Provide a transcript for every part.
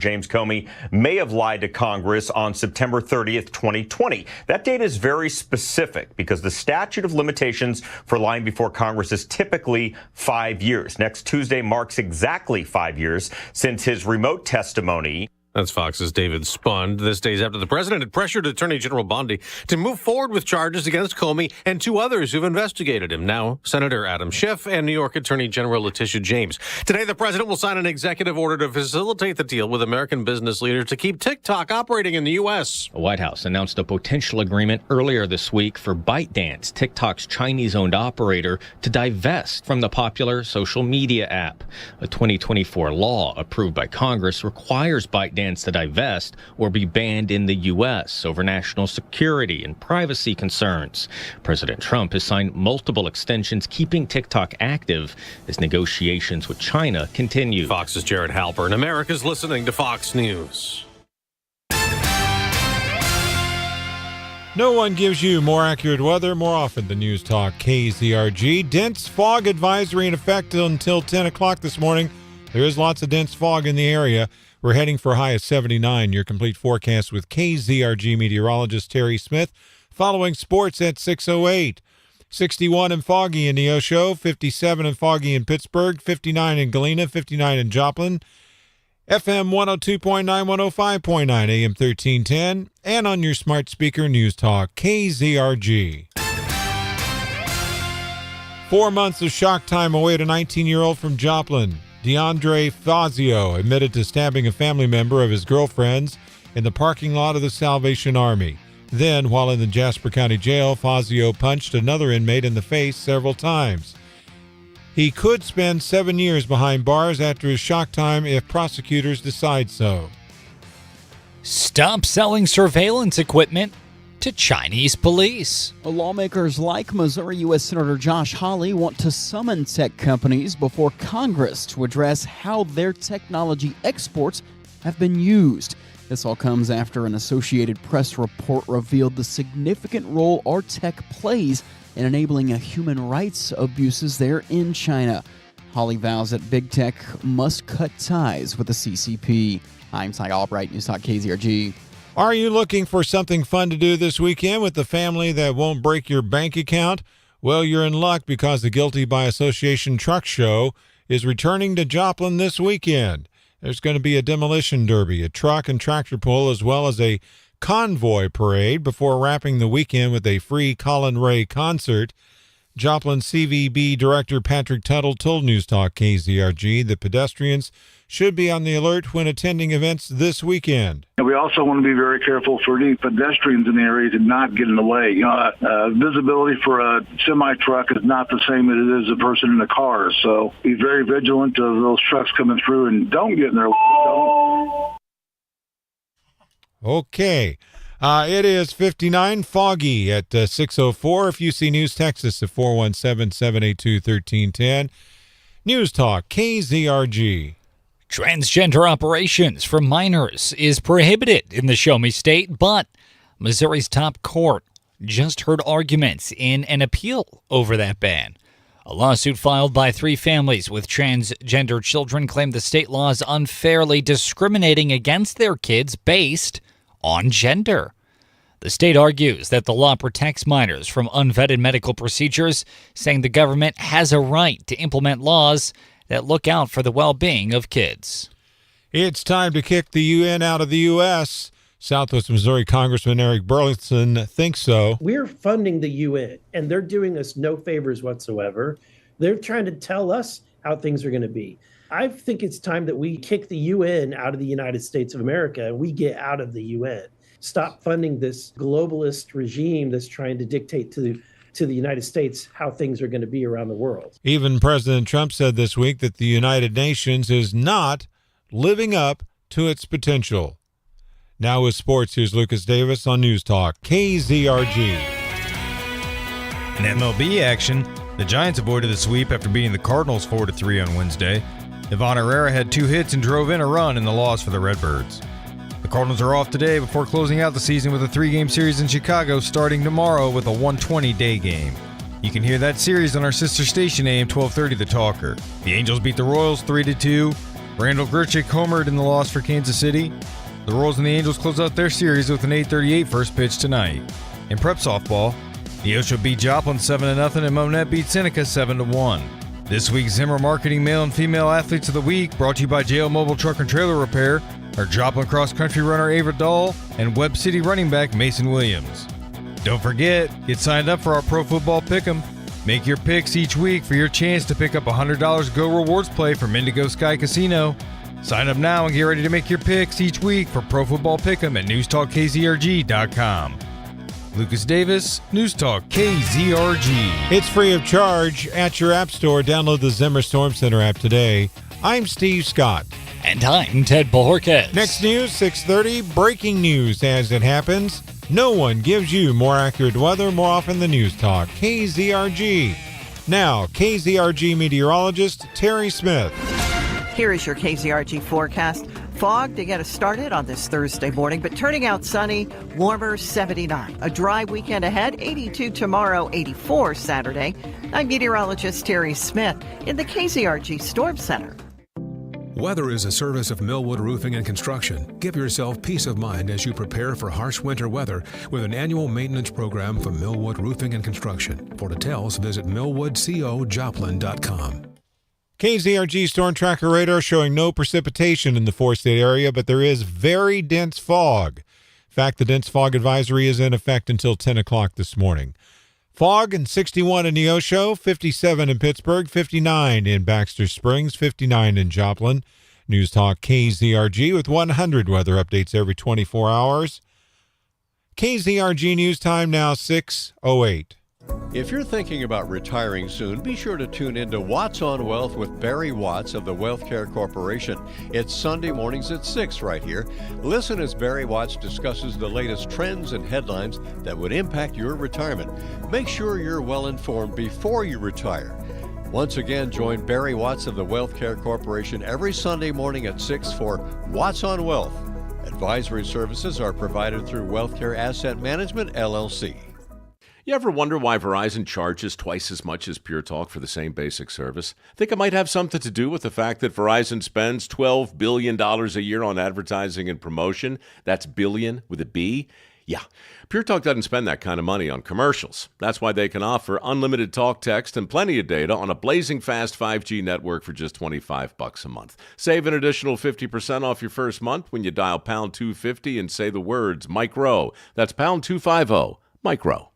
James Comey may have lied to Congress on September 30th, 2020. That date is very specific because the statute of limitations for lying before Congress is typically 5 years. Next Tuesday marks exactly 5 years since his remote testimony. That's Fox's David Spund. This days after the president had pressured Attorney General Bondi to move forward with charges against Comey and two others who've investigated him. Now, Senator Adam Schiff and New York Attorney General Letitia James. Today, the president will sign an executive order to facilitate the deal with American business leaders to keep TikTok operating in the U.S. The White House announced a potential agreement earlier this week for ByteDance, TikTok's Chinese-owned operator, to divest from the popular social media app. A 2024 law approved by Congress requires ByteDance to divest or be banned in the U.S. over national security and privacy concerns. President Trump has signed multiple extensions keeping TikTok active as negotiations with China continue. Fox's Jared Halpern. America's listening to Fox News. No one gives you more accurate weather more often than News Talk KZRG. Dense fog advisory in effect until 10 o'clock this morning. There is lots of dense fog in the area. We're heading for a high of 79. Your complete forecast with KZRG meteorologist Terry Smith. Following sports at 6:08. 61 and foggy in Neosho, 57 and foggy in Pittsburgh, 59 in Galena, 59 in Joplin. FM 102.9, 105.9, AM 1310, and on your smart speaker, News Talk KZRG. 4 months of shock time await a 19-year-old from Joplin. DeAndre Fazio admitted to stabbing a family member of his girlfriend's in the parking lot of the Salvation Army. Then, while in the Jasper County Jail, Fazio punched another inmate in the face several times. He could spend 7 years behind bars after his shock time if prosecutors decide so. Stop selling surveillance equipment to Chinese police. Lawmakers like Missouri U.S. Senator Josh Hawley want to summon tech companies before Congress to address how their technology exports have been used. This all comes after an Associated Press report revealed the significant role our tech plays in enabling human rights abuses there in China. Hawley vows that big tech must cut ties with the CCP. I'm Ty Albright, News Talk KZRG. Are you looking for something fun to do this weekend with the family that won't break your bank account? Well, you're in luck because the Guilty by Association Truck Show is returning to Joplin this weekend. There's going to be a demolition derby, a truck and tractor pull, as well as a convoy parade before wrapping the weekend with a free Colin Ray concert. Joplin CVB Director Patrick Tuttle told News Talk KZRG that pedestrians should be on the alert when attending events this weekend. And we also want to be very careful for any pedestrians in the area to not get in the way. Visibility for a semi-truck is not the same as it is a person in a car. So be very vigilant of those trucks coming through and don't get in their way. Okay. It is 59, foggy at 6:04. If you see News, text us at 417-782-1310. News Talk, KZRG. Transgender operations for minors is prohibited in the Show Me State, but Missouri's top court just heard arguments in an appeal over that ban. A lawsuit filed by 3 families with transgender children claimed the state law is unfairly discriminating against their kids based on gender. The state argues that the law protects minors from unvetted medical procedures, saying the government has a right to implement laws that look out for the well-being of kids. It's time to kick the UN out of the U.S. Southwest Missouri Congressman Eric Burlington thinks so. We're funding the UN, and they're doing us no favors whatsoever. They're trying to tell us how things are going to be. I think it's time that we kick the UN out of the United States of America and we get out of the UN. Stop funding this globalist regime that's trying to dictate to the United States how things are going to be around the world. Even President Trump said this week that the United Nations is not living up to its potential. Now with sports, here's Lucas Davis on News Talk KZRG. In MLB action, the Giants avoided the sweep after beating the Cardinals 4-3 on Wednesday. Ivan Herrera had 2 hits and drove in a run in the loss for the Redbirds. The Cardinals are off today before closing out the season with a 3-game series in Chicago starting tomorrow with a 1:20 day game. You can hear that series on our sister station AM 1230 The Talker. The Angels beat the Royals 3-2. Randall Grichuk homered in the loss for Kansas City. The Royals and the Angels close out their series with an 8:38 first pitch tonight. In prep softball, Neosho beat Joplin 7-0 and Monette beat Seneca 7-1. This week's Zimmer Marketing Male and Female Athletes of the Week, brought to you by JL Mobile Truck and Trailer Repair, are Joplin cross-country runner Ava Dahl and Webb City running back Mason Williams. Don't forget, get signed up for our Pro Football Pick'em. Make your picks each week for your chance to pick up $100 Go Rewards play from Indigo Sky Casino. Sign up now and get ready to make your picks each week for Pro Football Pick'em at newstalkkzrg.com. Lucas Davis, News Talk KZRG. It's free of charge at your app store. Download the Zimmer Storm Center app today. I'm Steve Scott. And I'm Ted Bojorquez. Next news, 6:30, breaking news as it happens. No one gives you more accurate weather more often than News Talk KZRG. Now, KZRG meteorologist Terry Smith. Here is your KZRG forecast. Fog to get us started on this Thursday morning, but turning out sunny, warmer 79. A dry weekend ahead, 82 tomorrow, 84 Saturday. I'm meteorologist Terry Smith in the KZRG Storm Center. Weather is a service of Millwood Roofing and Construction. Give yourself peace of mind as you prepare for harsh winter weather with an annual maintenance program from Millwood Roofing and Construction. For details, visit millwoodcojoplin.com. KZRG Storm Tracker Radar showing no precipitation in the four-state area, but there is very dense fog. In fact, the dense fog advisory is in effect until 10 o'clock this morning. Fog and 61 in Neosho, 57 in Pittsburgh, 59 in Baxter Springs, 59 in Joplin. News Talk KZRG with 100 weather updates every 24 hours. KZRG News Time now 6:08. If you're thinking about retiring soon, be sure to tune in to Watts on Wealth with Barry Watts of the Wealth Care Corporation. It's Sunday mornings at 6 right here. Listen as Barry Watts discusses the latest trends and headlines that would impact your retirement. Make sure you're well informed before you retire. Once again, join Barry Watts of the Wealth Care Corporation every Sunday morning at 6 for Watts on Wealth. Advisory services are provided through Wealth Care Asset Management, LLC. You ever wonder why Verizon charges twice as much as Pure Talk for the same basic service? Think it might have something to do with the fact that Verizon spends $12 billion a year on advertising and promotion? That's billion with a B? Yeah, Pure Talk doesn't spend that kind of money on commercials. That's why they can offer unlimited talk, text, and plenty of data on a blazing fast 5G network for just $25 a month. Save an additional 50% off your first month when you dial pound 250 and say the words micro. That's pound 250, micro.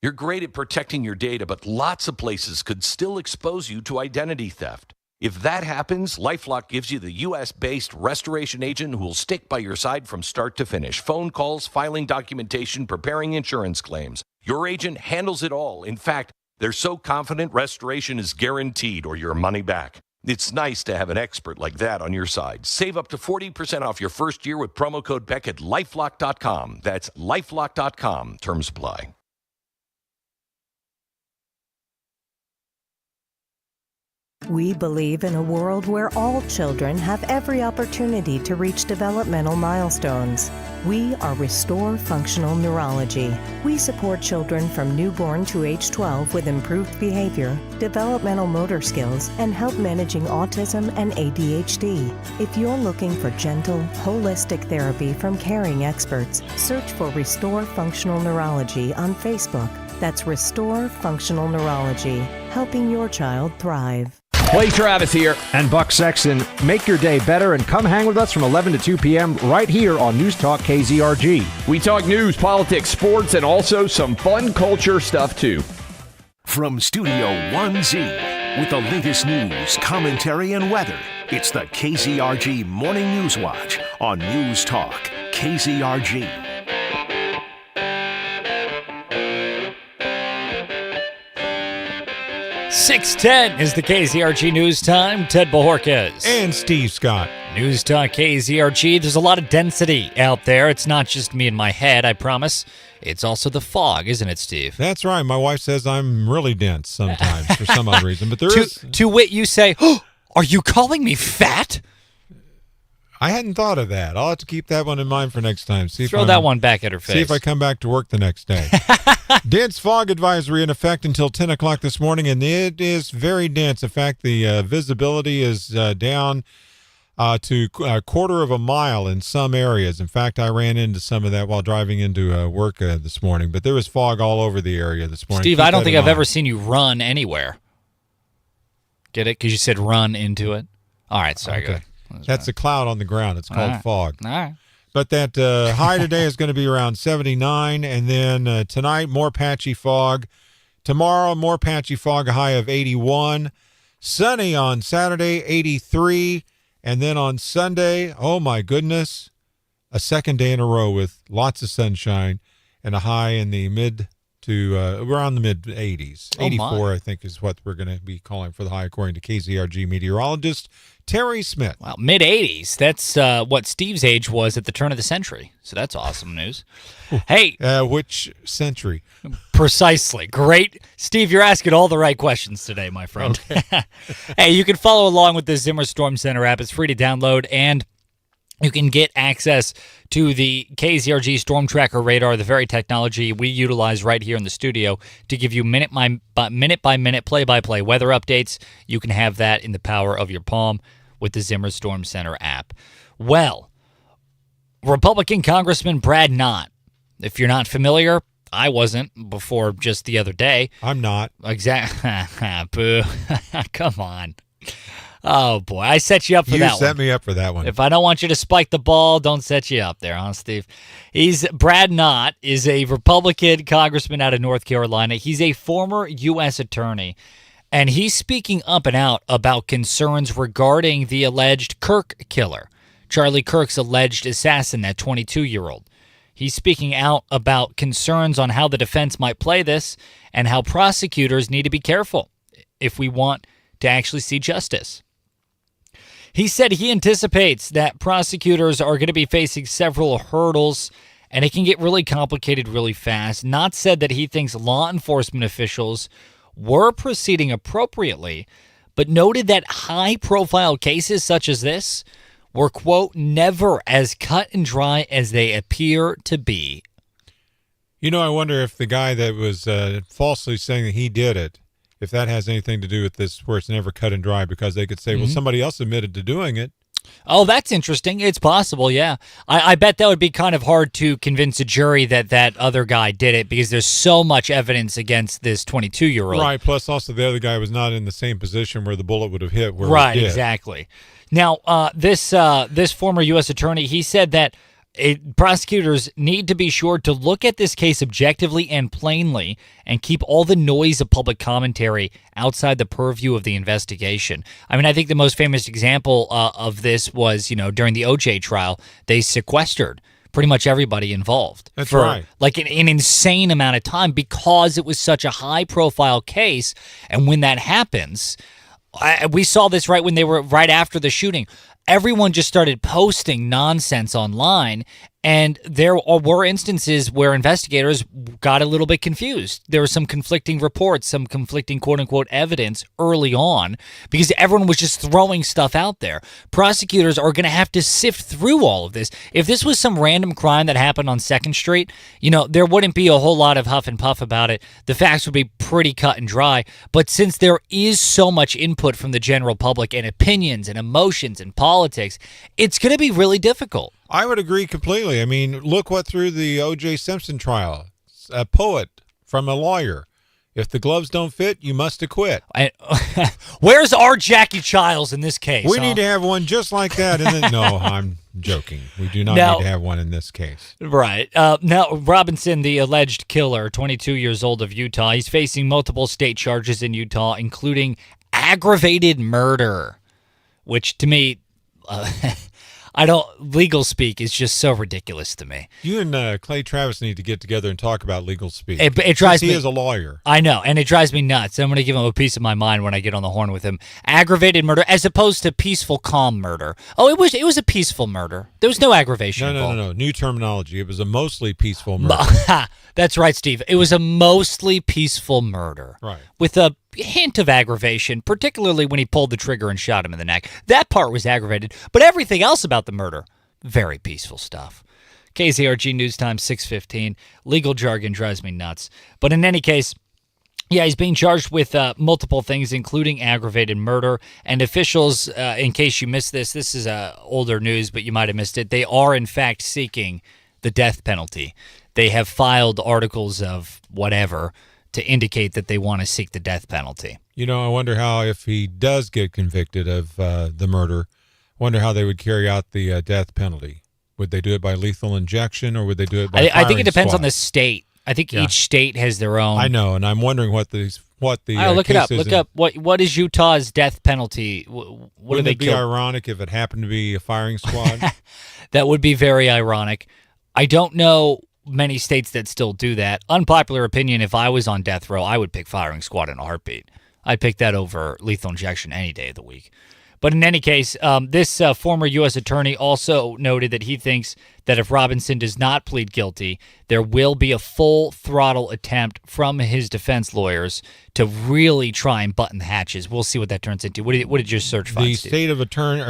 You're great at protecting your data, but lots of places could still expose you to identity theft. If that happens, LifeLock gives you the U.S.-based restoration agent who will stick by your side from start to finish. Phone calls, filing documentation, preparing insurance claims. Your agent handles it all. In fact, they're so confident restoration is guaranteed or your money back. It's nice to have an expert like that on your side. Save up to 40% off your first year with promo code Beck at LifeLock.com. That's LifeLock.com. Terms apply. We believe in a world where all children have every opportunity to reach developmental milestones. We are Restore Functional Neurology. We support children from newborn to age 12 with improved behavior, developmental motor skills, and help managing autism and ADHD. If you're looking for gentle, holistic therapy from caring experts, search for Restore Functional Neurology on Facebook. That's Restore Functional Neurology, helping your child thrive. Clay Travis here and Buck Sexton. Make your day better and come hang with us from 11 to 2 p.m. right here on News Talk KZRG. We talk news, politics, sports, and also some fun culture stuff, too. From Studio 1Z, with the latest news, commentary, and weather, it's the KZRG Morning News Watch on News Talk KZRG. 6:10 is the KZRG News Time. Ted Bojorquez. And Steve Scott. News Talk KZRG. There's a lot of density out there. It's not just me in my head, I promise. It's also the fog, isn't it, Steve? That's right. My wife says I'm really dense sometimes for some odd reason. But there is. To wit, you say, oh, are you calling me fat? I hadn't thought of that. I'll have to keep that one in mind for next time. Throw that one back at her face. See if I come back to work the next day. Dense fog advisory in effect until 10 o'clock this morning, and it is very dense. In fact, the visibility is down to a quarter of a mile in some areas. In fact, I ran into some of that while driving into work this morning, but there was fog all over the area this morning. Steve, I don't think I've ever seen you run anywhere. Get it? Because you said run into it. All right, sorry. Okay. That's a cloud on the ground. It's called fog. All right. But that high today is going to be around 79, and then tonight, more patchy fog. Tomorrow, more patchy fog, a high of 81. Sunny on Saturday, 83. And then on Sunday, oh my goodness, a second day in a row with lots of sunshine and a high in the mid to around the mid 80s. 84, I think, is what we're going to be calling for the high, according to KZRG meteorologist Terry Smith. Wow, mid 80s. That's what Steve's age was at the turn of the century. So that's awesome news. Hey, which century? Precisely. Great. Steve, you're asking all the right questions today, my friend. Okay. Hey, you can follow along with the Zimmer Storm Center app. It's free to download, and you can get access to the KZRG Storm Tracker radar, the very technology we utilize right here in the studio to give you minute-by-minute, play-by-play weather updates. You can have that in the power of your palm with the Zimmer Storm Center app. Well, Republican Congressman Brad Knott, if you're not familiar, I wasn't before just the other day. I'm not. Exactly. Boo. Come on. Oh, boy. I set you up for that one. You set me up for that one. If I don't want you to spike the ball, don't set you up there, huh, Steve? Brad Knott is a Republican congressman out of North Carolina. He's a former U.S. attorney, and he's speaking up and out about concerns regarding the alleged Kirk killer, Charlie Kirk's alleged assassin, that 22-year-old. He's speaking out about concerns on how the defense might play this and how prosecutors need to be careful if we want to actually see justice. He said he anticipates that prosecutors are going to be facing several hurdles, and it can get really complicated really fast. Knott said that he thinks law enforcement officials were proceeding appropriately, but noted that high-profile cases such as this were, quote, never as cut and dry as they appear to be. You know, I wonder if the guy that was falsely saying that he did it, if that has anything to do with this, where it's never cut and dry, because they could say, well, somebody else admitted to doing it. Oh, that's interesting. It's possible, yeah. I bet that would be kind of hard to convince a jury that that other guy did it, because there's so much evidence against this 22-year-old. Right, plus also the other guy was not in the same position where the bullet would have hit. Where right, it did. Exactly. Now, this former U.S. attorney, he said that prosecutors need to be sure to look at this case objectively and plainly and keep all the noise of public commentary outside the purview of the investigation. I mean, I think the most famous example of this was, during the OJ trial, they sequestered pretty much everybody involved. That's for right. Like an insane amount of time, because it was such a high-profile case. And when that happens, we saw this right after the shooting. Everyone just started posting nonsense online, and there were instances where investigators got a little bit confused. There were some conflicting reports, some conflicting quote-unquote evidence early on, because everyone was just throwing stuff out there. Prosecutors are going to have to sift through all of this. If this was some random crime that happened on 2nd Street, there wouldn't be a whole lot of huff and puff about it. The facts would be pretty cut and dry. But since there is so much input from the general public and opinions and emotions and politics, it's going to be really difficult. I would agree completely. I mean, look what through the O.J. Simpson trial. A poet from a lawyer. If the gloves don't fit, you must acquit. Where's our Jackie Childs in this case? We need to have one just like that. No, I'm joking. We do not need to have one in this case. Right. Now, Robinson, the alleged killer, 22 years old of Utah, he's facing multiple state charges in Utah, including murder, which to me... legal speak is just so ridiculous to me. You and Clay Travis need to get together and talk about legal speak. It drives me. He is a lawyer. I know, and it drives me nuts. I'm going to give him a piece of my mind when I get on the horn with him. Aggravated murder, as opposed to peaceful, calm murder. Oh, it was a peaceful murder. There was no aggravation involved. No. New terminology. It was a mostly peaceful murder. That's right, Steve. It was a mostly peaceful murder. Right. With a hint of aggravation, particularly when he pulled the trigger and shot him in the neck. That part was aggravated, but everything else about the murder, very peaceful stuff. KZRG News Time 6:15. Legal jargon drives me nuts. But in any case, Yeah, he's being charged with multiple things, including aggravated murder. And officials, in case you missed this is older news, but you might have missed it. They are, in fact, seeking the death penalty. They have filed articles of whatever to indicate that they want to seek the death penalty. You know, I wonder how, if he does get convicted of the murder, I wonder how they would carry out the death penalty. Would they do it by lethal injection, or would they do it by I think it depends squad? on the state. I think each state has their own. I know, and I'm wondering what the look it up. Look up what is Utah's death penalty? What do they Wouldn't it be ironic if it happened to be a firing squad? That would be very ironic. I don't know many states that still do that. Unpopular opinion: if I was on death row, I would pick firing squad in a heartbeat. I'd pick that over lethal injection any day of the week. But in any case, this former U.S. attorney also noted that he thinks that if Robinson does not plead guilty, there will be a full-throttle attempt from his defense lawyers to really try and button the hatches. We'll see what that turns into. What did your search find, The Steve?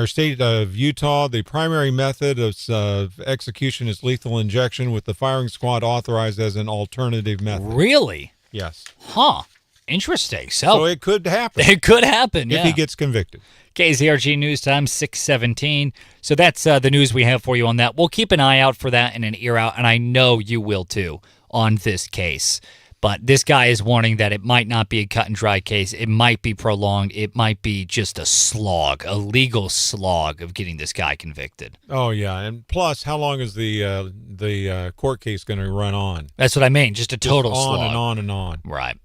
state of Utah, the primary method of execution is lethal injection, with the firing squad authorized as an alternative method. Really? Yes. Huh. Interesting. So it could happen. It could happen, if he gets convicted. KZRG News Time, 6:17. So that's the news we have for you on that. We'll keep an eye out for that and an ear out, and I know you will too, on this case. But this guy is warning that it might not be a cut and dry case. It might be prolonged. It might be just a slog, a legal slog of getting this guy convicted. Oh, yeah. And plus, how long is the court case going to run on? That's what I mean, just a total on slog. and on and on. Right.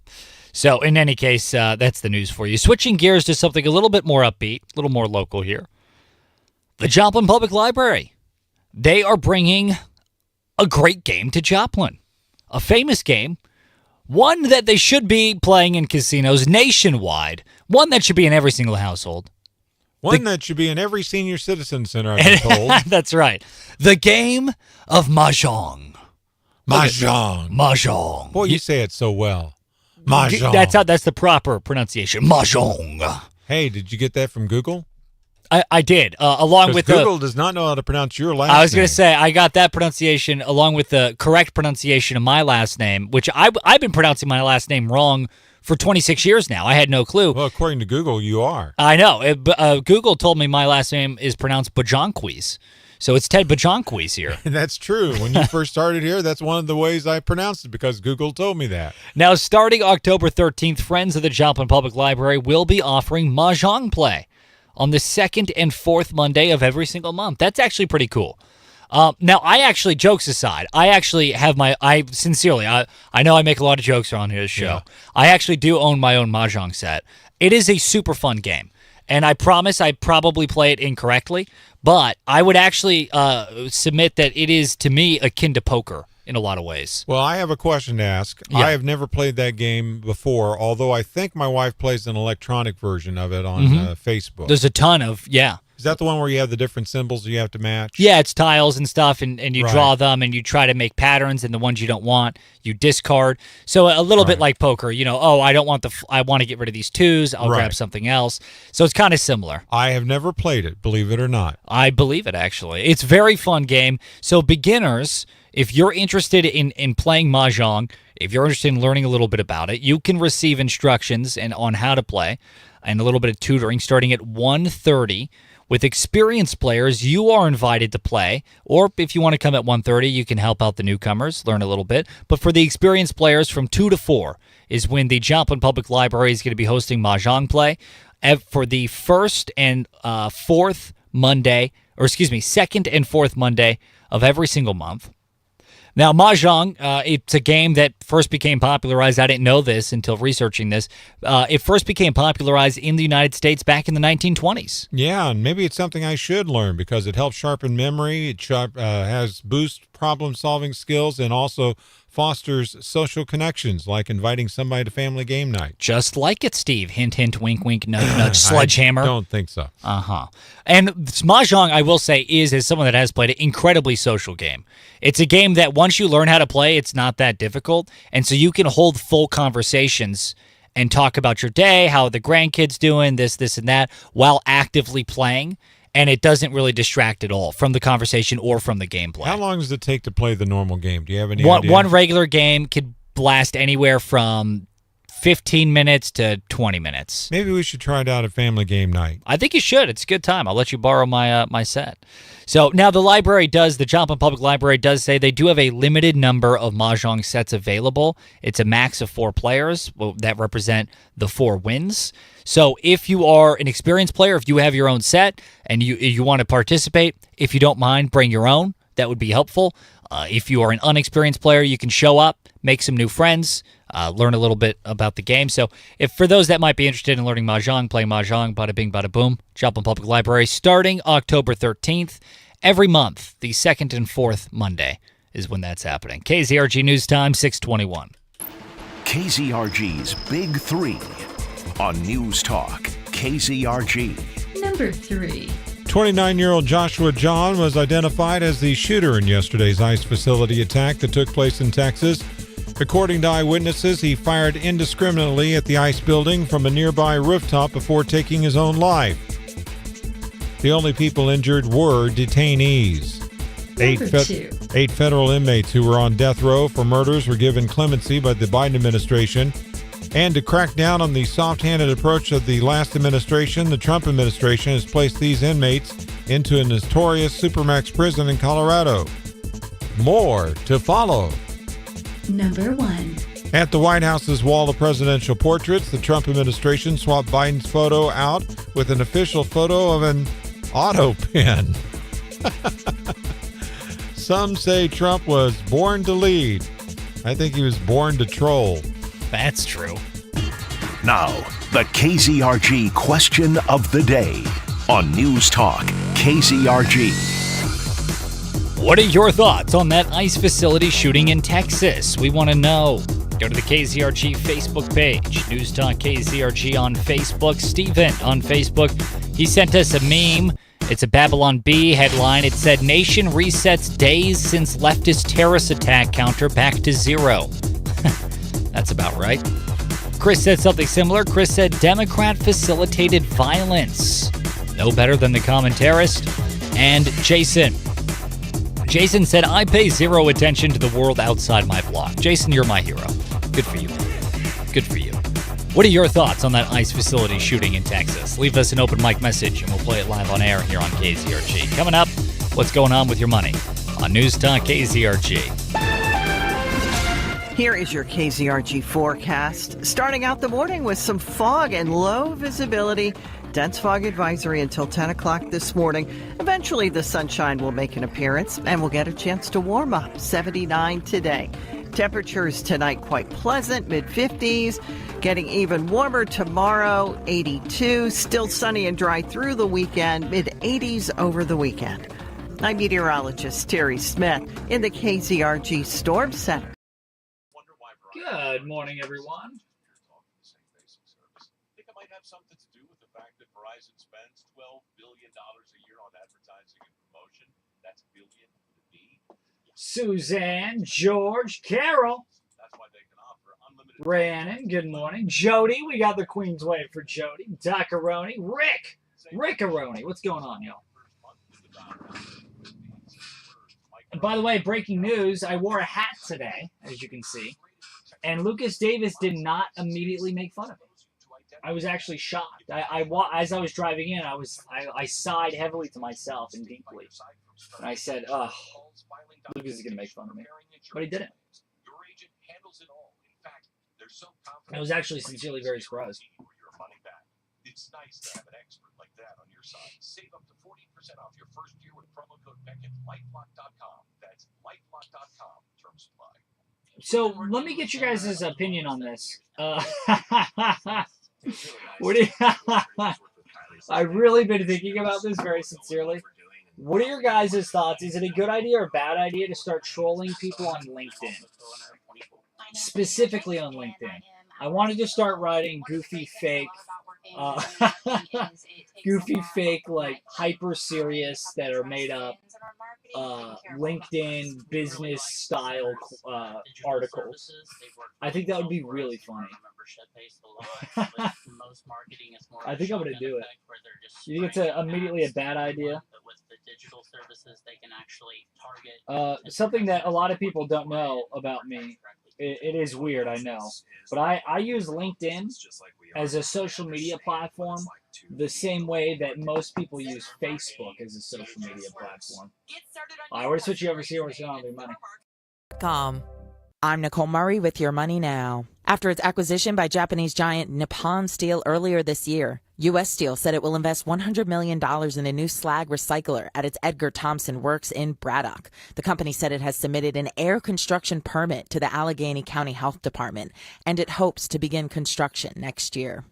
So, in any case, that's the news for you. Switching gears to something a little bit more upbeat, a little more local here. The Joplin Public Library. They are bringing a great game to Joplin. A famous game. One that they should be playing in casinos nationwide. One that should be in every single household. One that should be in every senior citizen center, I've been told. That's right. The game of Mahjong. Mahjong. Boy, you say it so well. Mahjong. That's the proper pronunciation. Mahjong. Hey, did you get that from Google? I did, along with Google does not know how to pronounce your last name. I was going to say, I got that pronunciation along with the correct pronunciation of my last name, which I've been pronouncing my last name wrong for 26 years now. I had no clue. Well, according to Google, you are. I know. Google told me my last name is pronounced Bajonquis. So it's Ted Bajonquis here. And that's true. When you first started here, that's one of the ways I pronounced it, because Google told me that. Now, starting October 13th, Friends of the Joplin Public Library will be offering Mahjong play on the second and fourth Monday of every single month. That's actually pretty cool. Now, I actually, jokes aside, I actually have I know I make a lot of jokes around this show. Yeah. I actually do own my own Mahjong set. It is a super fun game. And I promise I probably play it incorrectly, but I would actually submit that it is, to me, akin to poker in a lot of ways. Well, I have a question to ask. Yeah. I have never played that game before, although I think my wife plays an electronic version of it on Facebook. There's a ton of, Is that the one where you have the different symbols you have to match? Yeah, it's tiles and stuff, and you draw them, and you try to make patterns, and the ones you don't want, you discard. So a little bit like poker, I don't want I want to get rid of these twos, I'll grab something else. So it's kind of similar. I have never played it, believe it or not. I believe it, actually. It's a very fun game. So beginners, if you're interested in playing Mahjong, if you're interested in learning a little bit about it, you can receive instructions on how to play and a little bit of tutoring starting at 1:30. With experienced players, you are invited to play, or if you want to come at 1:30, you can help out the newcomers, learn a little bit. But for the experienced players, from 2 to 4 is when the Joplin Public Library is going to be hosting Mahjong play for the second and fourth Monday of every single month. Now, Mahjong, it's a game that first became popularized. I didn't know this until researching this. It first became popularized in the United States back in the 1920s. Yeah, and maybe it's something I should learn because it helps sharpen memory. It has boost problem-solving skills and also fosters social connections, like inviting somebody to family game night. Just like it, Steve. Hint, hint, wink, wink, nudge, nudge, sledgehammer. I don't think so. And Mahjong, I will say, is, as someone that has played it, incredibly social game. It's a game that once you learn how to play, it's not that difficult. And so you can hold full conversations and talk about your day, how the grandkids doing, this, and that, while actively playing. And it doesn't really distract at all from the conversation or from the gameplay. How long does it take to play the normal game? Do you have any idea? One regular game could last anywhere from 15 minutes to 20 minutes. Maybe we should try it out at family game night. I think you should. It's a good time. I'll let you borrow my set. So now the Joplin Public Library does say they do have a limited number of Mahjong sets available. It's a max of 4 players that represent the 4 wins. So if you are an experienced player, if you have your own set and you want to participate, if you don't mind, bring your own. That would be helpful. If you are an unexperienced player, you can show up, make some new friends, learn a little bit about the game. So if for those that might be interested in learning Mahjong, playing Mahjong, bada bing, bada boom, Joplin Public Library, starting October 13th, every month, the 2nd and 4th Monday is when that's happening. KZRG News Time, 621. KZRG's Big 3 on News Talk, KZRG. Number 3. 29-year-old Joshua John was identified as the shooter in yesterday's ICE facility attack that took place in Texas. According to eyewitnesses, he fired indiscriminately at the ICE building from a nearby rooftop before taking his own life. The only people injured were detainees. 8 federal inmates who were on death row for murders were given clemency by the Biden administration. And to crack down on the soft-handed approach of the last administration, the Trump administration has placed these inmates into a notorious Supermax prison in Colorado. More to follow. Number 1. At the White House's wall of presidential portraits, the Trump administration swapped Biden's photo out with an official photo of an auto pen. Some say Trump was born to lead. I think he was born to troll. That's true. Now, the KZRG question of the day on News Talk, KZRG. What are your thoughts on that ICE facility shooting in Texas? We want to know. Go to the KZRG Facebook page, News Talk KZRG on Facebook. Steven on Facebook, he sent us a meme. It's a Babylon Bee headline. It said, "Nation resets days since leftist terrorist attack counter back to 0. That's about right. Chris said something similar. Chris said, "Democrat facilitated violence." No better than the commentarist. And Jason said, "I pay 0 attention to the world outside my block." Jason, you're my hero. Good for you. Good for you. What are your thoughts on that ICE facility shooting in Texas? Leave us an open mic message and we'll play it live on air here on KZRG. Coming up, what's going on with your money on News Talk KZRG. Here is your KZRG forecast. Starting out the morning with some fog and low visibility. Dense fog advisory until 10 o'clock this morning. Eventually, the sunshine will make an appearance and we'll get a chance to warm up. 79 today. Temperatures tonight quite pleasant, mid-50s. Getting even warmer tomorrow, 82. Still sunny and dry through the weekend, mid-80s over the weekend. I'm meteorologist Terry Smith in the KZRG Storm Center. Good morning, everyone. I think it might have something to do with the fact that Verizon spends $12 billion a year on advertising and promotion. That's billion with a B. Suzanne, George, Carol, Rhiannon, good morning. Jody, we got the Queen's Way for Jody. Dacaroni, Rickaroni. What's going on, y'all? And by the way, breaking news, I wore a hat today, as you can see. And Lucas Davis did not immediately make fun of me. I was actually shocked. As I was driving in, I sighed heavily to myself and deeply. And I said, "Oh, Lucas is going to make fun of me." But he didn't. I was actually sincerely very surprised. It's nice to have an expert like that on your side. Save up to 40% off your first year with promo code Beckett, LifeLock.com. That's LifeLock.com. Terms apply. So let me get you guys' opinion on this. What do you, I've really been thinking about this very sincerely. What are your guys' thoughts? Is it a good idea or a bad idea to start trolling people on LinkedIn? Specifically on LinkedIn. I wanted to start writing goofy fake, like hyper serious that are made up LinkedIn business style articles. I think that would be really funny. I think I'm going to do it. You think it's immediately a bad idea? Something that a lot of people don't know about me It is weird, I know. But I use LinkedIn as a social media platform the same way that most people use Facebook as a social media platform. All right, we're going to switch you over to see what's going on with your money. I'm Nicole Murray with Your Money Now. After its acquisition by Japanese giant Nippon Steel earlier this year, U.S. Steel said it will invest $100 million in a new slag recycler at its Edgar Thomson Works in Braddock. The company said it has submitted an air construction permit to the Allegheny County Health Department, and it hopes to begin construction next year.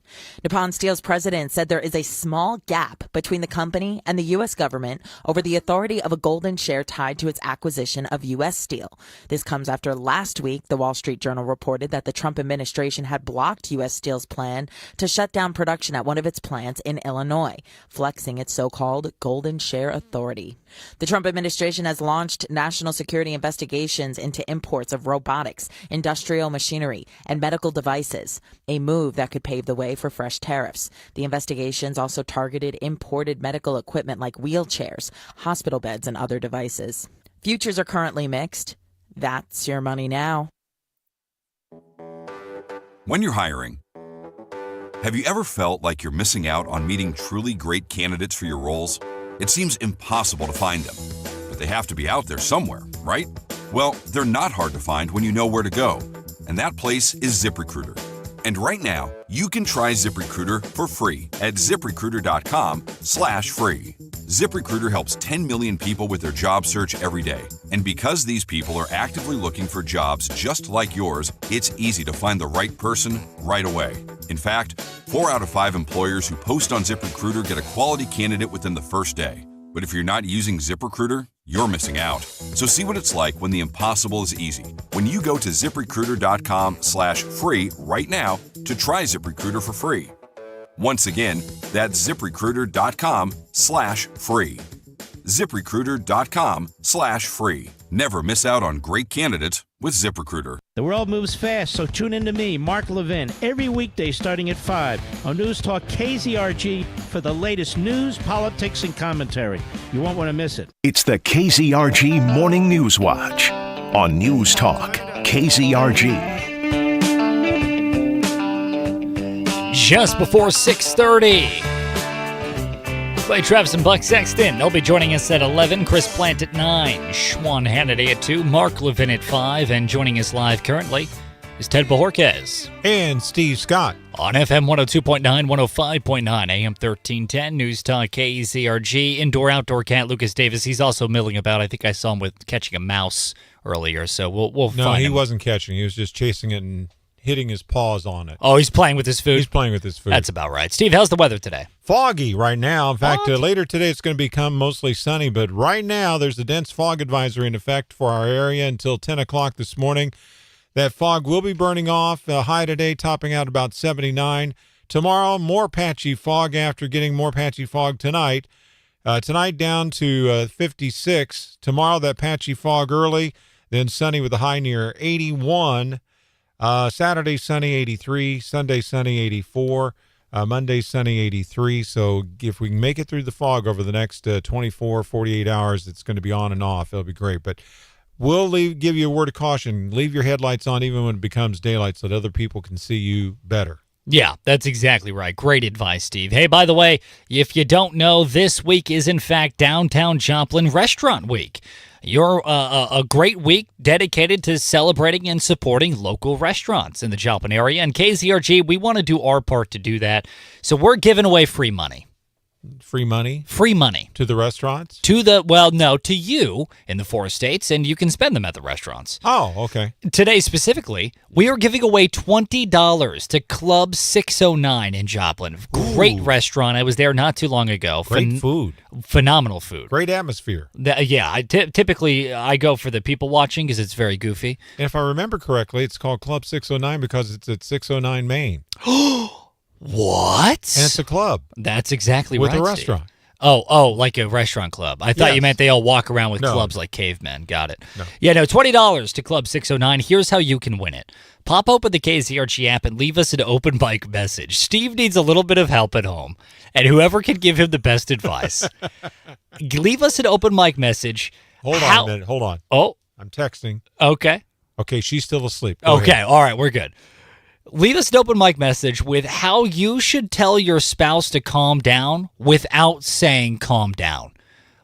Nippon Steel's president said there is a small gap between the company and the U.S. government over the authority of a golden share tied to its acquisition of U.S. Steel. This comes after last week, the Wall Street Journal reported that the Trump administration had blocked U.S. Steel's plan to shut down production at one of its plants in Illinois, flexing its so-called golden share authority. The Trump administration has launched national security investigations into imports of robotics, industrial machinery, and medical devices, a move that could pave the way for fresh tariffs. The investigations also targeted imported medical equipment like wheelchairs, hospital beds, and other devices. Futures are currently mixed. That's Your Money Now. When you're hiring, have you ever felt like you're missing out on meeting truly great candidates for your roles? It seems impossible to find them, but they have to be out there somewhere, right? Well, they're not hard to find when you know where to go, and that place is ZipRecruiter. And right now, you can try ZipRecruiter for free at ZipRecruiter.com/free. ZipRecruiter helps 10 million people with their job search every day. And because these people are actively looking for jobs just like yours, it's easy to find the right person right away. In fact, 4 out of 5 employers who post on ZipRecruiter get a quality candidate within the first day. But if you're not using ZipRecruiter, you're missing out. So see what it's like when the impossible is easy. When you go to ZipRecruiter.com/free right now to try ZipRecruiter for free. Once again, that's ZipRecruiter.com/free. ZipRecruiter.com/free. Never miss out on great candidates with ZipRecruiter. The world moves fast, so tune in to me, Mark Levin, every weekday starting at 5 on News Talk KZRG for the latest news, politics, and commentary. You won't want to miss it. It's the KZRG Morning News Watch on News Talk KZRG. Just before 6:30. Clay Travis and Buck Sexton. They'll be joining us at 11. Chris Plant at 9. Schwan Hannity at 2. Mark Levin at 5. And joining us live currently is Ted Bajorquez. And Steve Scott. On FM 102.9, 105.9, AM 1310, News Talk KZRG. Indoor-outdoor cat Lucas Davis. He's also milling about. I think I saw him with catching a mouse earlier. So we'll find him. No, he wasn't catching. He was just chasing it and hitting his paws on it. Oh, he's playing with his food? He's playing with his food. That's about right. Steve, how's the weather today? Foggy right now. In fact, later today it's going to become mostly sunny, but right now there's a dense fog advisory in effect for our area until 10 o'clock this morning. That fog will be burning off. High today topping out about 79. Tomorrow, more patchy fog after getting more patchy fog tonight. Tonight down to 56. Tomorrow, that patchy fog early, then sunny with a high near 81. Saturday, sunny, 83. Sunday, sunny, 84. Monday, sunny, 83. So if we can make it through the fog over the next 24, 48 hours, it's going to be on and off. It'll be great. But we'll give you a word of caution. Leave your headlights on even when it becomes daylight so that other people can see you better. Yeah, that's exactly right. Great advice, Steve. Hey, by the way, if you don't know, this week is, in fact, Downtown Joplin Restaurant Week. You're a great week dedicated to celebrating and supporting local restaurants in the Joplin area. And KZRG, we want to do our part to do that. So we're giving away free money. Free money? Free money. To the restaurants? To you in the 4 states, and you can spend them at the restaurants. Oh, okay. Today specifically, we are giving away $20 to Club 609 in Joplin. Great restaurant. I was there not too long ago. Great food. Phenomenal food. Great atmosphere. Typically I go for the people watching because it's very goofy. And if I remember correctly, it's called Club 609 because it's at 609 Main. What? And it's a club. That's exactly right, With a restaurant. Steve. Oh, like a restaurant club. I thought you meant they all walk around with No. clubs like cavemen. Got it. No. Yeah, no, $20 to Club 609. Here's how you can win it. Pop open the KZRG app and leave us an open mic message. Steve needs a little bit of help at home, and whoever can give him the best advice. Leave us an open mic message. Hold on a minute. Hold on. Oh. I'm texting. Okay. Okay, she's still asleep. Go Okay, ahead. all right, we're good. Leave us an open mic message with how you should tell your spouse to calm down without saying calm down.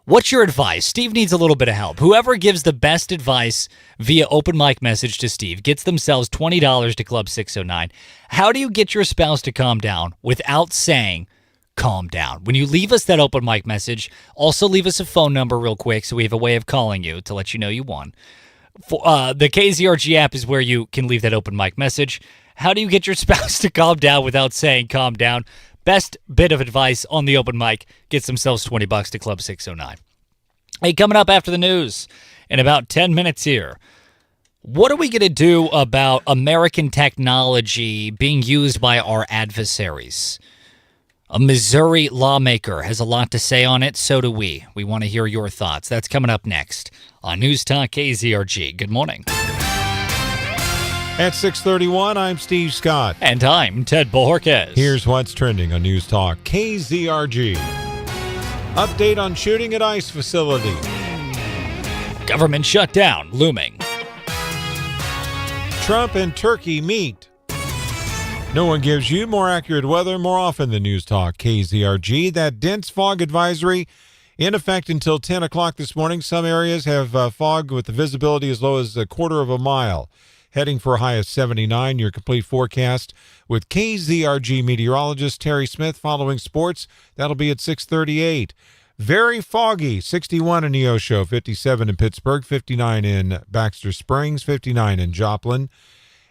What's your advice? Steve needs a little bit of help. Whoever gives the best advice via open mic message to Steve gets themselves $20 to Club 609. How do you get your spouse to calm down without saying calm down? When you leave us that open mic message, also leave us a phone number real quick so we have a way of calling you to let you know you won. The KZRG app is where you can leave that open mic message. How do you get your spouse to calm down without saying calm down? Best bit of advice on the open mic gets themselves $20 to Club 609. Hey, coming up after the news in about 10 minutes here, what are we going to do about American technology being used by our adversaries? A Missouri lawmaker has a lot to say on it, so do we. We want to hear your thoughts. That's coming up next on News Talk KZRG. Good morning. At 6:31, I'm Steve Scott. And I'm Ted Bojorquez. Here's what's trending on News Talk KZRG. Update on shooting at ICE facility. Government shutdown looming. Trump and Turkey meet. No one gives you more accurate weather more often than News Talk KZRG. That dense fog advisory in effect until 10 o'clock this morning. Some areas have fog with the visibility as low as a quarter of a mile. Heading for a high of 79. Your complete forecast with KZRG meteorologist Terry Smith following sports. That'll be at 6:38. Very foggy. 61 in Neosho, 57 in Pittsburgh, 59 in Baxter Springs, 59 in Joplin.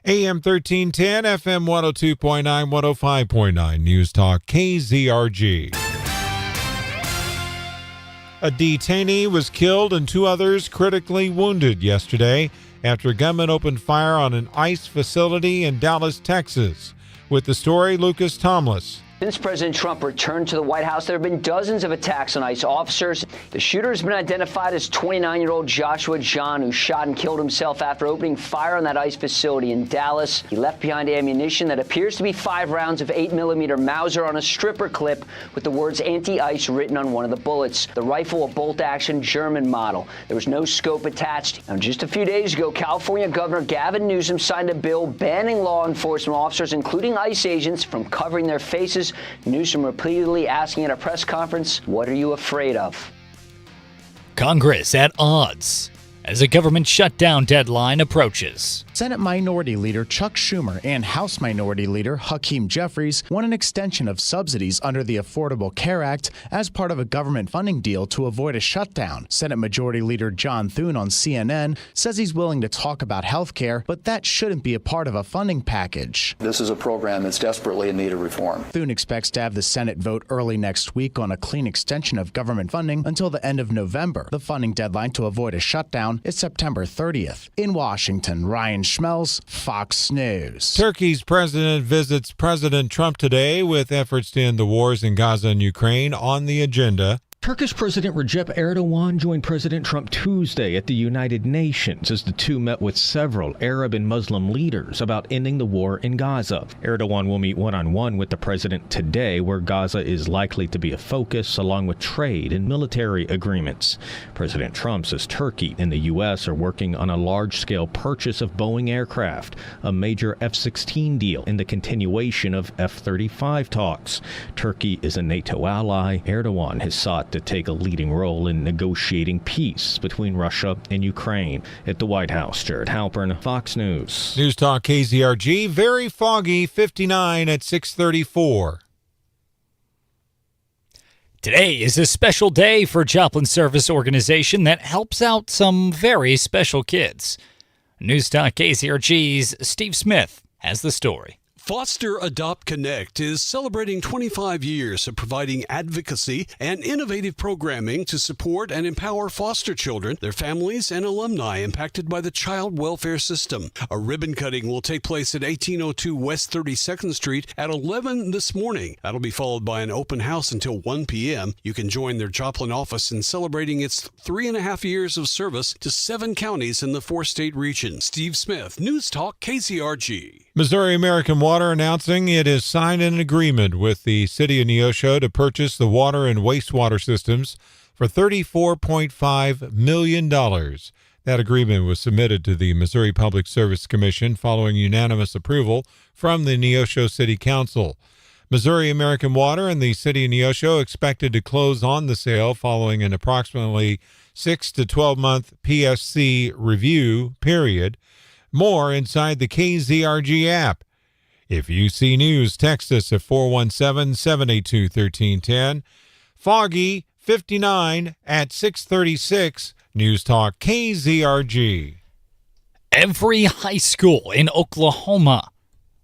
AM 1310, FM 102.9, 105.9. News Talk KZRG. A detainee was killed and 2 others critically wounded yesterday after a gunman opened fire on an ICE facility in Dallas, Texas. With the story, Lucas Tomlis. Since President Trump returned to the White House, there have been dozens of attacks on ICE officers. The shooter has been identified as 29-year-old Joshua John, who shot and killed himself after opening fire on that ICE facility in Dallas. He left behind ammunition that appears to be 5 rounds of 8mm Mauser on a stripper clip with the words anti-ICE written on one of the bullets. The rifle, a bolt-action German model. There was no scope attached. Now, just a few days ago, California Governor Gavin Newsom signed a bill banning law enforcement officers, including ICE agents, from covering their faces. Newsom repeatedly asking at a press conference, "What are you afraid of?" Congress at odds as a government shutdown deadline approaches. Senate Minority Leader Chuck Schumer and House Minority Leader Hakeem Jeffries want an extension of subsidies under the Affordable Care Act as part of a government funding deal to avoid a shutdown. Senate Majority Leader John Thune on CNN says he's willing to talk about health care, but that shouldn't be a part of a funding package. This is a program that's desperately in need of reform. Thune expects to have the Senate vote early next week on a clean extension of government funding until the end of November. The funding deadline to avoid a shutdown is September 30th. In Washington, Ryan Schmelz, Fox News. Turkey's president visits President Trump today with efforts to end the wars in Gaza and Ukraine on the agenda. Turkish President Recep Erdogan joined President Trump Tuesday at the United Nations as the two met with several Arab and Muslim leaders about ending the war in Gaza. Erdogan will meet one-on-one with the president today, where Gaza is likely to be a focus, along with trade and military agreements. President Trump says Turkey and the U.S. are working on a large-scale purchase of Boeing aircraft, a major F-16 deal, and the continuation of F-35 talks. Turkey is a NATO ally. Erdogan has sought to take a leading role in negotiating peace between Russia and Ukraine. At the White House, Jared Halpern, Fox News. News Talk KZRG, very foggy, 59 at 6:34. Today is a special day for Joplin Service Organization that helps out some very special kids. News Talk KZRG's Steve Smith has the story. Foster Adopt Connect is celebrating 25 years of providing advocacy and innovative programming to support and empower foster children, their families, and alumni impacted by the child welfare system. A ribbon cutting will take place at 1802 West 32nd Street at 11 this morning. That'll be followed by an open house until 1 p.m. You can join their Joplin office in celebrating its 3.5 years of service to 7 counties in the 4-state region. Steve Smith, News Talk KZRG. Missouri American Water announcing it has signed an agreement with the city of Neosho to purchase the water and wastewater systems for $34.5 million. That agreement was submitted to the Missouri Public Service Commission following unanimous approval from the Neosho City Council. Missouri American Water and the City of Neosho expected to close on the sale following an approximately 6 to 12-month PSC review period. More inside the KZRG app. If you see news, text us at 417-782-1310. Foggy 59 at 636. News Talk KZRG. Every high school in Oklahoma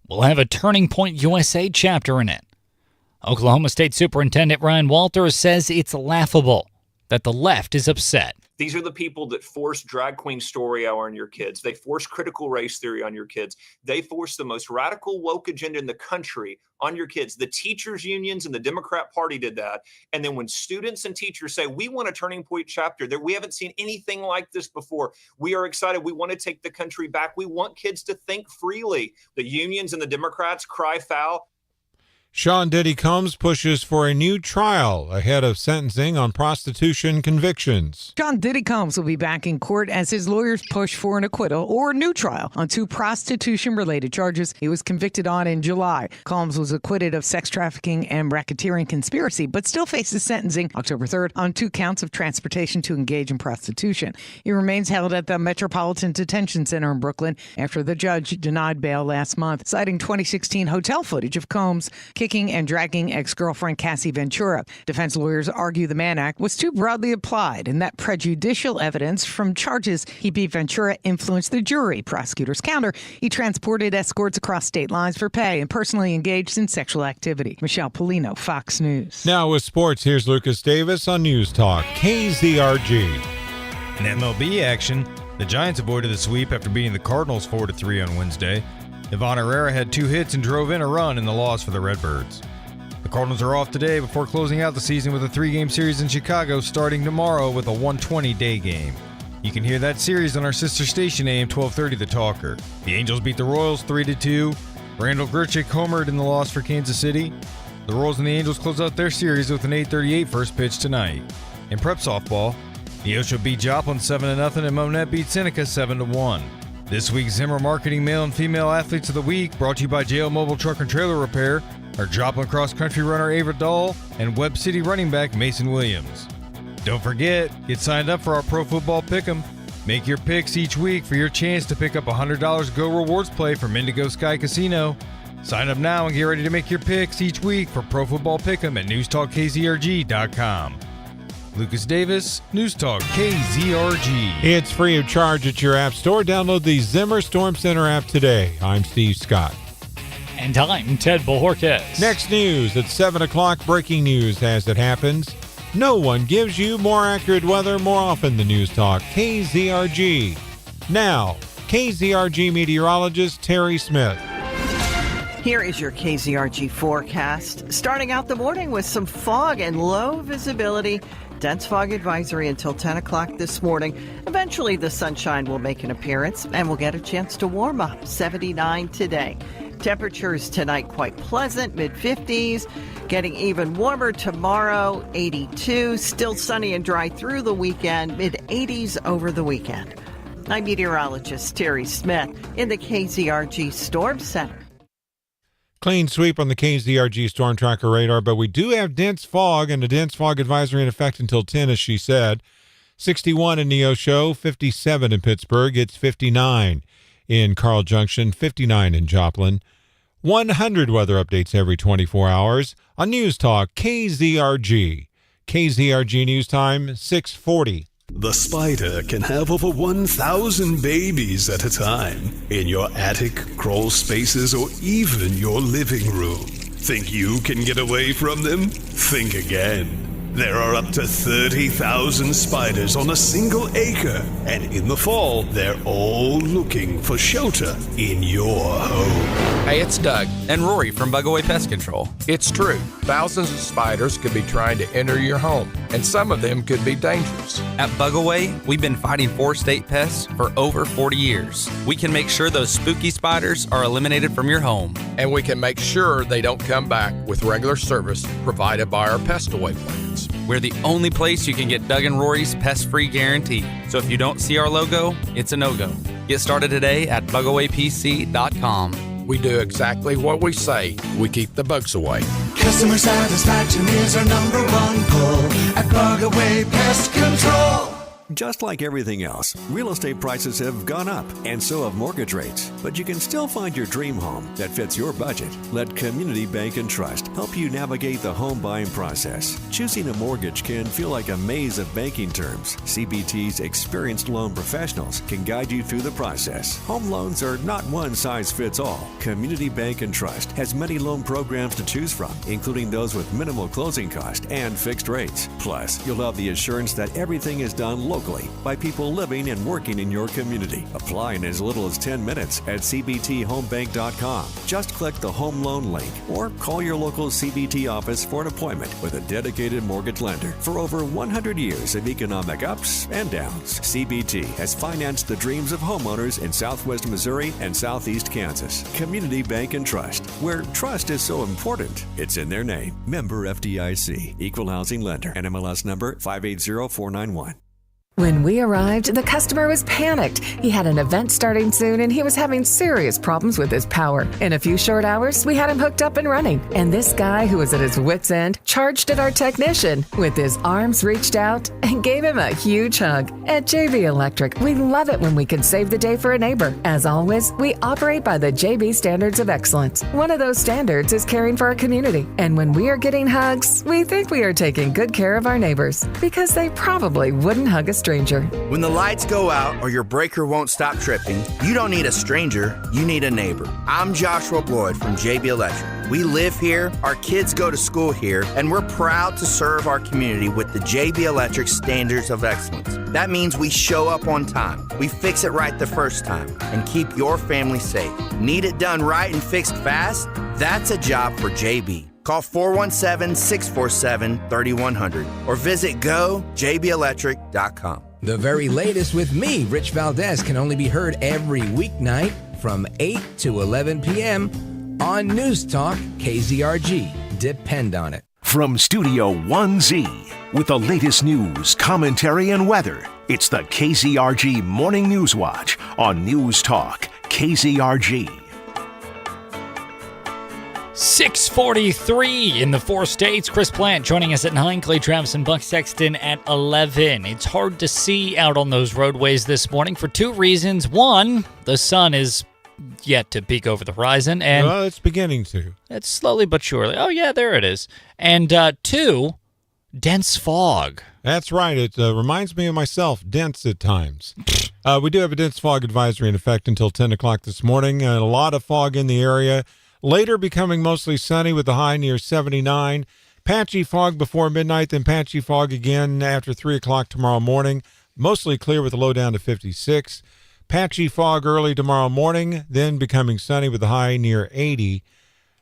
will have a Turning Point USA chapter in it. Oklahoma State Superintendent Ryan Walters says it's laughable that the left is upset. These are the people that force drag queen story hour on your kids. They force critical race theory on your kids. They force the most radical woke agenda in the country on your kids. The teachers unions and the Democrat Party did that. And then when students and teachers say, we want a Turning Point chapter, that we haven't seen anything like this before. We are excited. We want to take the country back. We want kids to think freely. The unions and the Democrats cry foul. Sean Diddy Combs pushes for a new trial ahead of sentencing on prostitution convictions. Sean Diddy Combs will be back in court as his lawyers push for an acquittal or a new trial on 2 prostitution-related charges he was convicted on in July. Combs was acquitted of sex trafficking and racketeering conspiracy, but still faces sentencing October 3rd on 2 counts of transportation to engage in prostitution. He remains held at the Metropolitan Detention Center in Brooklyn after the judge denied bail last month, citing 2016 hotel footage of Combs kicking and dragging ex-girlfriend Cassie Ventura. Defense lawyers argue the Mann Act was too broadly applied and that prejudicial evidence from charges he beat Ventura influenced the jury. Prosecutors counter he transported escorts across state lines for pay and personally engaged in sexual activity. Michelle Polino, Fox News. Now with sports, here's Lucas Davis on News Talk KZRG. In MLB action, the Giants avoided the sweep after beating the Cardinals 4-3 on Wednesday. Ivan Herrera had 2 hits and drove in a run in the loss for the Redbirds. The Cardinals are off today before closing out the season with a 3-game series in Chicago starting tomorrow with a 1:20 day game. You can hear that series on our sister station AM 1230 The Talker. The Angels beat the Royals 3-2. Randall Grichuk homered in the loss for Kansas City. The Royals and the Angels close out their series with an 8:38 first pitch tonight. In prep softball, Neosho beat Joplin 7-0 and Monette beat Seneca 7-1. This week's Zimmer Marketing Male and Female Athletes of the Week, brought to you by JL Mobile Truck and Trailer Repair, are Joplin cross-country runner Ava Dahl and Webb City running back Mason Williams. Don't forget, get signed up for our Pro Football Pick'em. Make your picks each week for your chance to pick up a $100 Go Rewards play from Indigo Sky Casino. Sign up now and get ready to make your picks each week for Pro Football Pick'em at newstalkkzrg.com. Lucas Davis, News Talk KZRG. It's free of charge at your app store. Download the Zimmer Storm Center app today. I'm Steve Scott. And I'm Ted Bojorquez. Next news at 7 o'clock, breaking news as it happens. No one gives you more accurate weather more often than News Talk KZRG. Now, KZRG meteorologist Terry Smith. Here is your KZRG forecast. Starting out the morning with some fog and low visibility. Dense fog advisory until 10 o'clock this morning. Eventually, the sunshine will make an appearance and we'll get a chance to warm up. 79 today. Temperatures tonight quite pleasant, mid-50s. Getting even warmer tomorrow, 82. Still sunny and dry through the weekend, mid-80s over the weekend. I'm meteorologist Terry Smith in the KZRG Storm Center. Clean sweep on the KZRG Storm Tracker radar, but we do have dense fog and a dense fog advisory in effect until 10, as she said. 61 in Neosho, 57 in Pittsburgh. It's 59 in Carl Junction, 59 in Joplin. 100 weather updates every 24 hours on News Talk KZRG. KZRG News Time, 6:40. The spider can have over 1,000 babies at a time in your attic, crawl spaces, or even your living room. Think you can get away from them? Think again. There are up to 30,000 spiders on a single acre, and in the fall, they're all looking for shelter in your home. Hey, it's Doug and Rory from Bugaway Pest Control. It's true, thousands of spiders could be trying to enter your home, and some of them could be dangerous. At Bugaway, we've been fighting 4-state pests for over 40 years. We can make sure those spooky spiders are eliminated from your home. And we can make sure they don't come back with regular service provided by our Pest Away plans. We're the only place you can get Doug and Rory's pest-free guarantee. So if you don't see our logo, it's a no-go. Get started today at bugawaypc.com. We do exactly what we say. We keep the bugs away. Customer satisfaction is our number one goal at Bugaway Pest Control. Just like everything else, real estate prices have gone up, and so have mortgage rates. But you can still find your dream home that fits your budget. Let Community Bank and Trust help you navigate the home buying process. Choosing a mortgage can feel like a maze of banking terms. CBT's experienced loan professionals can guide you through the process. Home loans are not one size fits all. Community Bank and Trust has many loan programs to choose from, including those with minimal closing cost and fixed rates. Plus, you'll have the assurance that everything is done locally by people living and working in your community. Apply in as little as 10 minutes at cbthomebank.com. Just click the home loan link or call your local CBT office for an appointment with a dedicated mortgage lender. For over 100 years of economic ups and downs, CBT has financed the dreams of homeowners in Southwest Missouri and Southeast Kansas. Community Bank and Trust, where trust is so important, it's in their name. Member FDIC, Equal Housing Lender, NMLS number 580491. When we arrived, the customer was panicked. He had an event starting soon and he was having serious problems with his power. In a few short hours, we had him hooked up and running. And this guy, who was at his wit's end, charged at our technician with his arms reached out and gave him a huge hug. At JB Electric, we love it when we can save the day for a neighbor. As always, we operate by the JB Standards of Excellence. One of those standards is caring for our community. And when we are getting hugs, we think we are taking good care of our neighbors because they probably wouldn't hug a stranger. When the lights go out or your breaker won't stop tripping, you don't need a stranger, you need a neighbor. I'm Joshua Bloyd from JB Electric. We live here, our kids go to school here, and we're proud to serve our community with the JB Electric Standards of Excellence. That means we show up on time, we fix it right the first time, and keep your family safe. Need it done right and fixed fast? That's a job for JB. Call 417-647-3100 or visit gojbelectric.com. The very latest with me, Rich Valdez, can only be heard every weeknight from 8 to 11 p.m. on News Talk KZRG. Depend on it. From Studio 1Z, with the latest news, commentary, and weather, it's the KZRG Morning News Watch on News Talk KZRG. 6:43 in the 4 states. Chris Plant joining us at 9. Clay Travis and Buck Sexton at 11. It's hard to see out on those roadways this morning for 2 reasons. One, the sun is yet to peek over the horizon. And well, it's beginning to. It's slowly but surely. Oh, yeah, there it is. And 2, dense fog. That's right. It reminds me of myself, dense at times. We do have a dense fog advisory in effect until 10 o'clock this morning. A lot of fog in the area. Later becoming mostly sunny with the high near 79. Patchy fog before midnight, then patchy fog again after 3 o'clock tomorrow morning. Mostly clear with the low down to 56. Patchy fog early tomorrow morning, then becoming sunny with the high near 80.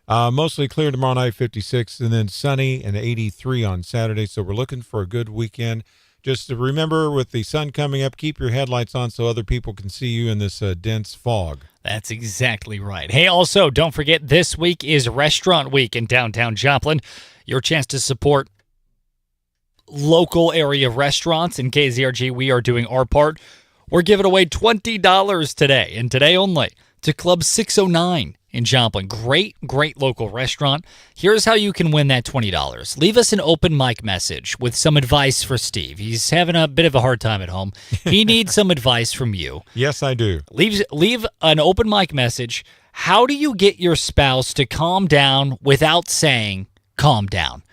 Mostly clear tomorrow night, 56, and then sunny and 83 on Saturday. So we're looking for a good weekend. Just to remember, with the sun coming up, keep your headlights on so other people can see you in this dense fog. That's exactly right. Hey, also, don't forget, this week is Restaurant Week in downtown Joplin. Your chance to support local area restaurants. In KZRG, we are doing our part. We're giving away $20 today, and today only, to Club 609 in Joplin. Great local restaurant. Here's how you can win that $20. Leave us an open mic message with some advice for Steve. He's having a bit of a hard time at home. He needs some advice from you. Yes, I do. Leave an open mic message. How do you get your spouse to calm down without saying, calm down?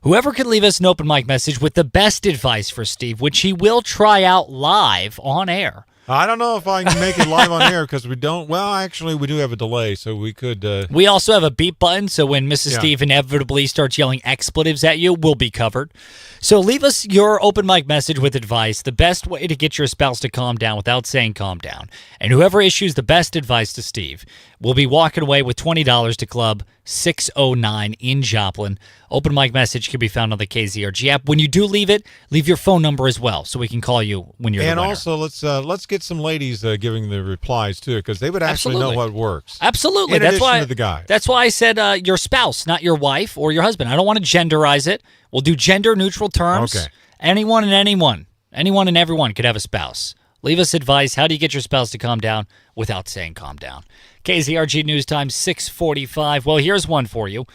Whoever can leave us an open mic message with the best advice for Steve, which he will try out live on air. I don't know if I can make it live on air because we don't. Well, actually, we do have a delay, so we could. We also have a beep button, so when Mrs. Steve inevitably starts yelling expletives at you, we'll be covered. So leave us your open mic message with advice, the best way to get your spouse to calm down without saying calm down. And whoever issues the best advice to Steve will be walking away with $20 to Club 609 in Joplin. Open mic message can be found on the KZRG app. When you do leave it, leave your phone number as well so we can call you when you're the winner. And also, let's get some ladies giving the replies, too, because they would actually know what works. Absolutely. In addition to the guy. That's why I said your spouse, not your wife or your husband. I don't want to genderize it. We'll do gender-neutral terms. Okay. Anyone and everyone could have a spouse. Leave us advice. How do you get your spouse to calm down without saying calm down? KZRG News Time, 6:45. Well, here's one for you.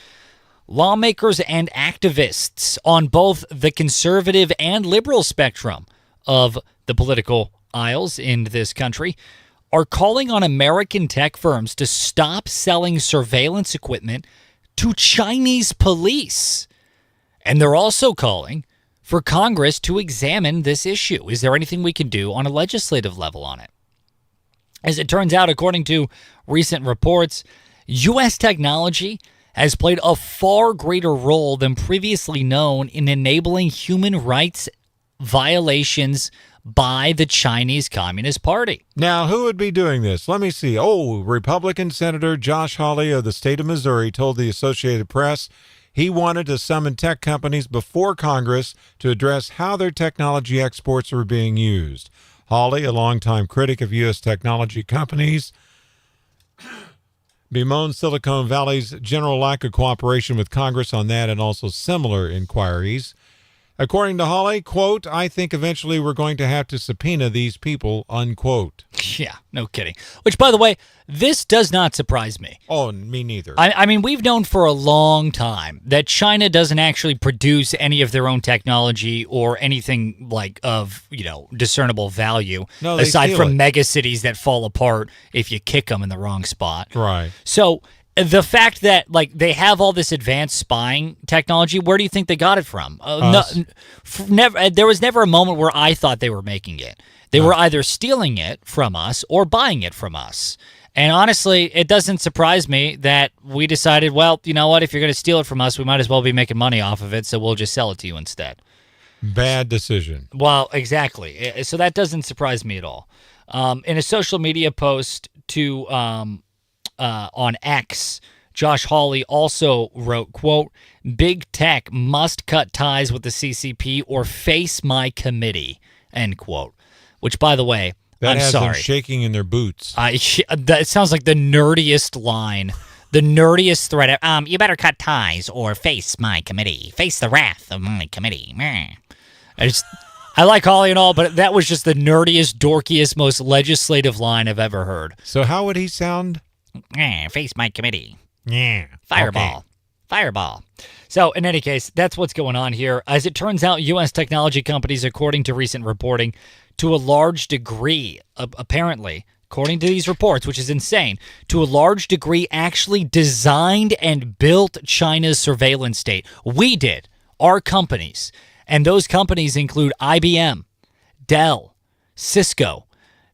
Lawmakers and activists on both the conservative and liberal spectrum of the political aisles in this country are calling on American tech firms to stop selling surveillance equipment to Chinese police. And they're also calling for Congress to examine this issue. Is there anything we can do on a legislative level on it? As it turns out, according to recent reports, U.S. technology has played a far greater role than previously known in enabling human rights violations by the Chinese Communist Party. Now, who would be doing this? Let me see. Republican Senator Josh Hawley of the state of Missouri told the Associated Press he wanted to summon tech companies before Congress to address how their technology exports were being used. Hawley, a longtime critic of U.S. technology companies, bemoaned Silicon Valley's general lack of cooperation with Congress on that and also similar inquiries. According to Hawley, quote, I think eventually we're going to have to subpoena these people, unquote. Yeah, no kidding. Which, by the way, this does not surprise me. Oh, me neither. I mean, we've known for a long time that China doesn't actually produce any of their own technology or anything like of, discernible value, No, they aside steal from it. mega cities that fall apart if you kick them in the wrong spot. Right. So the fact that they have all this advanced spying technology, where do you think they got it from? There was never a moment where I thought they were making it. They were either stealing it from us or buying it from us. And honestly, it doesn't surprise me that we decided, well, you know what? If you're going to steal it from us, we might as well be making money off of it, so we'll just sell it to you instead. Bad decision. Well, exactly. So that doesn't surprise me at all. In a social media post on X, Josh Hawley also wrote, quote, big tech must cut ties with the CCP or face my committee, end quote. Which, by the way, That I'm has sorry. them shaking in their boots. That sounds like the nerdiest line, the nerdiest threat. You better cut ties or face my committee. Face the wrath of my committee. Meh. I like Hawley and all, but that was just the nerdiest, dorkiest, most legislative line I've ever heard. So how would he sound? Face my committee. Yeah. Fireball. Okay. Fireball. So, in any case, that's what's going on here. As it turns out, U.S. technology companies, according to recent reporting, to a large degree, apparently, according to these reports, which is insane, to a large degree actually designed and built China's surveillance state. We did, our companies. And those companies include IBM, Dell, Cisco.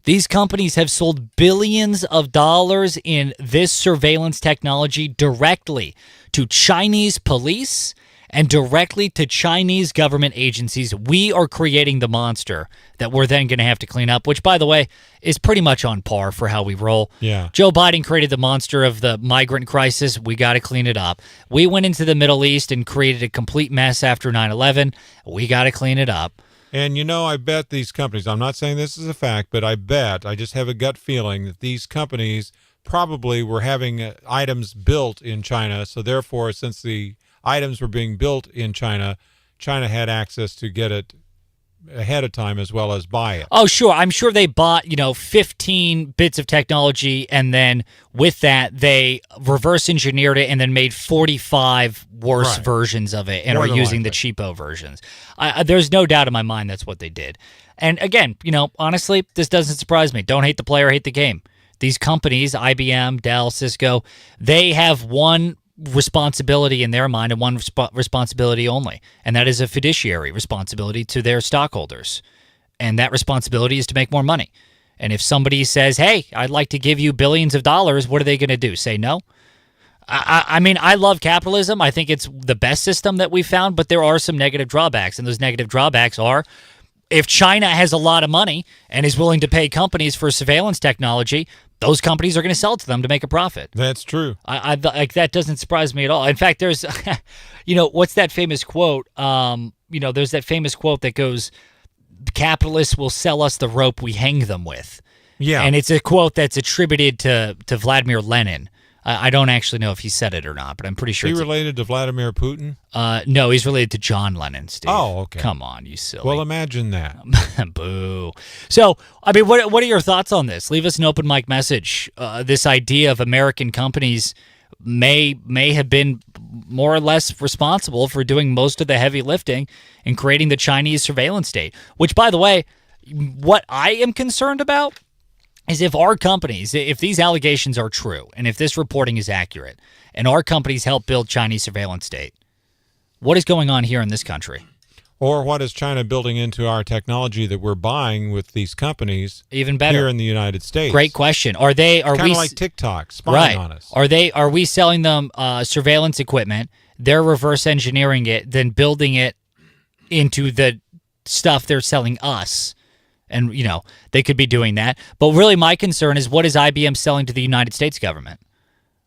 These companies have sold billions of dollars in this surveillance technology directly to Chinese police and directly to Chinese government agencies. We are creating the monster that we're then going to have to clean up, which, by the way, is pretty much on par for how we roll. Yeah. Joe Biden created the monster of the migrant crisis. We got to clean it up. We went into the Middle East and created a complete mess after 9/11. We got to clean it up. And, I bet these companies, I'm not saying this is a fact, but I just have a gut feeling that these companies probably were having items built in China. So therefore, since the items were being built in China, China had access to get it ahead of time as well as buy it. Oh, sure. I'm sure they bought, 15 bits of technology, and then with that, they reverse engineered it and then made 45 worse versions of it and More are than using likely. the cheapo versions. There's no doubt in my mind that's what they did. And again, honestly, this doesn't surprise me. Don't hate the player, hate the game. These companies, IBM, Dell, Cisco, they have one responsibility in their mind and one responsibility only, and that is a fiduciary responsibility to their stockholders. And that responsibility is to make more money. And if somebody says, hey, I'd like to give you billions of dollars, what are they going to do? Say no? I mean, I love capitalism. I think it's the best system that we've found, but there are some negative drawbacks, and those negative drawbacks are if China has a lot of money and is willing to pay companies for surveillance technology, those companies are going to sell it to them to make a profit. That's true. I like that doesn't surprise me at all. In fact, there's, what's that famous quote? There's that famous quote that goes, "Capitalists will sell us the rope we hang them with." Yeah, and it's a quote that's attributed to Vladimir Lenin. I don't actually know if he said it or not, but I'm pretty sure. Is he related to Vladimir Putin? No, he's related to John Lennon, Steve. Oh, okay. Come on, you silly. Well, imagine that. Boo. So, I mean, what are your thoughts on this? Leave us an open mic message. This idea of American companies may have been more or less responsible for doing most of the heavy lifting and creating the Chinese surveillance state, which, by the way, what I am concerned about is if our companies, if these allegations are true, and if this reporting is accurate, and our companies help build Chinese surveillance state, what is going on here in this country? Or what is China building into our technology that we're buying with these companies? Even better here in the United States. Great question. Are we kind of like TikTok spying on us? Are we selling them surveillance equipment? They're reverse engineering it, then building it into the stuff they're selling us. And, they could be doing that. But really my concern is, what is IBM selling to the United States government?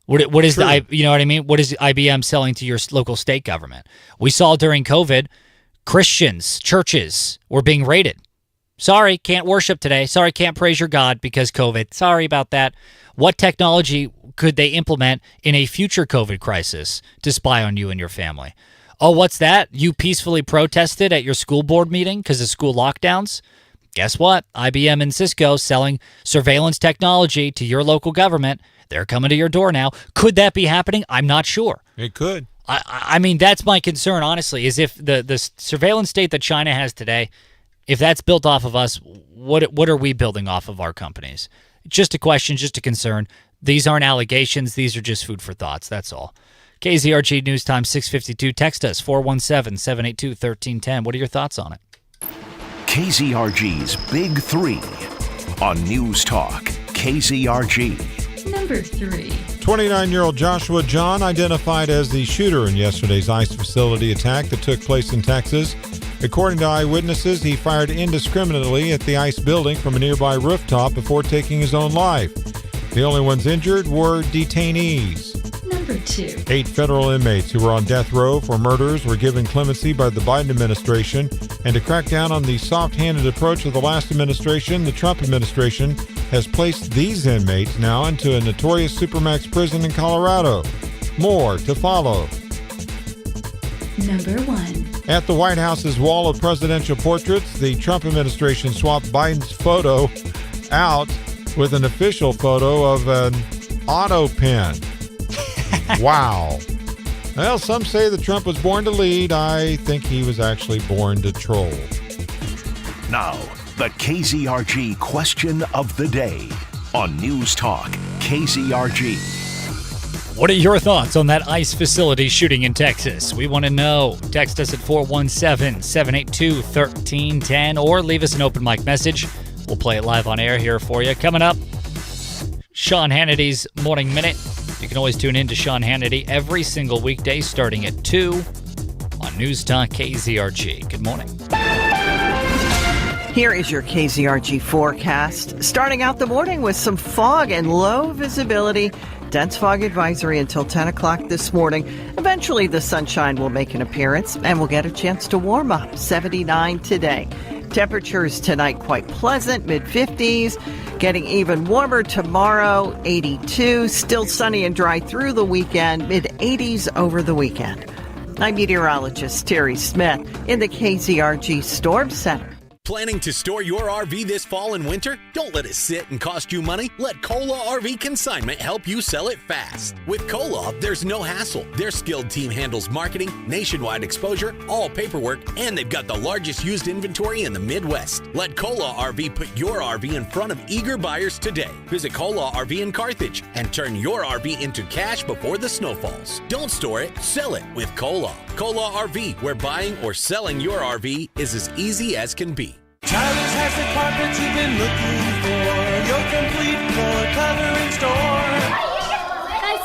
What is you know what I mean? What is IBM selling to your local state government? We saw during COVID, Christians, churches were being raided. Sorry, can't worship today. Sorry, can't praise your God because COVID. Sorry about that. What technology could they implement in a future COVID crisis to spy on you and your family? Oh, what's that? You peacefully protested at your school board meeting because of school lockdowns? Guess what? IBM and Cisco selling surveillance technology to your local government. They're coming to your door now. Could that be happening? I'm not sure. It could. I mean, that's my concern, honestly, is if the surveillance state that China has today, if that's built off of us, what are we building off of our companies? Just a question, just a concern. These aren't allegations. These are just food for thoughts. That's all. KZRG News Time 652. Text us 417-782-1310. What are your thoughts on it? KZRG's Big Three on News Talk KZRG. Number 3. 29-year-old Joshua John, identified as the shooter in yesterday's ICE facility attack that took place in Texas. According to eyewitnesses, he fired indiscriminately at the ICE building from a nearby rooftop before taking his own life. The only ones injured were detainees. Number 2. 8 federal inmates who were on death row for murders were given clemency by the Biden administration. And to crack down on the soft-handed approach of the last administration, the Trump administration has placed these inmates now into a notorious supermax prison in Colorado. More to follow. Number 1. At the White House's wall of presidential portraits, the Trump administration swapped Biden's photo out with an official photo of an auto pen. Wow. Well, some say that Trump was born to lead. I think he was actually born to troll. Now, the KZRG question of the day on News Talk KZRG. What are your thoughts on that ICE facility shooting in Texas? We want to know. Text us at 417-782-1310 or leave us an open mic message. We'll play it live on air here for you. Coming up, Sean Hannity's Morning Minute. You can always tune in to Sean Hannity every single weekday starting at 2 on News Talk KZRG. Good morning. Here is your KZRG forecast. Starting out the morning with some fog and low visibility. Dense fog advisory until 10 o'clock this morning. Eventually, the sunshine will make an appearance and we'll get a chance to warm up. 79 today. Temperatures tonight quite pleasant, mid-50s. Getting even warmer tomorrow, 82. Still sunny and dry through the weekend, mid-80s over the weekend. I'm meteorologist Terry Smith in the KZRG Storm Center. Planning to store your RV this fall and winter? Don't let it sit and cost you money. Let Cola RV Consignment help you sell it fast. With Cola, there's no hassle. Their skilled team handles marketing, nationwide exposure, all paperwork, and they've got the largest used inventory in the Midwest. Let Cola RV put your RV in front of eager buyers today. Visit Cola RV in Carthage and turn your RV into cash before the snow falls. Don't store it, sell it with Cola. Cola RV, where buying or selling your RV is as easy as can be. Tyler's has the carpet you've been looking for. Your complete floor covering store.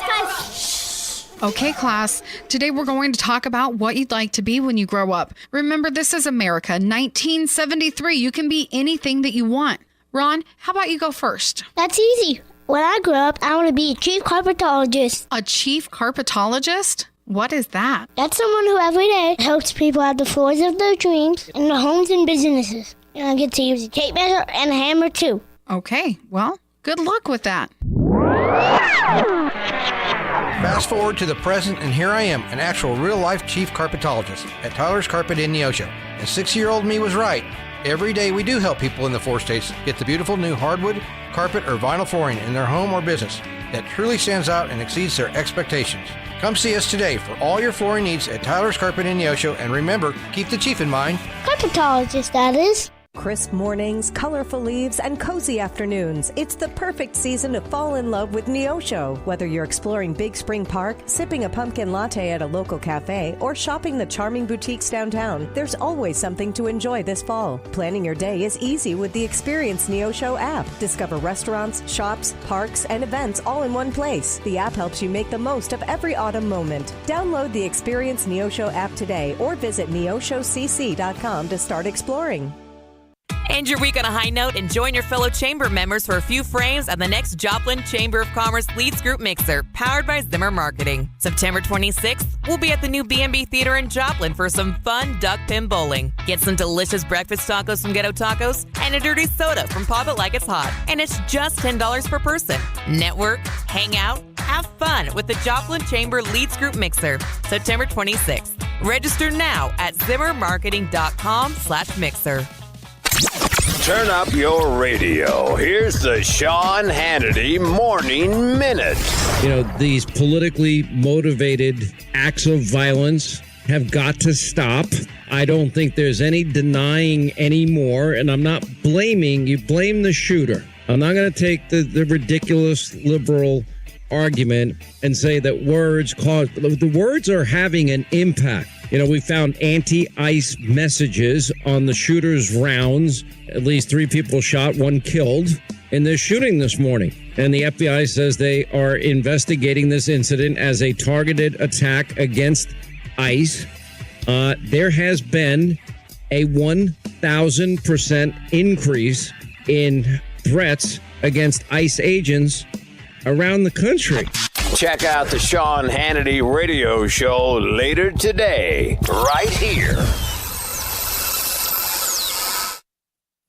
Guys. Okay, class. Today we're going to talk about what you'd like to be when you grow up. Remember, this is America, 1973. You can be anything that you want. Ron, how about you go first? That's easy. When I grow up, I want to be a chief carpetologist. A chief carpetologist? What is that? That's someone who every day helps people have the floors of their dreams in their homes and businesses. And I get to use a tape measure and a hammer too. Okay, well, good luck with that. Fast forward to the present, and here I am, an actual real-life chief carpetologist at Tyler's Carpet in Neosho. And 6-year-old me was right. Every day we do help people in the 4 states get the beautiful new hardwood, carpet, or vinyl flooring in their home or business that truly stands out and exceeds their expectations. Come see us today for all your flooring needs at Tyler's Carpet in Neosho, and remember, keep the chief in mind. Carpetologist, that is. Crisp mornings, colorful leaves, and cozy afternoons. It's the perfect season to fall in love with Neosho. Whether you're exploring Big Spring Park, sipping a pumpkin latte at a local cafe, or shopping the charming boutiques downtown, there's always something to enjoy this fall. Planning your day is easy with the Experience Neosho app. Discover restaurants, shops, parks, and events all in one place. The app helps you make the most of every autumn moment. Download the Experience Neosho app today or visit neoshocc.com to start exploring. End your week on a high note and join your fellow chamber members for a few frames on the next Joplin Chamber of Commerce Leads Group Mixer, powered by Zimmer Marketing. September 26th, we'll be at the new B&B Theater in Joplin for some fun duck pin bowling. Get some delicious breakfast tacos from Ghetto Tacos and a dirty soda from Pop It Like It's Hot. And it's just $10 per person. Network, hang out, have fun with the Joplin Chamber Leads Group Mixer, September 26th. Register now at zimmermarketing.com/mixer. Turn up your radio. Here's the Sean Hannity Morning Minute. You know, these politically motivated acts of violence have got to stop. I don't think there's any denying anymore, and I'm not blaming. You blame the shooter. I'm not going to take the ridiculous liberal argument and say that words cause... The words are having an impact. You know, we found anti-ICE messages on the shooter's rounds. At least 3 people shot, 1 killed in this shooting this morning. And the FBI says they are investigating this incident as a targeted attack against ICE. There has been a 1,000% increase in threats against ICE agents around the country. Check out the Sean Hannity radio show later today, right here.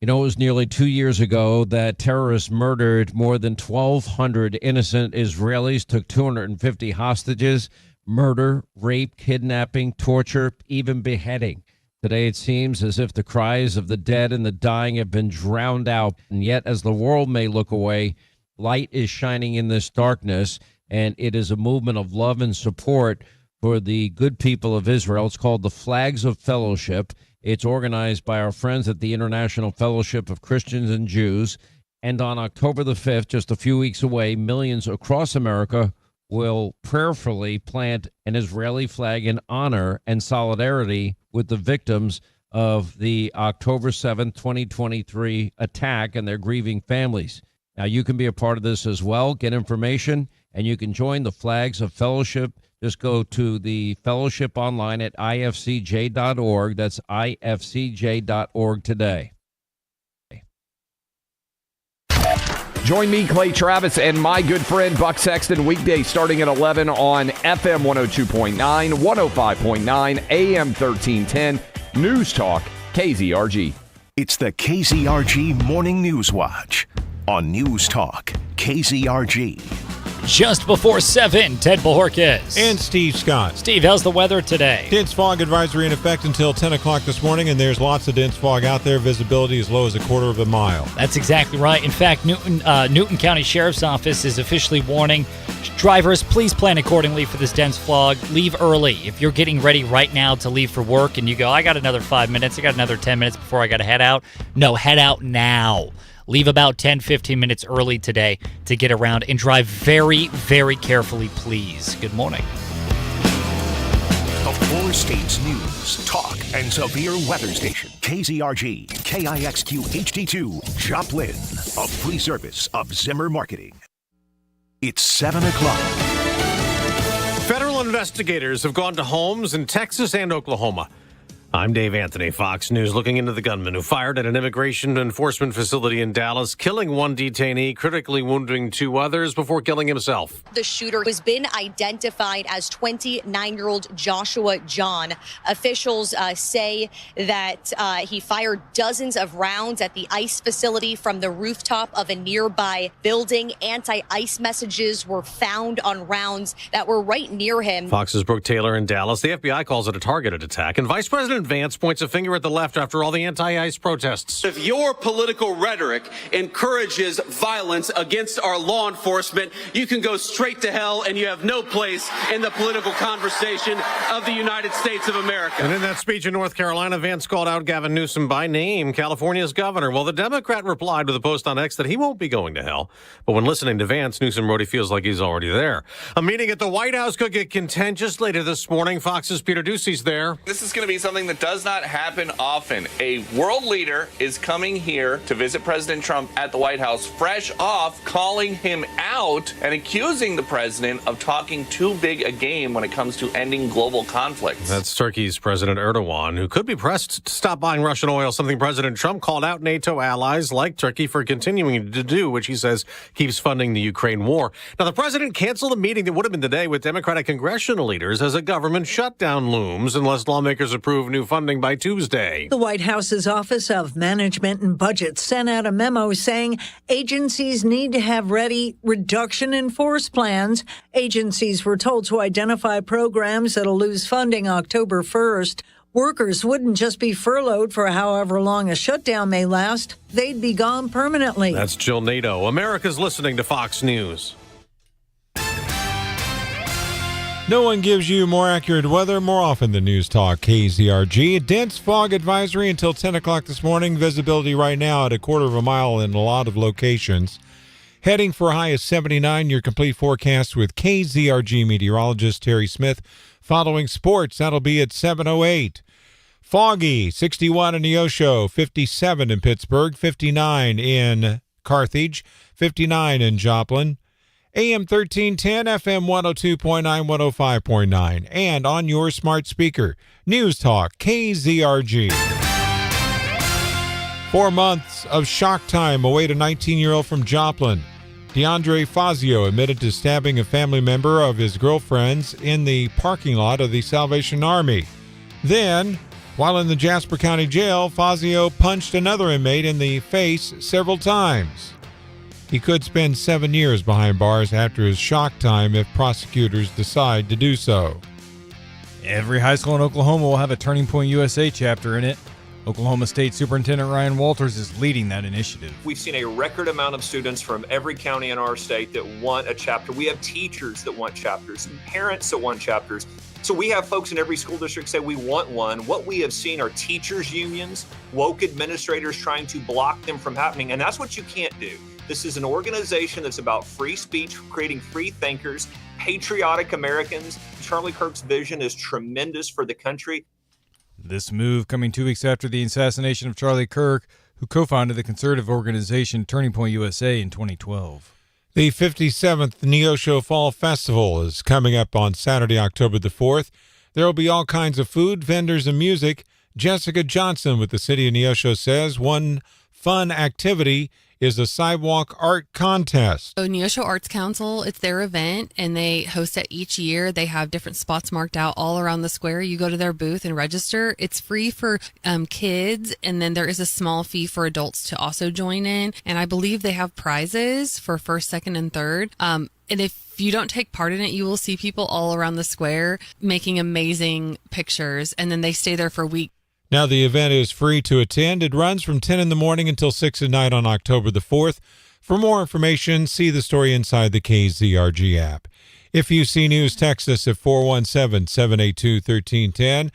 You know, it was nearly 2 years ago that terrorists murdered more than 1,200 innocent Israelis, took 250 hostages, murder, rape, kidnapping, torture, even beheading. Today, it seems as if the cries of the dead and the dying have been drowned out. And yet, as the world may look away, light is shining in this darkness. And it is a movement of love and support for the good people of Israel. It's called the Flags of Fellowship. It's organized by our friends at the International Fellowship of Christians and Jews. And on October the 5th, just a few weeks away, millions across America will prayerfully plant an Israeli flag in honor and solidarity with the victims of the October 7th, 2023 attack and their grieving families. Now, you can be a part of this as well. Get information, and you can join the Flags of Fellowship. Just go to the fellowship online at ifcj.org. That's ifcj.org today. Join me, Clay Travis, and my good friend Buck Sexton weekdays starting at 11 on FM 102.9, 105.9, AM 1310, News Talk, KZRG. It's the KZRG Morning News Watch on News Talk, KZRG. Just before 7, Ted Bojorquez. And Steve Scott. Steve, how's the weather today? Dense fog advisory in effect until 10 o'clock this morning, and there's lots of dense fog out there. Visibility as low as a quarter of a mile. That's exactly right. In fact, Newton County Sheriff's Office is officially warning drivers, please plan accordingly for this dense fog. Leave early. If you're getting ready right now to leave for work and you go, I got another 5 minutes, I got another 10 minutes before I got to head out. No, head out now. Leave about 10, 15 minutes early today to get around and drive very, very carefully, please. Good morning. The 4 states news, talk, and severe weather station. KZRG, KIXQ HD2, Joplin. A free service of Zimmer Marketing. It's 7 o'clock. Federal investigators have gone to homes in Texas and Oklahoma. I'm Dave Anthony, Fox News, looking into the gunman who fired at an immigration enforcement facility in Dallas, killing one detainee, critically wounding 2 others before killing himself. The shooter has been identified as 29-year-old Joshua John. Officials say that he fired dozens of rounds at the ICE facility from the rooftop of a nearby building. Anti-ICE messages were found on rounds that were right near him. Fox's Brooke Taylor in Dallas. The FBI calls it a targeted attack, and Vice President Vance points a finger at the left after all the anti-ICE protests. If your political rhetoric encourages violence against our law enforcement, you can go straight to hell, and you have no place in the political conversation of the United States of America. And in that speech in North Carolina, Vance called out Gavin Newsom by name, California's governor. Well, the Democrat replied with a post on X that he won't be going to hell. But when listening to Vance, Newsom wrote he feels like he's already there. A meeting at the White House could get contentious later this morning. Fox's Peter Ducey's there. This is going to be something that does not happen often. A world leader is coming here to visit President Trump at the White House, fresh off calling him out and accusing the president of talking too big a game when it comes to ending global conflicts. That's Turkey's President Erdogan, who could be pressed to stop buying Russian oil, something President Trump called out NATO allies like Turkey for continuing to do, which he says keeps funding the Ukraine war. Now, the president canceled a meeting that would have been today with Democratic congressional leaders as a government shutdown looms unless lawmakers approve new funding by Tuesday. The White House's Office of Management and Budget sent out a memo saying agencies need to have ready reduction in force plans. Agencies were told to identify programs that'll lose funding October 1st. Workers wouldn't just be furloughed for however long a shutdown may last. They'd be gone permanently. That's Jill Nato. America's listening to Fox News. No one gives you more accurate weather more often than News Talk KZRG. A dense fog advisory until 10 o'clock this morning. Visibility right now at a quarter of a mile in a lot of locations. Heading for a high of 79. Your complete forecast with KZRG meteorologist Terry Smith. Following sports, that'll be at 7:08. Foggy, 61 in Neosho, 57 in Pittsburgh, 59 in Carthage, 59 in Joplin. AM 1310, FM 102.9, 105.9, and on your smart speaker, News Talk, KZRG. 4 months of shock time await a 19-year-old from Joplin. DeAndre Fazio admitted to stabbing a family member of his girlfriend's in the parking lot of the Salvation Army. Then, while in the Jasper County Jail, Fazio punched another inmate in the face several times. He could spend 7 years behind bars after his shock time if prosecutors decide to do so. Every high school in Oklahoma will have a Turning Point USA chapter in it. Oklahoma State Superintendent Ryan Walters is leading that initiative. We've seen a record amount of students from every county in our state that want a chapter. We have teachers that want chapters, parents that want chapters. So we have folks in every school district say we want one. What we have seen are teachers' unions, woke administrators trying to block them from happening, and that's what you can't do. This is an organization that's about free speech, creating free thinkers, patriotic Americans. Charlie Kirk's vision is tremendous for the country. This move coming 2 weeks after the assassination of Charlie Kirk, who co-founded the conservative organization Turning Point USA in 2012. The 57th Neosho Fall Festival is coming up on Saturday, October the 4th. There will be all kinds of food, vendors, and music. Jessica Johnson with the City of Neosho says one fun activity is a sidewalk art contest. So Neosho Arts Council, it's their event, and they host it each year. They have different spots marked out all around the square. You go to their booth and register. It's free for kids, and then there is a small fee for adults to also join in. And I believe they have prizes for first, second, and third. And if you don't take part in it, you will see people all around the square making amazing pictures, and then they stay there for a week. Now, the event is free to attend. It runs from 10 in the morning until 6 at night on October the 4th. For more information, see the story inside the KZRG app. If you see news, text us at 417-782-1310.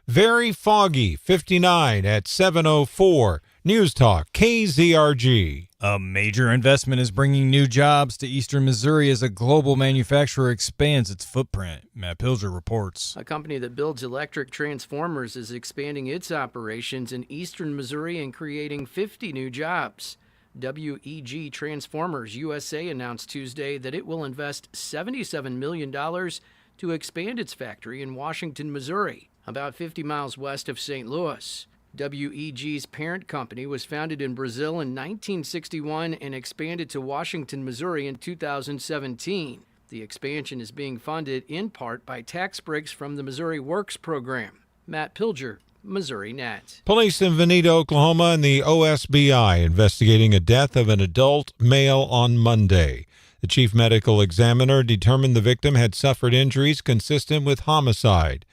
Very foggy, 59 at 7:04. News Talk, KZRG. A major investment is bringing new jobs to eastern Missouri as a global manufacturer expands its footprint. Matt Pilger reports. A company that builds electric transformers is expanding its operations in eastern Missouri and creating 50 new jobs. WEG Transformers USA announced Tuesday that it will invest $77 million to expand its factory in Washington, Missouri. about 50 miles west of St. Louis. WEG's parent company was founded in Brazil in 1961 and expanded to Washington, Missouri in 2017. The expansion is being funded in part by tax breaks from the Missouri Works program. Matt Pilger, Missouri Net. Police in Veneta, Oklahoma, and the OSBI investigating a death of an adult male on Monday. The chief medical examiner determined the victim had suffered injuries consistent with homicide.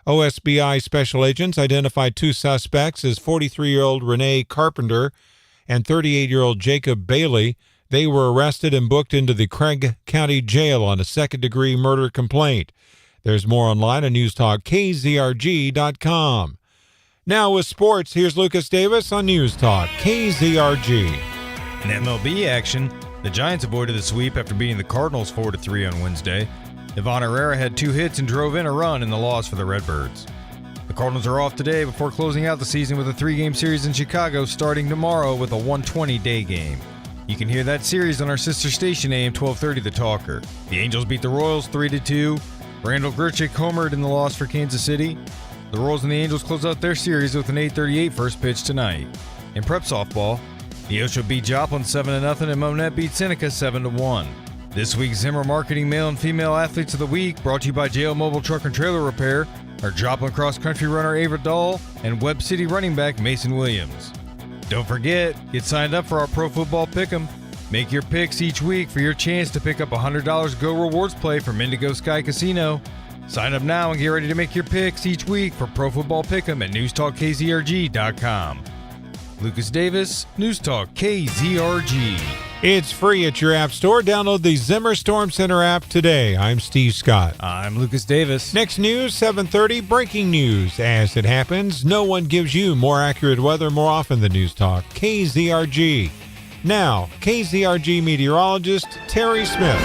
OSBI special agents identified two suspects as 43-year-old Renee Carpenter and 38-year-old Jacob Bailey. They were arrested and booked into the Craig County Jail on a second-degree murder complaint. There's more online at newstalkkzrg.com. Now with sports, here's Lucas Davis on News Talk KZRG. In MLB action, the Giants avoided the sweep after beating the Cardinals 4-3 on Wednesday. Ivan Herrera had 2 hits and drove in a run in the loss for the Redbirds. The Cardinals are off today before closing out the season with a 3-game series in Chicago starting tomorrow with a 1:20 day game. You can hear that series on our sister station AM 1230 The Talker. The Angels beat the Royals 3-2. Randall Grichuk homered in the loss for Kansas City. The Royals and the Angels close out their series with an 8:38 first pitch tonight. In prep softball, Neosho beat Joplin 7-0 and Monette beat Seneca 7-1. This week's Zimmer Marketing Male and Female Athletes of the Week brought to you by JL Mobile Truck and Trailer Repair, our Joplin Cross Country runner Ava Dahl, and Webb City running back Mason Williams. Don't forget, get signed up for our Pro Football Pick'em. Make your picks each week for your chance to pick up a $100 Go Rewards play from Indigo Sky Casino. Sign up now and get ready to make your picks each week for Pro Football Pick'em at newstalkkzrg.com. Lucas Davis, News Talk KZRG. It's free at your app store. Download the Zimmer Storm Center app today. I'm Steve Scott. I'm Lucas Davis. Next news, 7:30, breaking news. As it happens, no one gives you more accurate weather more often than News Talk KZRG. Now, KZRG meteorologist Terry Smith.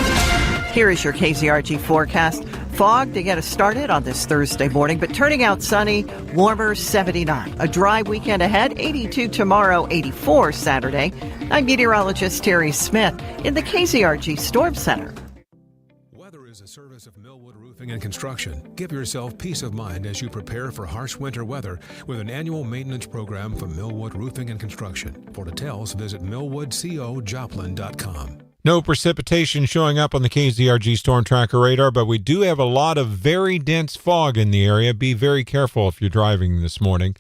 Here is your KZRG forecast. Fog to get us started on this Thursday morning, but turning out sunny, warmer 79. A dry weekend ahead, 82 tomorrow, 84 Saturday. I'm meteorologist Terry Smith in the KZRG Storm Center. Weather is a service of Millwood Roofing and Construction. Give yourself peace of mind as you prepare for harsh winter weather with an annual maintenance program from Millwood Roofing and Construction. For details, visit millwoodcojoplin.com. No precipitation showing up on the KZRG Storm Tracker radar, but we do have a lot of very dense fog in the area. Be very careful if you're driving this morning.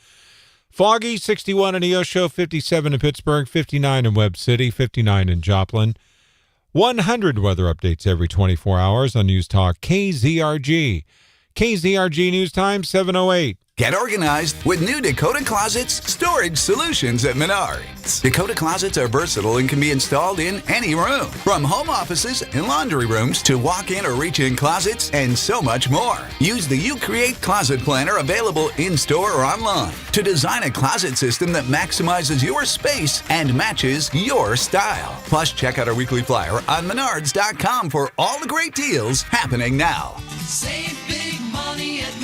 Foggy, 61 in Neosho, 57 in Pittsburgh, 59 in Webb City, 59 in Joplin. 100 weather updates every 24 hours on News Talk KZRG. KZRG News Time, 7:08. Get organized with new Dakota Closets storage solutions at Menards. Dakota Closets are versatile and can be installed in any room, from home offices and laundry rooms to walk-in or reach-in closets and so much more. Use the You Create Closet Planner available in-store or online to design a closet system that maximizes your space and matches your style. Plus, check out our weekly flyer on Menards.com for all the great deals happening now. Save big money at Menards.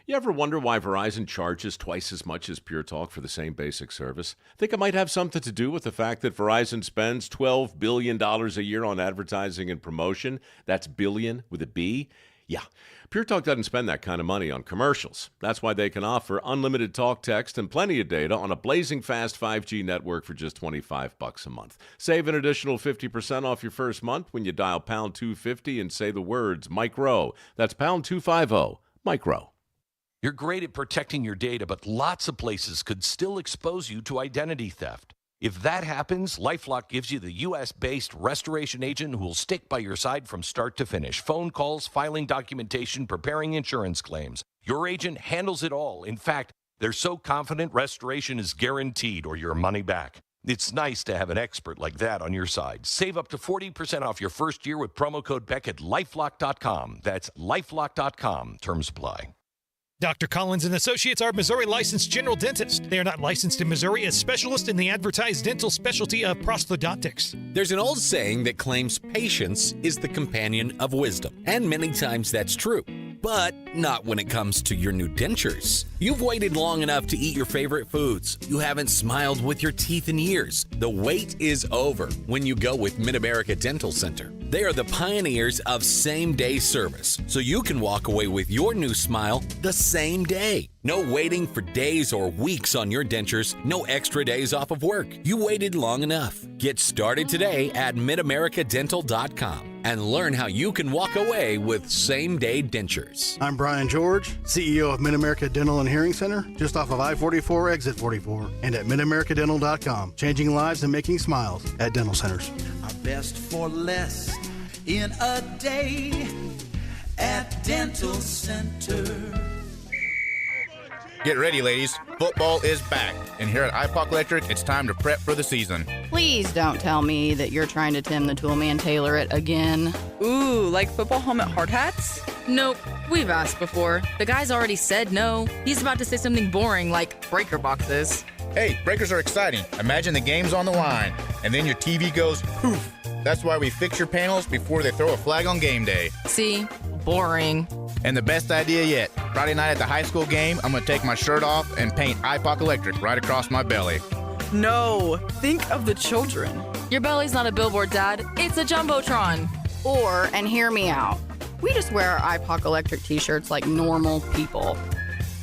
You ever wonder why Verizon charges twice as much as Pure Talk for the same basic service? Think it might have something to do with the fact that Verizon spends $12 billion a year on advertising and promotion. That's billion with a B. Yeah, Pure Talk doesn't spend that kind of money on commercials. That's why they can offer unlimited talk, text, and plenty of data on a blazing fast 5G network for just $25 a month. Save an additional 50% off your first month when you dial pound 250 and say the words micro. That's pound 250, micro. You're great at protecting your data, but lots of places could still expose you to identity theft. If that happens, LifeLock gives you the U.S.-based restoration agent who will stick by your side from start to finish. Phone calls, filing documentation, preparing insurance claims. Your agent handles it all. In fact, they're so confident restoration is guaranteed or your money back. It's nice to have an expert like that on your side. Save up to 40% off your first year with promo code Beck at LifeLock.com. That's LifeLock.com. Terms apply. Dr. Collins & Associates are Missouri licensed general dentists. They are not licensed in Missouri as specialists in the advertised dental specialty of prosthodontics. There's an old saying that claims patience is the companion of wisdom, and many times that's true. but not when it comes to your new dentures. You've waited long enough to eat your favorite foods. You haven't smiled with your teeth in years. The wait is over when you go with Mid-America Dental Center. They are the pioneers of same-day service, so you can walk away with your new smile the same day. No waiting for days or weeks on your dentures. No extra days off of work. You waited long enough. Get started today at midamericadental.com and learn how you can walk away with same-day dentures. I'm Brian George, CEO of Mid-America Dental and Hearing Center, just off of I-44, exit 44, and at midamericadental.com. Changing lives and making smiles at dental centers. Our best for less in a day at Dental Center. Get ready, ladies. Football is back. And here at IPOC Electric, it's time to prep for the season. Please don't tell me that you're trying to Tim the Toolman Taylor it again. Ooh, like football helmet hard hats? Nope. We've asked before. The guy's already said no. He's about to say something boring like breaker boxes. Hey, breakers are exciting. Imagine the game's on the line, and then your TV goes poof. That's why we fix your panels before they throw a flag on game day. See? Boring. And the best idea yet, Friday night at the high school game, I'm going to take my shirt off and paint IPOC Electric right across my belly. No, think of the children. Your belly's not a billboard, Dad. It's a Jumbotron. Or, and hear me out, we just wear our IPOC Electric t-shirts like normal people.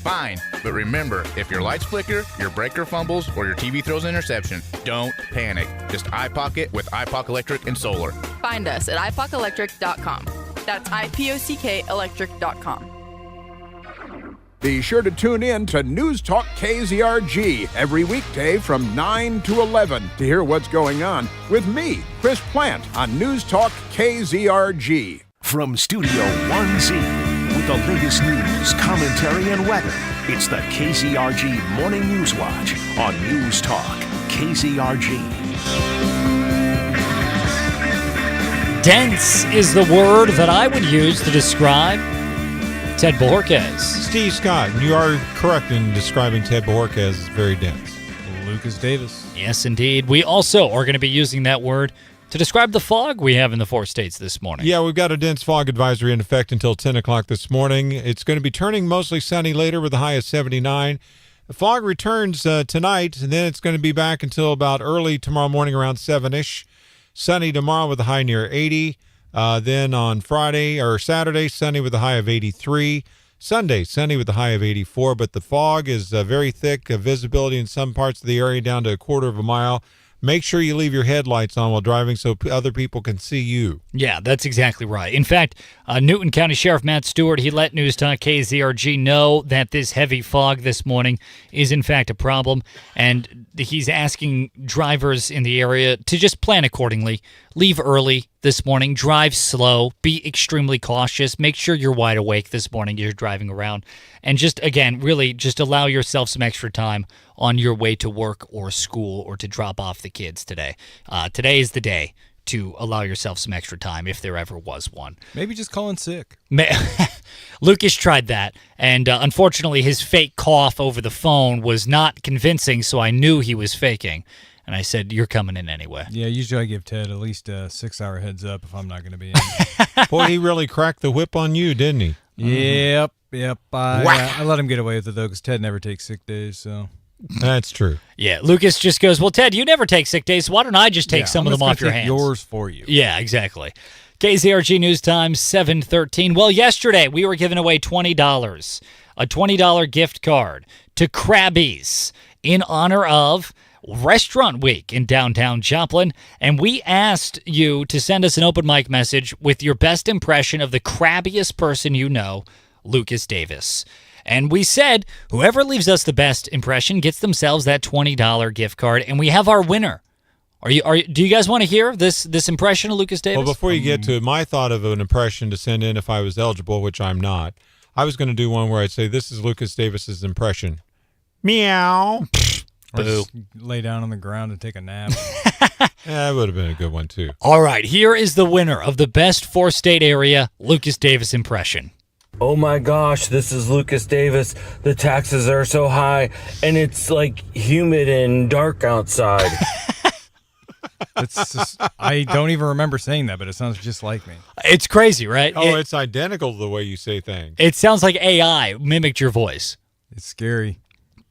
Fine, but remember, if your lights flicker, your breaker fumbles, or your TV throws an interception, don't panic. Just IPOC it with IPOC Electric and Solar. Find us at ipocelectric.com. That's IPOCKelectric.com. Be sure to tune in to News Talk KZRG every weekday from 9 to 11 to hear what's going on with me, Chris Plant, on News Talk KZRG. From Studio 1Z, with the latest news, commentary, and weather, it's the KZRG Morning News Watch on News Talk KZRG. Dense is the word that I would use to describe Ted Bojorquez. Steve Scott, you are correct in describing Ted Bojorquez as very dense. Lucas Davis. Yes, indeed. We also are going to be using that word to describe the fog we have in the 4 states this morning. Yeah, we've got a dense fog advisory in effect until 10 o'clock this morning. It's going to be turning mostly sunny later with a high of 79. The fog returns tonight, and then it's going to be back until about early tomorrow morning around 7-ish. Sunny tomorrow with a high near 80. Then on Friday or Saturday, sunny with a high of 83. Sunday, sunny with a high of 84. But the fog is very thick. Visibility in some parts of the area down to a quarter of a mile. Make sure you leave your headlights on while driving so other people can see you. Yeah, that's exactly right. In fact, Newton County Sheriff Matt Stewart, he let News Talk KZRG know that this heavy fog this morning is in fact a problem, and he's asking drivers in the area to just plan accordingly. Leave early this morning, drive slow, be extremely cautious, make sure you're wide awake this morning as you're driving around, and just, again, really just allow yourself some extra time on your way to work or school or to drop off the kids today. Today is the day to allow yourself some extra time if there ever was one. Maybe just call in sick. Lucas tried that, and unfortunately his fake cough over the phone was not convincing, so I knew he was faking. And I said, you're coming in anyway. Yeah, usually I give Ted at least a 6-hour heads up if I'm not going to be in. Boy, he really cracked the whip on you, didn't he? Yep. I let him get away with it, though, because Ted never takes sick days, so... That's true. Yeah, Lucas just goes, well, Ted, you never take sick days, so why don't I just take some of them off your hands? Yours for you. Yeah, exactly. KZRG News Time, 7:13. Well, yesterday we were giving away $20, a $20 gift card to Krabby's in honor of Restaurant Week in downtown Joplin, and we asked you to send us an open mic message with your best impression of the crabbiest person you know, Lucas Davis. And we said whoever leaves us the best impression gets themselves that $20 gift card, and we have our winner. Do you guys want to hear this impression of Lucas Davis? Well, before you get to it, my thought of an impression to send in if I was eligible, which I'm not, I was going to do one where I'd say, this is Lucas Davis's impression. Meow. Or just lay down on the ground and take a nap. Yeah, that would have been a good one, too. All right, here is the winner of the best 4-state area Lucas Davis impression. Oh my gosh, this is Lucas Davis. The taxes are so high, and it's like humid and dark outside. It's just, I don't even remember saying that, but it sounds just like me. It's crazy, right? Oh, it's identical to the way you say things. It sounds like AI mimicked your voice. It's scary.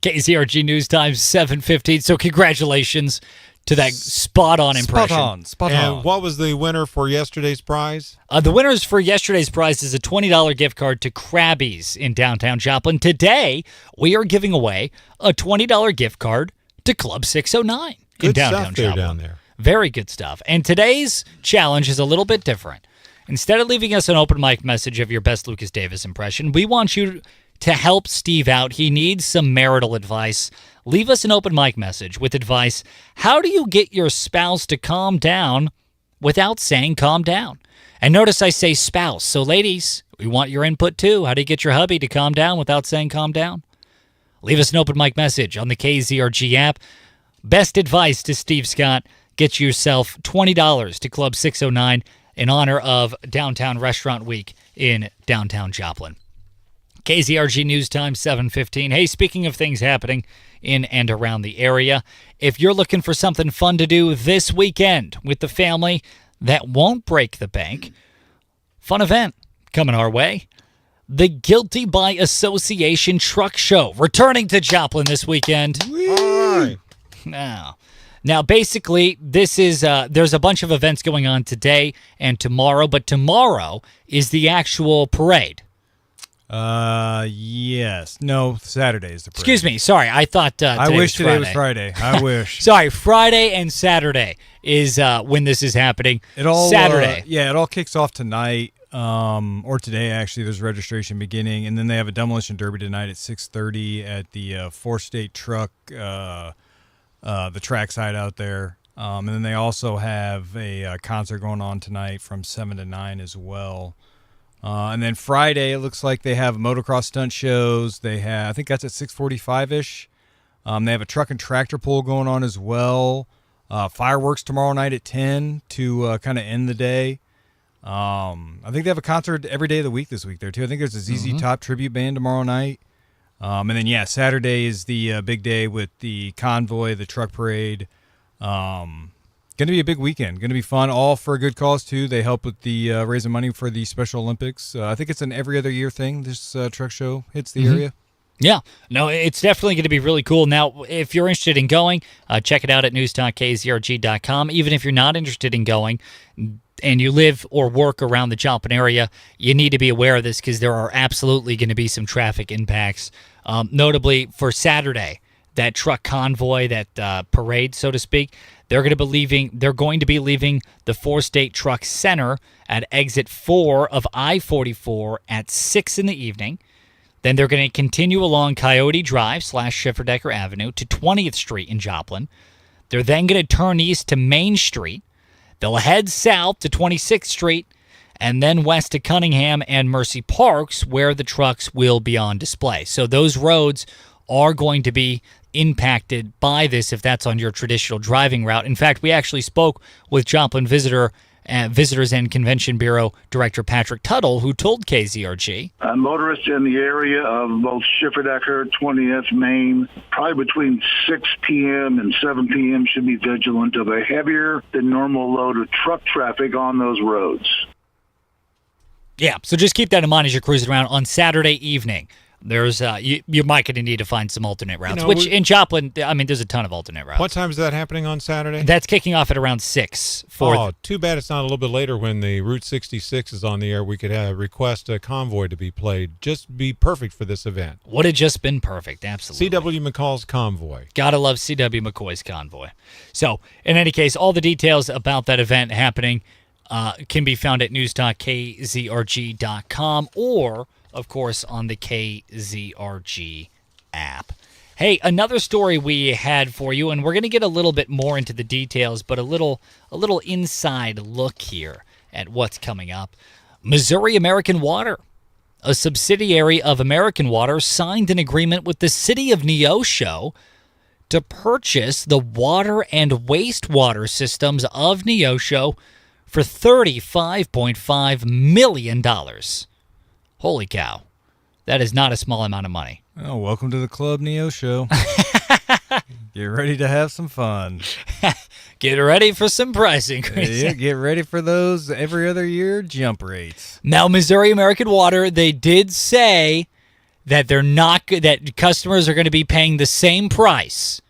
KZRG News Time 7:15. So congratulations to that spot-on impression. Spot on. And what was the winner for yesterday's prize? The winners for yesterday's prize is a $20 gift card to Krabby's in downtown Joplin. Today, we are giving away a $20 gift card to Club 609 in downtown Joplin. Down there. Very good stuff. And today's challenge is a little bit different. Instead of leaving us an open mic message of your best Lucas Davis impression, we want you to help Steve out. He needs some marital advice. Leave us an open mic message with advice. How do you get your spouse to calm down without saying calm down? And notice I say spouse. So ladies, we want your input too. How do you get your hubby to calm down without saying calm down? Leave us an open mic message on the KZRG app. Best advice to Steve Scott. Get yourself $20 to Club 609 in honor of Downtown Restaurant Week in downtown Joplin. KZRG News Time 7:15. Hey, speaking of things happening in and around the area, if you're looking for something fun to do this weekend with the family that won't break the bank, fun event coming our way. The Guilty by Association Truck Show returning to Joplin this weekend. Now, basically, this is there's a bunch of events going on today and tomorrow, but tomorrow is the actual parade. Yes. No, Saturday is the parade. Excuse me. Sorry, I thought I wish today was Friday. I wish. Sorry, Friday and Saturday is when this is happening. Saturday. It all kicks off tonight, or today actually. There's registration beginning, and then they have a demolition derby tonight at 6:30 at the Four State Truck, the track side out there. And then they also have a concert going on tonight from 7 to 9 as well. And then Friday, it looks like they have motocross stunt shows. They have, I think that's at 6:45-ish. They have a truck and tractor pull going on as well. Fireworks tomorrow night at 10 to kind of end the day. I think they have a concert every day of the week this week there, too. I think there's a ZZ Top tribute band tomorrow night. And then, Saturday is the big day with the convoy, the truck parade. Going to be a big weekend. Going to be fun, all for a good cause, too. They help with the raising money for the Special Olympics. I think it's an every other year thing. This truck show hits the area. Yeah. No, it's definitely going to be really cool. Now, if you're interested in going, check it out at news.kzrg.com. Even if you're not interested in going and you live or work around the Joplin area, you need to be aware of this because there are absolutely going to be some traffic impacts. Notably for Saturday, that truck convoy, that parade, so to speak, they're going to be leaving the Four State Truck Center at exit 4 of I-44 at 6 in the evening. Then they're going to continue along Coyote Drive / Schifferdecker Avenue to 20th Street in Joplin. They're then going to turn east to Main Street. They'll head south to 26th Street and then west to Cunningham and Mercy Parks, where the trucks will be on display. So those roads are going to be impacted by this if that's on your traditional driving route. In fact, we actually spoke with Joplin Visitors and Convention Bureau Director Patrick Tuttle, who told KZRG. Motorists in the area of both Schifferdecker, 20th, Main, probably between 6 p.m. and 7 p.m. should be vigilant of a heavier than normal load of truck traffic on those roads. Yeah, so just keep that in mind as you're cruising around on Saturday evening. There's you might going to need to find some alternate routes, which in Joplin, I mean, there's a ton of alternate routes. What time is that happening on Saturday? That's kicking off at around 6. Too bad it's not a little bit later when the Route 66 is on the air. We could request a convoy to be played. Just be perfect for this event. Would have just been perfect, absolutely. C.W. McCall's Convoy. Gotta love C.W. McCoy's Convoy. So, in any case, all the details about that event happening can be found at news.kzrg.com or, of course, on the KZRG app. Hey, another story we had for you, and we're going to get a little bit more into the details, but a little inside look here at what's coming up. Missouri American Water, a subsidiary of American Water, signed an agreement with the city of Neosho to purchase the water and wastewater systems of Neosho for $35.5 million. Holy cow. That is not a small amount of money. Oh, welcome to the club, Neosho. Get ready to have some fun. Get ready for some price increases. Yeah, get ready for those every other year jump rates. Now, Missouri American Water, they did say that that customers are going to be paying the same price,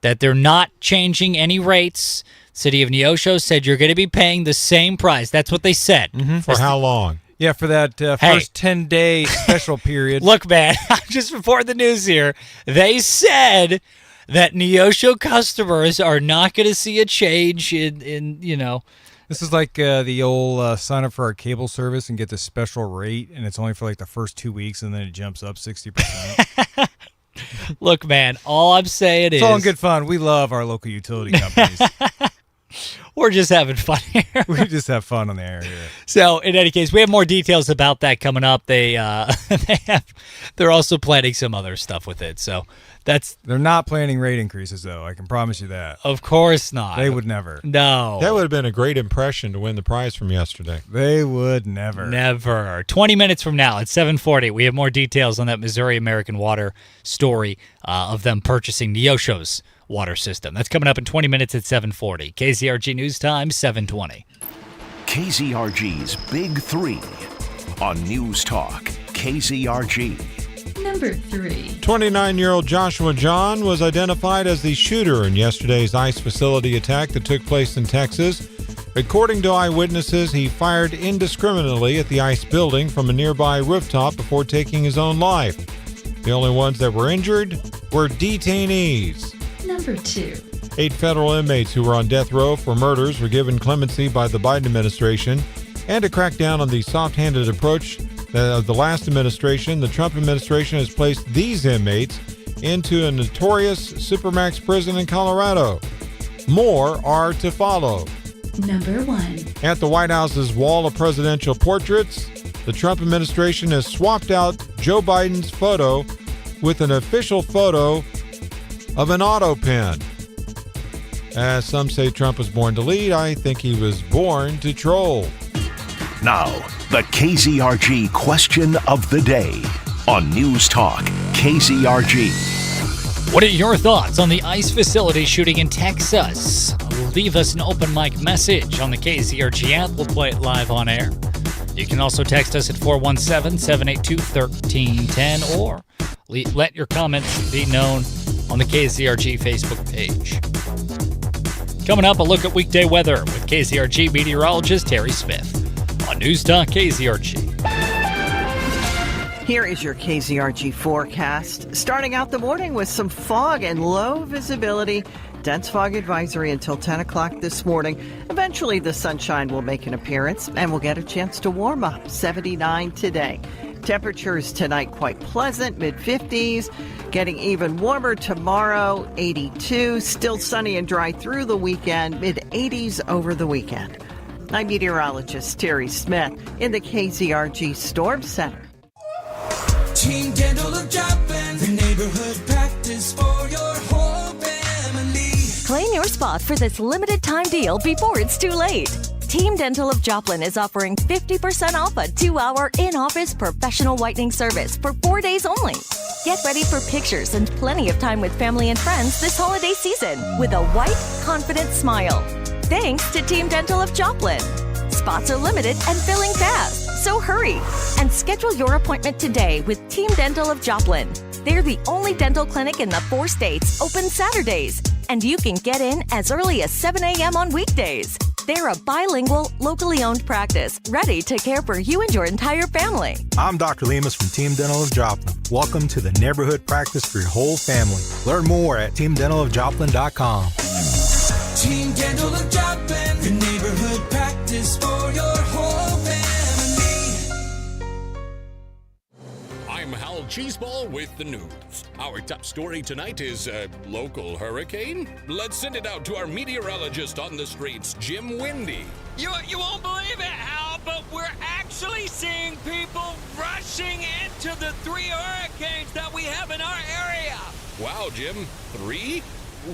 that they're not changing any rates. City of Neosho said you're going to be paying the same price. That's what they said. For how long? Yeah, for that first 10-day special period. Look, man, I'm just reporting the news here. They said that Neosho customers are not going to see a change in. This is like the old sign up for our cable service and get the special rate, and it's only for like the first 2 weeks, and then it jumps up 60%. Look, man, all I'm saying is... It's all in good fun. We love our local utility companies. We're just having fun here. We just have fun on the air here. So, in any case, we have more details about that coming up. They're also planning some other stuff with it. So they're not planning rate increases, though. I can promise you that. Of course not. They would never. No. That would have been a great impression to win the prize from yesterday. They would never. Never. 20 minutes from now at 7:40, we have more details on that Missouri American Water story of them purchasing Neosho's water system. That's coming up in 20 minutes at 7:40. KZRG News Time, 7:20. KZRG's Big Three on News Talk KZRG. Number 3. 29-year-old Joshua John was identified as the shooter in yesterday's ICE facility attack that took place in Texas. According to eyewitnesses, he fired indiscriminately at the ICE building from a nearby rooftop before taking his own life. The only ones that were injured were detainees. Number 2. 8 federal inmates who were on death row for murders were given clemency by the Biden administration. And to crack down on the soft-handed approach of the last administration, the Trump administration has placed these inmates into a notorious Supermax prison in Colorado. More are to follow. Number 1. At the White House's wall of presidential portraits, the Trump administration has swapped out Joe Biden's photo with an official photo of an auto pen. As some say Trump was born to lead, I think he was born to troll. Now, the KZRG question of the day on News Talk KZRG. What are your thoughts on the ICE facility shooting in Texas? Leave us an open mic message on the KZRG app. We'll play it live on air. You can also text us at 417-782-1310 or let your comments be known on the KZRG Facebook page. Coming up, a look at weekday weather with KZRG meteorologist Terry Smith on News Talk KZRG. Here is your KZRG forecast. Starting out the morning with some fog and low visibility. Dense fog advisory until 10 o'clock this morning. Eventually, the sunshine will make an appearance, and we'll get a chance to warm up. 79 today. Temperatures tonight quite pleasant, mid-50s. Getting even warmer tomorrow, 82. Still sunny and dry through the weekend, mid-80s over the weekend. I'm meteorologist Terry Smith in the KZRG Storm Center. Team Dental of Joplin, the neighborhood practice for your whole family. Claim your spot for this limited time deal before it's too late. Team Dental of Joplin is offering 50% off a 2-hour in-office professional whitening service for 4 days only. Get ready for pictures and plenty of time with family and friends this holiday season with a white, confident smile. Thanks to Team Dental of Joplin. Spots are limited and filling fast, so hurry and schedule your appointment today with Team Dental of Joplin. They're the only dental clinic in the 4 states open Saturdays, and you can get in as early as 7 a.m. on weekdays. They're a bilingual, locally owned practice, ready to care for you and your entire family. I'm Dr. Lemus from Team Dental of Joplin. Welcome to the neighborhood practice for your whole family. Learn more at teamdentalofjoplin.com. Team Dental of Joplin, the neighborhood practice for your whole family. I'm Hal Cheeseball with the news. Our top story tonight is a local hurricane. Let's send it out to our meteorologist on the streets, Jim Windy. You won't believe it, Hal, but we're actually seeing people rushing into the 3 hurricanes that we have in our area. Wow, Jim, 3?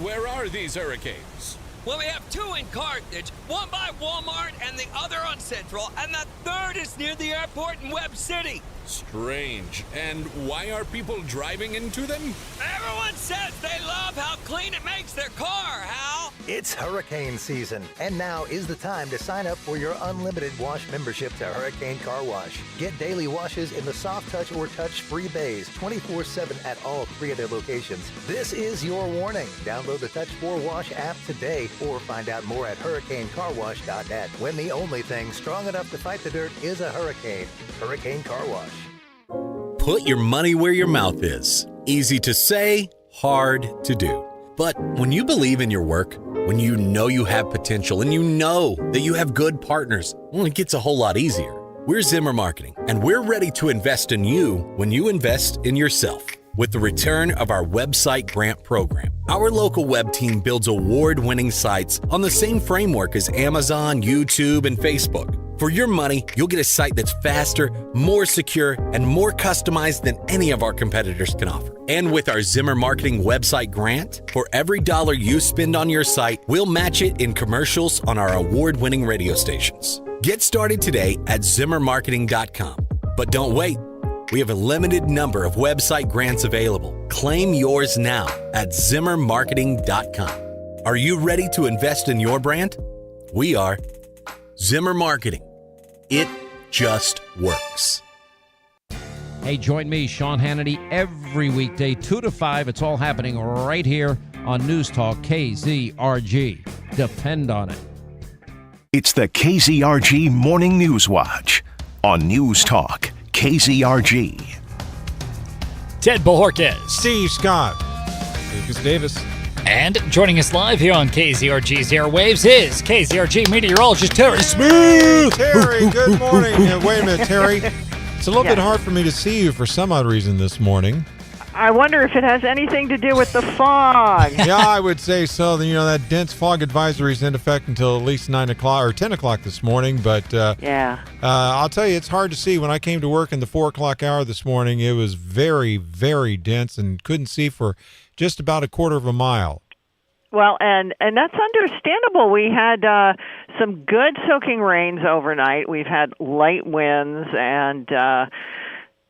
Where are these hurricanes? Well, we have 2 in Carthage, one by Walmart and the other on Central, and the third is near the airport in Webb City. Strange. And why are people driving into them? Everyone says they love how clean it makes their car, Hal. It's hurricane season, and now is the time to sign up for your unlimited wash membership to Hurricane Car Wash. Get daily washes in the soft touch or touch-free bays 24/7 at all 3 of their locations. This is your warning. Download the Touch 4 Wash app today or find out more at hurricanecarwash.net. When the only thing strong enough to fight the dirt is a hurricane. Hurricane Car Wash. Put your money where your mouth is. Easy to say, hard to do. But when you believe in your work, when you know you have potential and you know that you have good partners, well, it gets a whole lot easier. We're Zimmer Marketing, and we're ready to invest in you when you invest in yourself. With the return of our website grant program, our local web team builds award-winning sites on the same framework as Amazon, YouTube, and Facebook. For your money, you'll get a site that's faster, more secure, and more customized than any of our competitors can offer. And with our Zimmer Marketing website grant, for every dollar you spend on your site, we'll match it in commercials on our award-winning radio stations. Get started today at ZimmerMarketing.com. But don't wait. We have a limited number of website grants available. Claim yours now at ZimmerMarketing.com. Are you ready to invest in your brand? We are. Zimmer Marketing. It just works. Hey, join me, Sean Hannity, every weekday, 2 to 5. It's all happening right here on News Talk KZRG. Depend on it. It's the KZRG Morning News Watch on News Talk KZRG. Ted Bojorquez. Steve Scott. Lucas Davis. And joining us live here on KZRG's airwaves is KZRG meteorologist Terry Smooth. Terry, good morning. Wait a minute, Terry. It's a little bit hard for me to see you for some odd reason this morning. I wonder if it has anything to do with the fog. Yeah, I would say so. That dense fog advisory is in effect until at least 9 o'clock or 10 o'clock this morning. But I'll tell you, it's hard to see. When I came to work in the 4 o'clock hour this morning, it was very, very dense and couldn't see for just about a quarter of a mile. Well, and that's understandable. We had some good soaking rains overnight. We've had light winds, and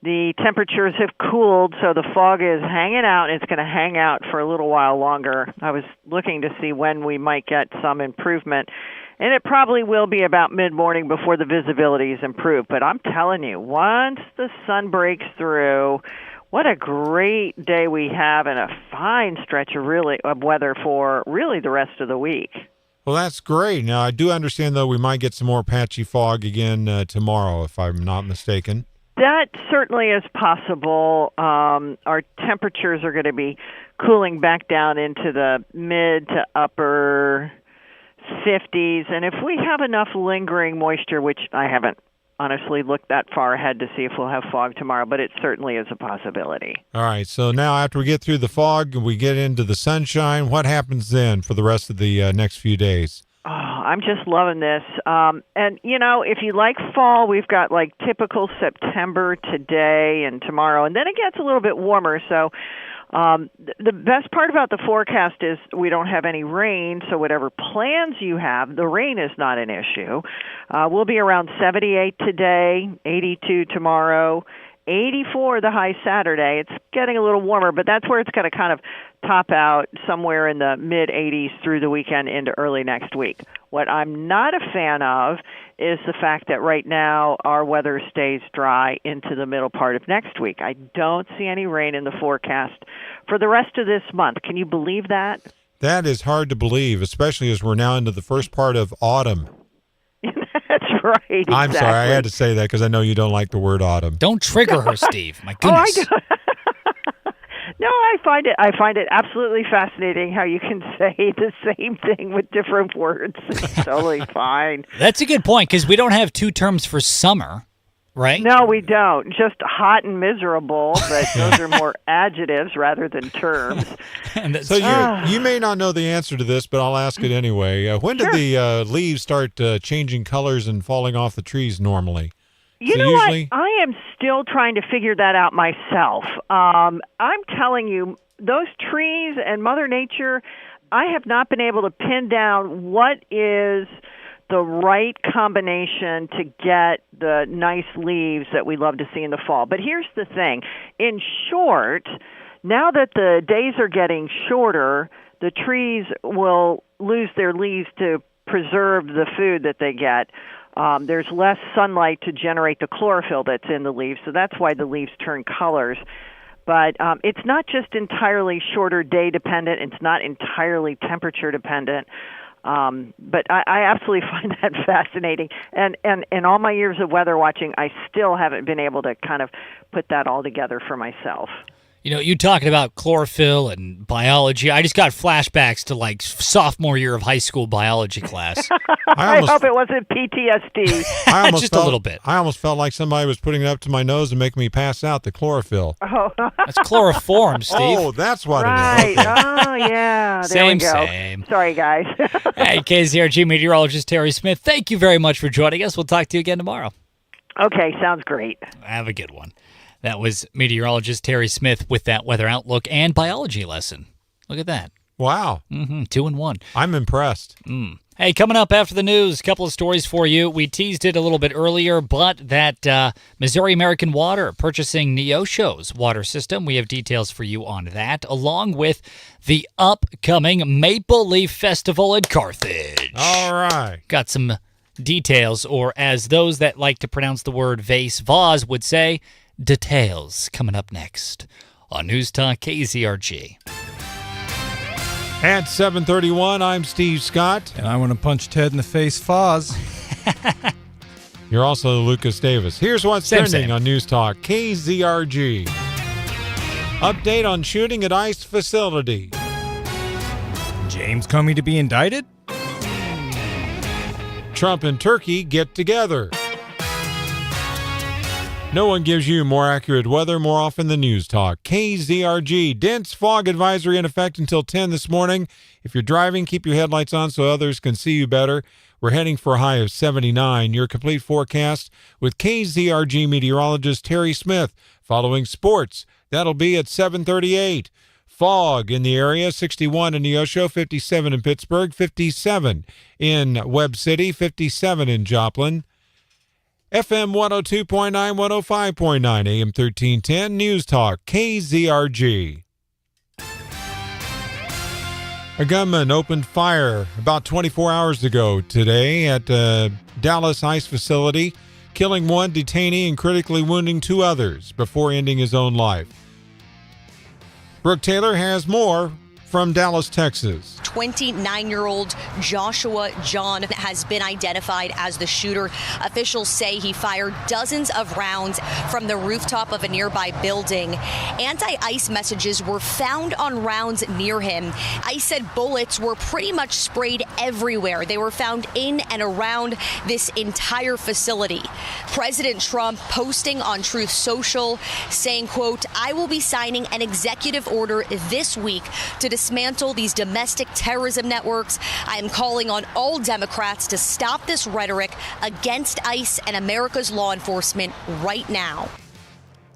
the temperatures have cooled, so the fog is hanging out, and it's going to hang out for a little while longer. I was looking to see when we might get some improvement, and it probably will be about mid-morning before the visibility is improved. But I'm telling you, once the sun breaks through, what a great day we have and a fine stretch of weather for really the rest of the week. Well, that's great. Now, I do understand, though, we might get some more patchy fog again tomorrow, if I'm not mistaken. That certainly is possible. Our temperatures are going to be cooling back down into the mid to upper 50s. And if we have enough lingering moisture, which I haven't honestly looked that far ahead to see if we'll have fog tomorrow, but it certainly is a possibility. All right. So now after we get through the fog and we get into the sunshine, what happens then for the rest of the next few days? Oh, I'm just loving this. And, if you like fall, we've got like typical September today and tomorrow, and then it gets a little bit warmer. So the best part about the forecast is we don't have any rain, so whatever plans you have, the rain is not an issue. We'll be around 78 today, 82 tomorrow, 84 the high Saturday. It's getting a little warmer, but that's where it's going to kind of top out somewhere in the mid-80s through the weekend into early next week. What I'm not a fan of is the fact that right now our weather stays dry into the middle part of next week. I don't see any rain in the forecast for the rest of this month. Can you believe that? That is hard to believe, especially as we're now into the first part of autumn. That's right. Exactly. I'm sorry, I had to say that because I know you don't like the word autumn. Don't trigger her, Steve. My goodness. No, I find it absolutely fascinating how you can say the same thing with different words. It's totally fine. That's a good point, because we don't have 2 terms for summer, right? No, we don't. Just hot and miserable, but those are more adjectives rather than terms. So you may not know the answer to this, but I'll ask it anyway. When did the leaves start changing colors and falling off the trees normally? You know what? I am still trying to figure that out myself. I'm telling you, those trees and Mother Nature, I have not been able to pin down what is the right combination to get the nice leaves that we love to see in the fall. But here's the thing. In short, now that the days are getting shorter, the trees will lose their leaves to preserve the food that they get. There's less sunlight to generate the chlorophyll that's in the leaves, so that's why the leaves turn colors. But it's not just entirely shorter day dependent. It's not entirely temperature dependent. But I absolutely find that fascinating. And in all my years of weather watching, I still haven't been able to kind of put that all together for myself. You know, you talking about chlorophyll and biology. I just got flashbacks to like sophomore year of high school biology class. I hope it wasn't PTSD. Just a little bit. I almost felt like somebody was putting it up to my nose and making me pass out the chlorophyll. Oh. That's chloroform, Steve. Oh, that's what right. it is. Okay. Oh, yeah. There we go. Same. Sorry, guys. Hey, KZRG meteorologist Terry Smith, thank you very much for joining us. We'll talk to you again tomorrow. Okay, sounds great. Have a good one. That was meteorologist Terry Smith with that weather outlook and biology lesson. Look at that. Wow. 2 in 1. I'm impressed. Hey, coming up after the news, a couple of stories for you. We teased it a little bit earlier, but that Missouri American Water purchasing Neosho's water system. We have details for you on that, along with the upcoming Maple Leaf Festival in Carthage. All right. Got some details, or as those that like to pronounce the word vase would say, details coming up next on News Talk KZRG. At 7:31, I'm Steve Scott. And I want to punch Ted in the face, Foz. You're also Lucas Davis. Here's what's trending on News Talk KZRG. Update on shooting at ICE facility. James Comey to be indicted? Trump and Turkey get together. No one gives you more accurate weather more often than News Talk. KZRG. Dense fog advisory in effect until 10 this morning. If you're driving, keep your headlights on so others can see you better. We're heading for a high of 79. Your complete forecast with KZRG meteorologist Terry Smith. Following sports, that'll be at 7:38. Fog in the area, 61 in Neosho, 57 in Pittsburgh, 57 in Webb City, 57 in Joplin. FM 102.9, 105.9, AM 1310, News Talk, KZRG. A gunman opened fire about 24 hours ago today at a Dallas ICE facility, killing one detainee and critically wounding 2 others before ending his own life. Brooke Taylor has more from Dallas, Texas. 29-year-old Joshua John has been identified as the shooter. Officials say he fired dozens of rounds from the rooftop of a nearby building. Anti-ICE messages were found on rounds near him. ICE said bullets were pretty much sprayed everywhere. They were found in and around this entire facility. President Trump posting on Truth Social saying, quote, "I will be signing an executive order this week to dismantle these domestic terrorism networks. I am calling on all Democrats to stop this rhetoric against ICE and America's law enforcement right now."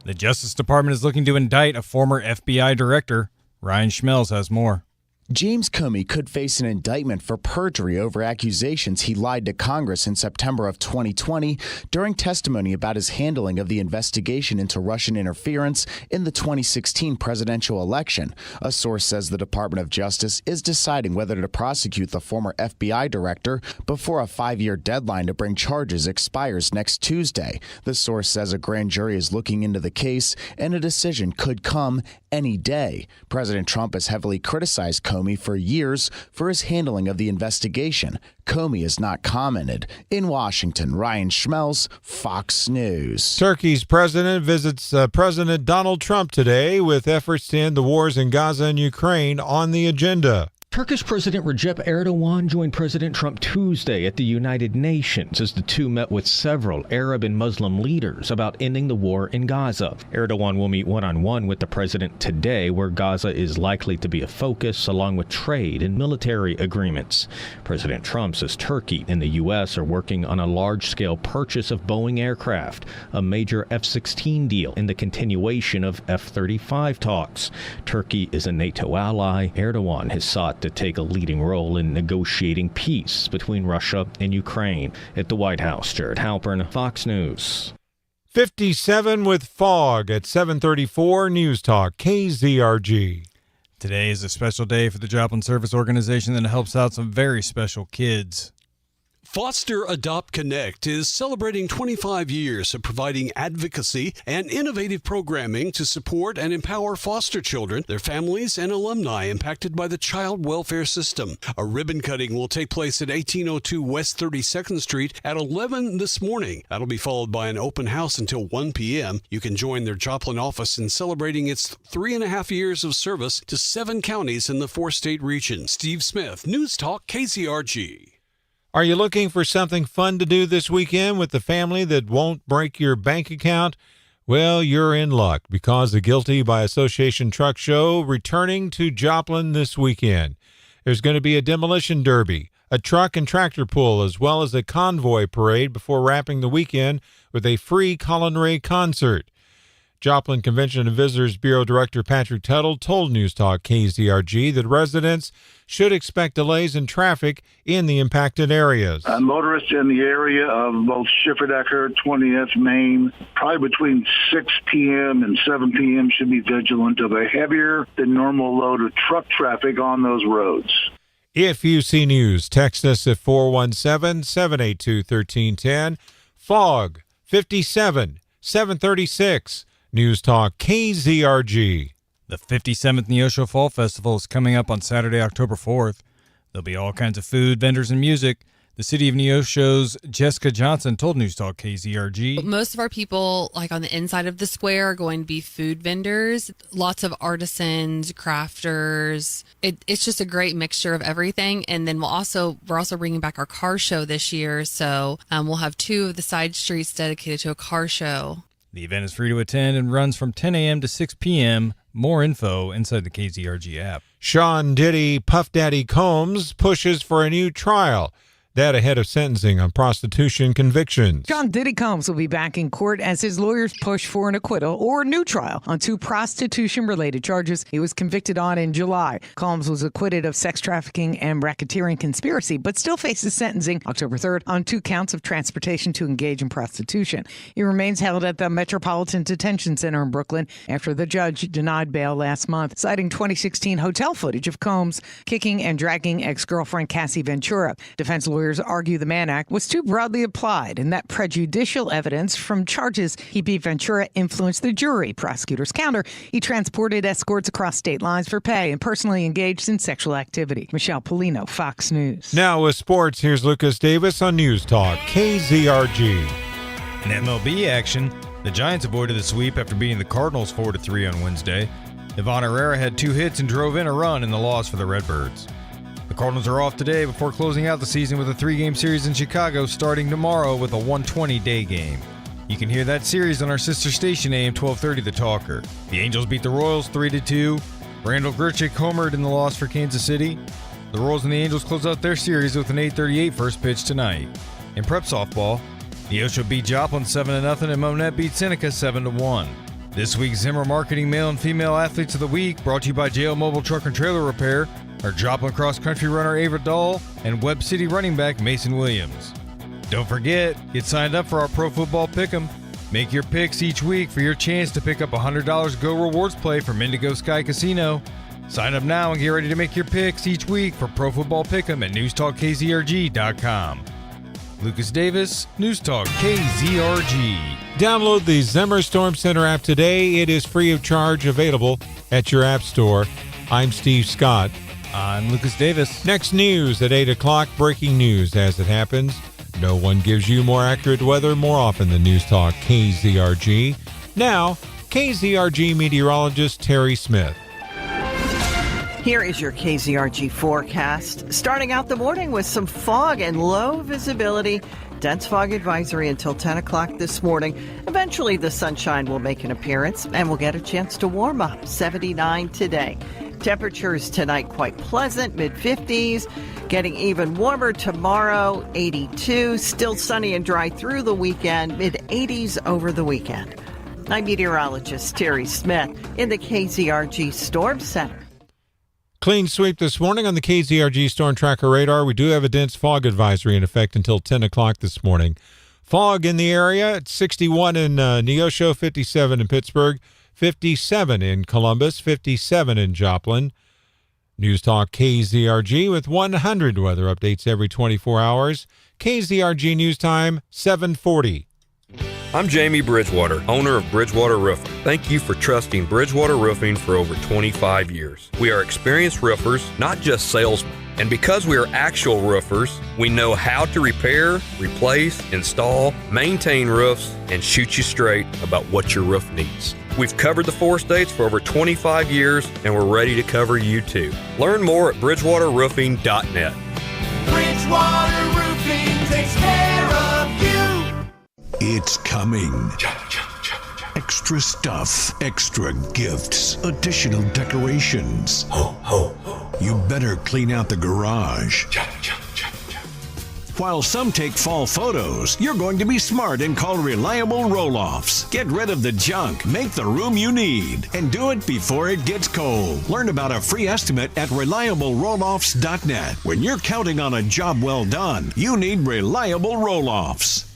The Justice Department is looking to indict a former FBI director. Ryan Schmelz has more. James Comey could face an indictment for perjury over accusations he lied to Congress in September of 2020 during testimony about his handling of the investigation into Russian interference in the 2016 presidential election. A source says the Department of Justice is deciding whether to prosecute the former FBI director before a 5-year deadline to bring charges expires next Tuesday. The source says a grand jury is looking into the case and a decision could come any day. President Trump has heavily criticized Comey for years for his handling of the investigation. Comey has not commented. In Washington, Ryan Schmelz, Fox News. Turkey's president visits President Donald Trump today with efforts to end the wars in Gaza and Ukraine on the agenda. Turkish President Recep Erdogan joined President Trump Tuesday at the United Nations as the two met with several Arab and Muslim leaders about ending the war in Gaza. Erdogan will meet one-on-one with the president today, where Gaza is likely to be a focus, along with trade and military agreements. President Trump says Turkey and the U.S. are working on a large-scale purchase of Boeing aircraft, a major F-16 deal, and the continuation of F-35 talks. Turkey is a NATO ally. Erdogan has sought to take a leading role in negotiating peace between Russia and Ukraine. At the White House, Jared Halpern, Fox News. 57 with fog at 7:34 News Talk KZRG. Today is a special day for the Joplin Service Organization that helps out some very special kids. Foster Adopt Connect is celebrating 25 years of providing advocacy and innovative programming to support and empower foster children, their families, and alumni impacted by the child welfare system. A ribbon cutting will take place at 1802 West 32nd Street at 11 this morning. That'll be followed by an open house until 1 p.m. You can join their Joplin office in celebrating its 3.5 years of service to 7 counties in the 4-state region. Steve Smith, News Talk KZRG. Are you looking for something fun to do this weekend with the family that won't break your bank account? Well, you're in luck because the Guilty by Association Truck Show returning to Joplin this weekend. There's going to be a demolition derby, a truck and tractor pull, as well as a convoy parade before wrapping the weekend with a free Colin Ray concert. Joplin Convention and Visitors Bureau Director Patrick Tuttle told News Talk KZRG that residents should expect delays in traffic in the impacted areas. Motorists in the area of both Schifferdecker, 20th Main, probably between 6 p.m. and 7 p.m. should be vigilant of a heavier than normal load of truck traffic on those roads. If you see news, text us at 417-782-1310. Fog 57 736. News Talk KZRG. The 57th Neosho Fall Festival is coming up on Saturday, October 4th. There'll be all kinds of food, vendors, and music. The City of Neosho's Jessica Johnson told News Talk KZRG. Most of our people, like on the inside of the square, are going to be food vendors. Lots of artisans, crafters. It's just a great mixture of everything. And then we're also bringing back our car show this year. So we'll have 2 of the side streets dedicated to a car show. The event is free to attend and runs from 10 a.m. to 6 p.m. More info inside the KZRG app. Sean Diddy Puff Daddy Combs pushes for a new trial. That ahead of sentencing on prostitution convictions. Sean Diddy Combs will be back in court as his lawyers push for an acquittal or a new trial on 2 prostitution-related charges he was convicted on in July. Combs was acquitted of sex trafficking and racketeering conspiracy, but still faces sentencing October 3rd on 2 counts of transportation to engage in prostitution. He remains held at the Metropolitan Detention Center in Brooklyn after the judge denied bail last month, citing 2016 hotel footage of Combs kicking and dragging ex-girlfriend Cassie Ventura. Defense lawyers argue the Mann Act was too broadly applied and that prejudicial evidence from charges he beat Ventura influenced the jury. Prosecutors counter he transported escorts across state lines for pay and personally engaged in sexual activity. Michelle Polino, Fox News. Now with sports, here's Lucas Davis on News Talk KZRG. In MLB action, the Giants avoided the sweep after beating the Cardinals 4-3 on Wednesday. Ivan Herrera had 2 hits and drove in a run in the loss for the Redbirds. The Cardinals are off today before closing out the season with a 3-game series in Chicago starting tomorrow with a 1:20 day game. You can hear that series on our sister station AM 1230 The Talker. The Angels beat the Royals 3-2. Randall Grichuk homered in the loss for Kansas City. The Royals and the Angels close out their series with an 8:38 first pitch tonight. In prep softball, Neosho beat Joplin 7-0 and Monette beat Seneca 7-1. This week's Zimmer Marketing Male and Female Athletes of the Week brought to you by JL Mobile Truck and Trailer Repair, our Joplin Cross Country runner Ava Dahl, and Webb City running back Mason Williams. Don't forget, get signed up for our Pro Football Pick'em. Make your picks each week for your chance to pick up a $100 Go Rewards play from Indigo Sky Casino. Sign up now and get ready to make your picks each week for Pro Football Pick'em at newstalkkzrg.com. Lucas Davis, News Talk KZRG. Download the Zimmer Storm Center app today. It is free of charge, available at your app store. I'm Steve Scott. I'm Lucas Davis. Next news at 8 o'clock, breaking news as it happens. No one gives you more accurate weather more often than News Talk KZRG. Now, KZRG meteorologist Terry Smith. Here is your KZRG forecast. Starting out the morning with some fog and low visibility. Dense fog advisory until 10 o'clock this morning. Eventually, the sunshine will make an appearance and we'll get a chance to warm up. 79 today. Temperatures tonight quite pleasant, mid-50s. Getting even warmer tomorrow, 82. Still sunny and dry through the weekend, mid-80s over the weekend. I'm meteorologist Terry Smith in the KZRG Storm Center. Clean sweep this morning on the KZRG Storm Tracker radar. We do have a dense fog advisory in effect until 10 o'clock this morning. Fog in the area. It's 61 in Neosho, 57 in Pittsburgh, 57 in Columbus, 57 in Joplin. News Talk KZRG with 100 weather updates every 24 hours. KZRG News Time, 7:40. I'm Jamie Bridgewater, owner of Bridgewater Roofing. Thank you for trusting Bridgewater Roofing for over 25 years. We are experienced roofers, not just salesmen. And because we are actual roofers, we know how to repair, replace, install, maintain roofs, and shoot you straight about what your roof needs. We've covered the 4 states for over 25 years, and we're ready to cover you too. Learn more at BridgewaterRoofing.net. Bridgewater Roofing takes care of you. It's coming. Extra stuff, extra gifts, additional decorations. Ho, ho, ho. You better clean out the garage. While some take fall photos, you're going to be smart and call Reliable Roll-Offs. Get rid of the junk, make the room you need, and do it before it gets cold. Learn about a free estimate at ReliableRolloffs.net. When you're counting on a job well done, you need Reliable Roll-Offs.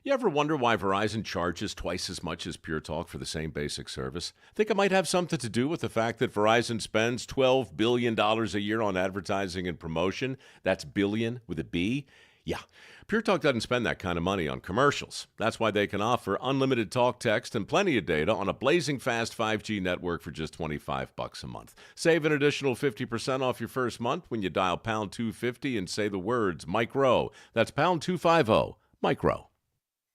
You ever wonder why Verizon charges twice as much as Pure Talk for the same basic service? Think it might have something to do with the fact that Verizon spends $12 billion a year on advertising and promotion? That's billion with a B? Yeah, Pure Talk doesn't spend that kind of money on commercials. That's why they can offer unlimited talk, text, and plenty of data on a blazing fast 5G network for just $25 a month. Save an additional 50% off your first month when you dial pound 250 and say the words micro. That's pound 250, micro.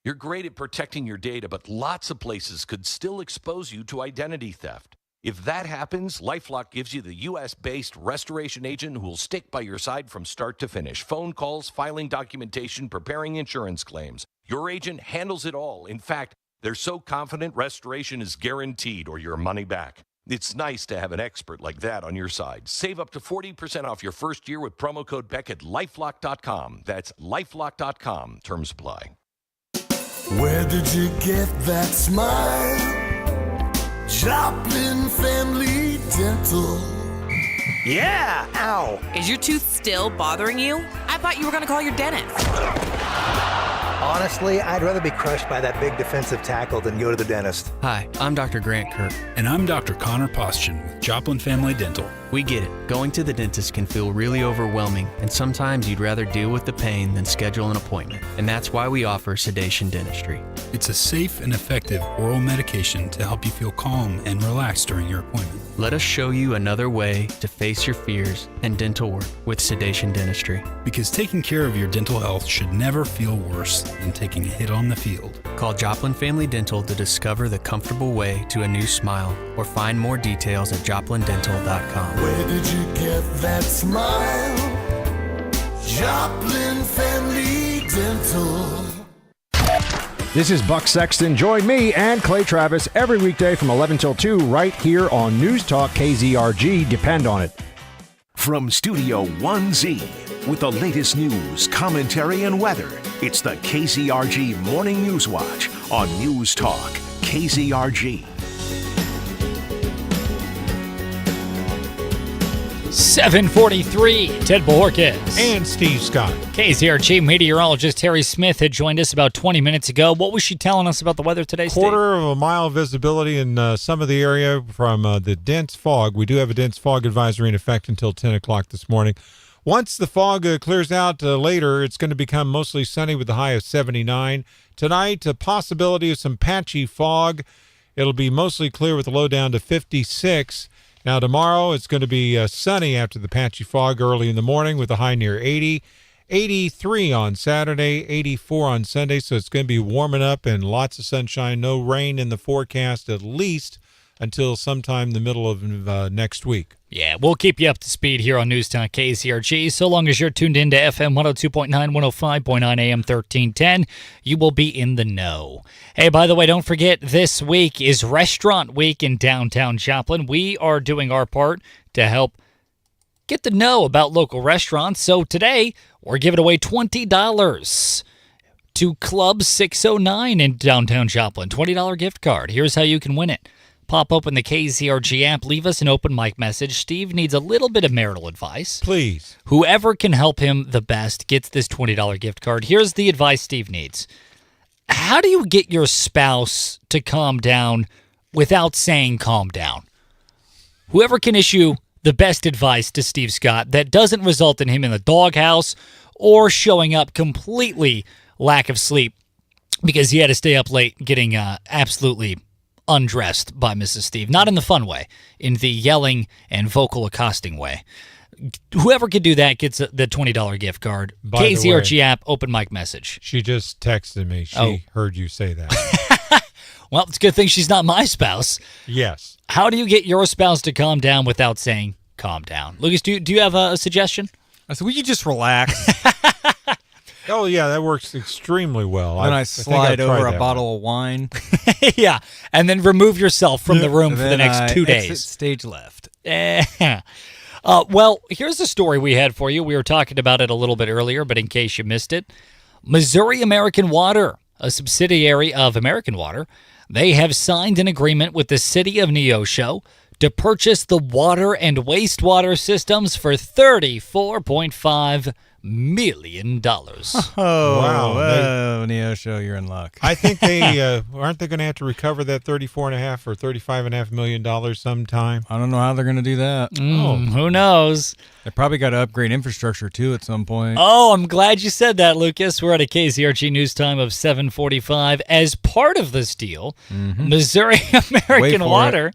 You're great at protecting your data, but lots of places could still expose you to identity theft. If that happens, LifeLock gives you the U.S.-based restoration agent who will stick by your side from start to finish. Phone calls, filing documentation, preparing insurance claims. Your agent handles it all. In fact, they're so confident restoration is guaranteed or your money back. It's nice to have an expert like that on your side. Save up to 40% off your first year with promo code Beck at LifeLock.com. That's LifeLock.com. Terms apply. Where did you get that smile? Joplin Family Dental. Yeah! Ow! Is your tooth still bothering you? I thought you were going to call your dentist. Honestly, I'd rather be crushed by that big defensive tackle than go to the dentist. Hi, I'm Dr. Grant Kirk. And I'm Dr. Connor Postchen with Joplin Family Dental. We get it. Going to the dentist can feel really overwhelming, and sometimes you'd rather deal with the pain than schedule an appointment. And that's why we offer sedation dentistry. It's a safe and effective oral medication to help you feel calm and relaxed during your appointment. Let us show you another way to face your fears and dental work with sedation dentistry. Because taking care of your dental health should never feel worse than taking a hit on the field. Call Joplin Family Dental to discover the comfortable way to a new smile, or find more details at joplindental.com. Where did you get that smile? Joplin Family Dental. This is Buck Sexton. Join me and Clay Travis every weekday from 11 till 2 right here on News Talk KZRG. Depend on it. From Studio 1Z, with the latest news, commentary, and weather, it's the KZRG Morning News Watch on News Talk KZRG. 7:43. Ted Borges and Steve Scott. KZRG meteorologist Terry Smith had joined us about 20 minutes ago. What was she telling us about the weather today, Steve? Quarter of a mile visibility in some of the area from the dense fog. We do have a dense fog advisory in effect until 10 o'clock this morning. Once the fog clears out later, it's going to become mostly sunny with the high of 79. Tonight, a possibility of some patchy fog. It'll be mostly clear with the low down to 56. Now, tomorrow, it's going to be sunny after the patchy fog early in the morning with a high near 80. 83 on Saturday, 84 on Sunday, so it's going to be warming up and lots of sunshine. No rain in the forecast, at least until sometime the middle of next week. Yeah, we'll keep you up to speed here on News Talk KZRG. So long as you're tuned in to FM 102.9, 105.9 AM 1310, you will be in the know. Hey, by the way, don't forget, this week is Restaurant Week in downtown Joplin. We are doing our part to help get to know about local restaurants. So today, we're giving away $20 to Club 609 in downtown Joplin. $20 gift card. Here's how you can win it. Pop open the KZRG app, leave us an open mic message. Steve needs a little bit of marital advice. Please. Whoever can help him the best gets this $20 gift card. Here's the advice Steve needs. How do you get your spouse to calm down without saying calm down? Whoever can issue the best advice to Steve Scott that doesn't result in him in the doghouse or showing up completely lack of sleep because he had to stay up late getting absolutely undressed by Mrs. Steve. Not in the fun way, in the yelling and vocal accosting way. Whoever can do that gets the $20 gift card. By the KZRG way, app, open mic message. She just texted me. She heard you say that. Well, it's a good thing she's not my spouse. Yes. How do you get your spouse to calm down without saying calm down? Lucas, do you have a suggestion? I said, will you just relax? Oh, yeah, that works extremely well. Then I slide over a bottle of wine. Yeah, and then remove yourself from the room for the next 2 days. Exit stage left. Well, here's a story we had for you. We were talking about it a little bit earlier, but in case you missed it, Missouri American Water, a subsidiary of American Water, they have signed an agreement with the city of Neosho to purchase the water and wastewater systems for $34.5 million. Oh, Wow. Whoa, Neosho, you're in luck. I think they aren't they going to have to recover that $34.5 or $35.5 million sometime? I don't know how they're going to do that. Who knows? They probably got to upgrade infrastructure, too, at some point. Oh, I'm glad you said that, Lucas. We're at a KZRG news time of 7:45. As part of this deal, Missouri American Water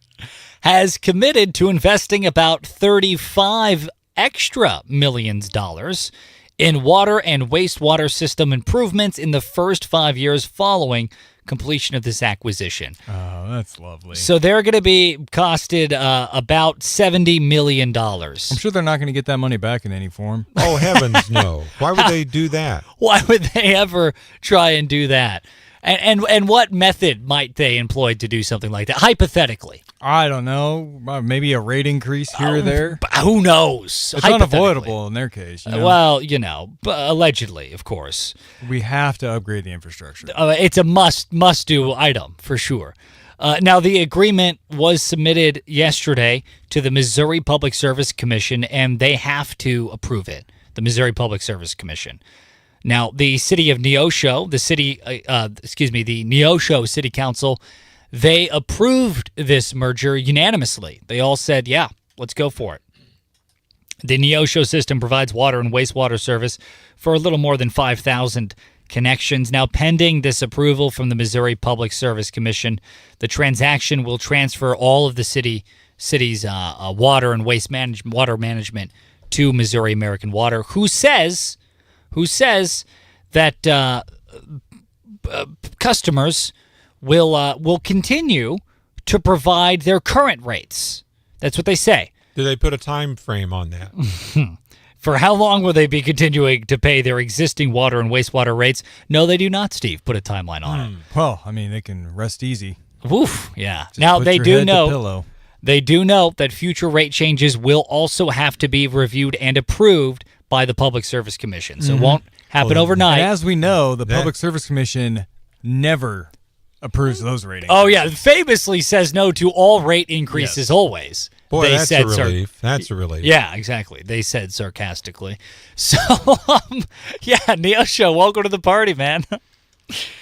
has committed to investing about $35 extra million in water and wastewater system improvements in the first 5 years following completion of this acquisition. Oh, that's lovely. So they're going to be costed about $70 million. I'm sure they're not going to get that money back in any form. Oh, heavens no. Why would they do that? Why would they ever try and do that? And what method might they employ to do something like that, hypothetically? I don't know. Maybe a rate increase here or there. Who knows? It's unavoidable in their case. You know? Well, allegedly, of course. We have to upgrade the infrastructure. It's a must-do item, for sure. Now, the agreement was submitted yesterday to the Missouri Public Service Commission, and they have to approve it, the Missouri Public Service Commission. Now, the city of Neosho, the Neosho City Council, they approved this merger unanimously. They all said, yeah, let's go for it. The Neosho system provides water and wastewater service for a little more than 5,000 connections. Now, pending this approval from the Missouri Public Service Commission, the transaction will transfer all of the city's water and water management to Missouri American Water, who says that customers will continue to provide their current rates. That's what they say. Do they put a time frame on that? For how long will they be continuing to pay their existing water and wastewater rates? No, they do not, Steve. Put a timeline on it. Well, I mean, they can rest easy. Oof, yeah. Just now, put they your do head to know pillow. They do know that future rate changes will also have to be reviewed and approved by the Public Service Commission. So it won't happen overnight. And as we know, the Public Service Commission never approves those ratings. Oh, yeah. Famously says no to all rate increases always. Boy, They that's said a relief. That's a relief. Yeah, exactly. They said sarcastically. So, Neosho, welcome to the party, man.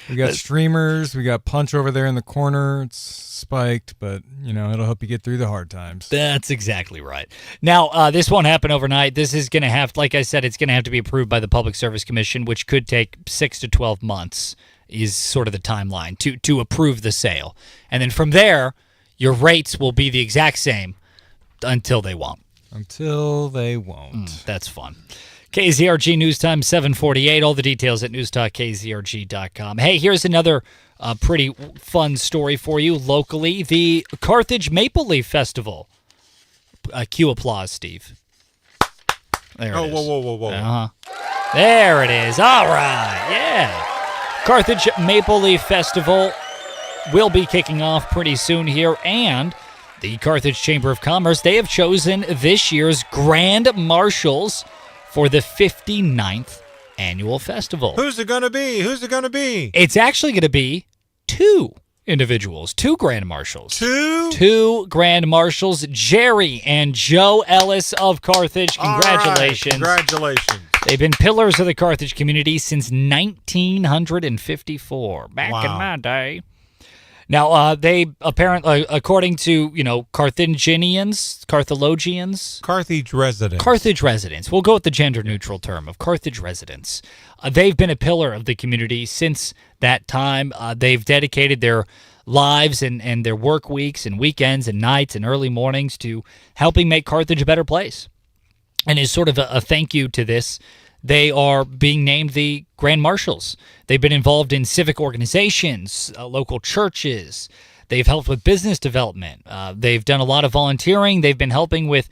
We got streamers. We got Punch over there in the corner. It's spiked, but, it'll help you get through the hard times. That's exactly right. Now, this won't happen overnight. This is going to have, like I said, it's going to have to be approved by the Public Service Commission, which could take 6 to 12 months is sort of the timeline to approve the sale. And then from there, your rates will be the exact same until they won't. That's fun. KZRG News Time 7:48. All the details at newstalkkzrg.com. Hey, here's another pretty fun story for you locally. The Carthage Maple Leaf Festival. Cue applause, Steve. There it is. Whoa. Uh-huh. There it is. All right. Yeah. Carthage Maple Leaf Festival will be kicking off pretty soon here, and the Carthage Chamber of Commerce, they have chosen this year's Grand Marshals for the 59th annual festival. Who's it going to be? It's actually going to be 2. individuals, 2 grand marshals. Two grand marshals, Jerry and Joe Ellis of Carthage. Congratulations. All right, congratulations. They've been pillars of the Carthage community since 1954, back in my day. Now, they apparently, according to, Carthage residents. We'll go with the gender-neutral term of Carthage residents. They've been a pillar of the community since that time. They've dedicated their lives and their work weeks and weekends and nights and early mornings to helping make Carthage a better place. And as sort of a thank you to this, they are being named the Grand Marshals. They've been involved in civic organizations, local churches. They've helped with business development. They've done a lot of volunteering. They've been helping with,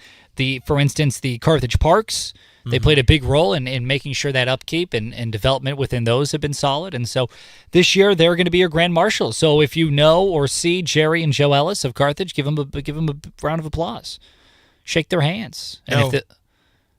for instance, the Carthage Parks. They played a big role in making sure that upkeep and development within those have been solid. And so this year, they're going to be your Grand Marshal. So if you know or see Jerry and Joe Ellis of Carthage, give them a round of applause. Shake their hands. And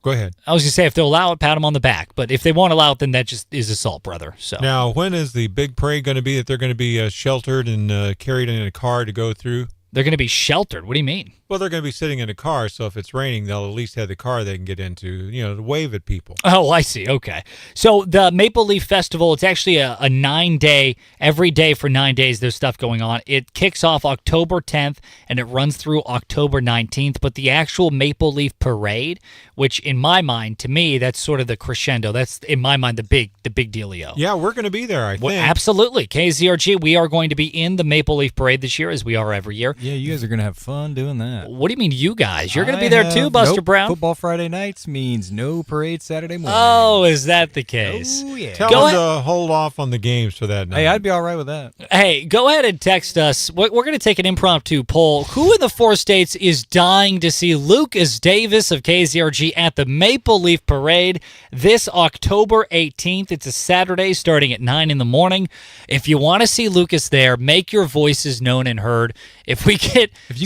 go ahead. I was going to say, if they'll allow it, pat them on the back. But if they won't allow it, then that just is assault, brother. So now, when is the big parade going to be that they're going to be sheltered and carried in a car to go through? They're going to be sheltered. What do you mean? Well, they're going to be sitting in a car, so if it's raining, they'll at least have the car they can get into, to wave at people. Oh, I see. Okay. So the Maple Leaf Festival, it's actually a 9-day, every day for 9 days there's stuff going on. It kicks off October 10th, and it runs through October 19th. But the actual Maple Leaf Parade, which in my mind, to me, that's sort of the crescendo. That's, in my mind, the big dealio. Yeah, we're going to be there, I think. Absolutely. KZRG, we are going to be in the Maple Leaf Parade this year, as we are every year. Yeah, you guys are going to have fun doing that. What do you mean, you guys? You're going to be there too, Buster Brown? Football Friday nights means no parade Saturday morning. Oh, is that the case? Oh, yeah. Tell them to hold off on the games for that night. Hey, I'd be all right with that. Hey, go ahead and text us. We're going to take an impromptu poll. Who in the 4 states is dying to see Lucas Davis of KZRG at the Maple Leaf Parade this October 18th? It's a Saturday starting at 9 in the morning. If you want to see Lucas there, make your voices known and heard. If you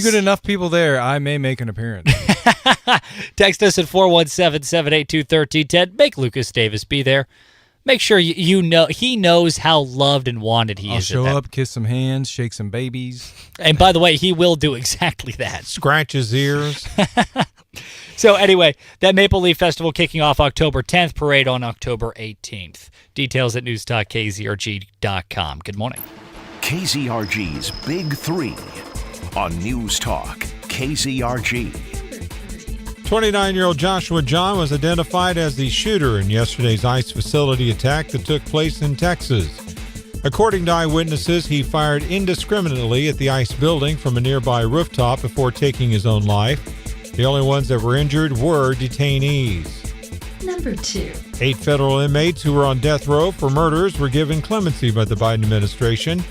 get enough people there, I may make an appearance. Text us at 417-782-1310. Make Lucas Davis be there. Make sure you know he knows how loved and wanted he is. I'll show up, kiss some hands, shake some babies. And by the way, he will do exactly that. Scratch his ears. So anyway, that Maple Leaf Festival kicking off October 10th, parade on October 18th. Details at newstalkkzrg.com. Good morning. KZRG's Big 3 on News Talk KZRG. 29-year-old Joshua John was identified as the shooter in yesterday's ICE facility attack that took place in Texas. According to eyewitnesses, he fired indiscriminately at the ICE building from a nearby rooftop before taking his own life. The only ones that were injured were detainees. Number 2. 8 federal inmates who were on death row for murders were given clemency by the Biden administration.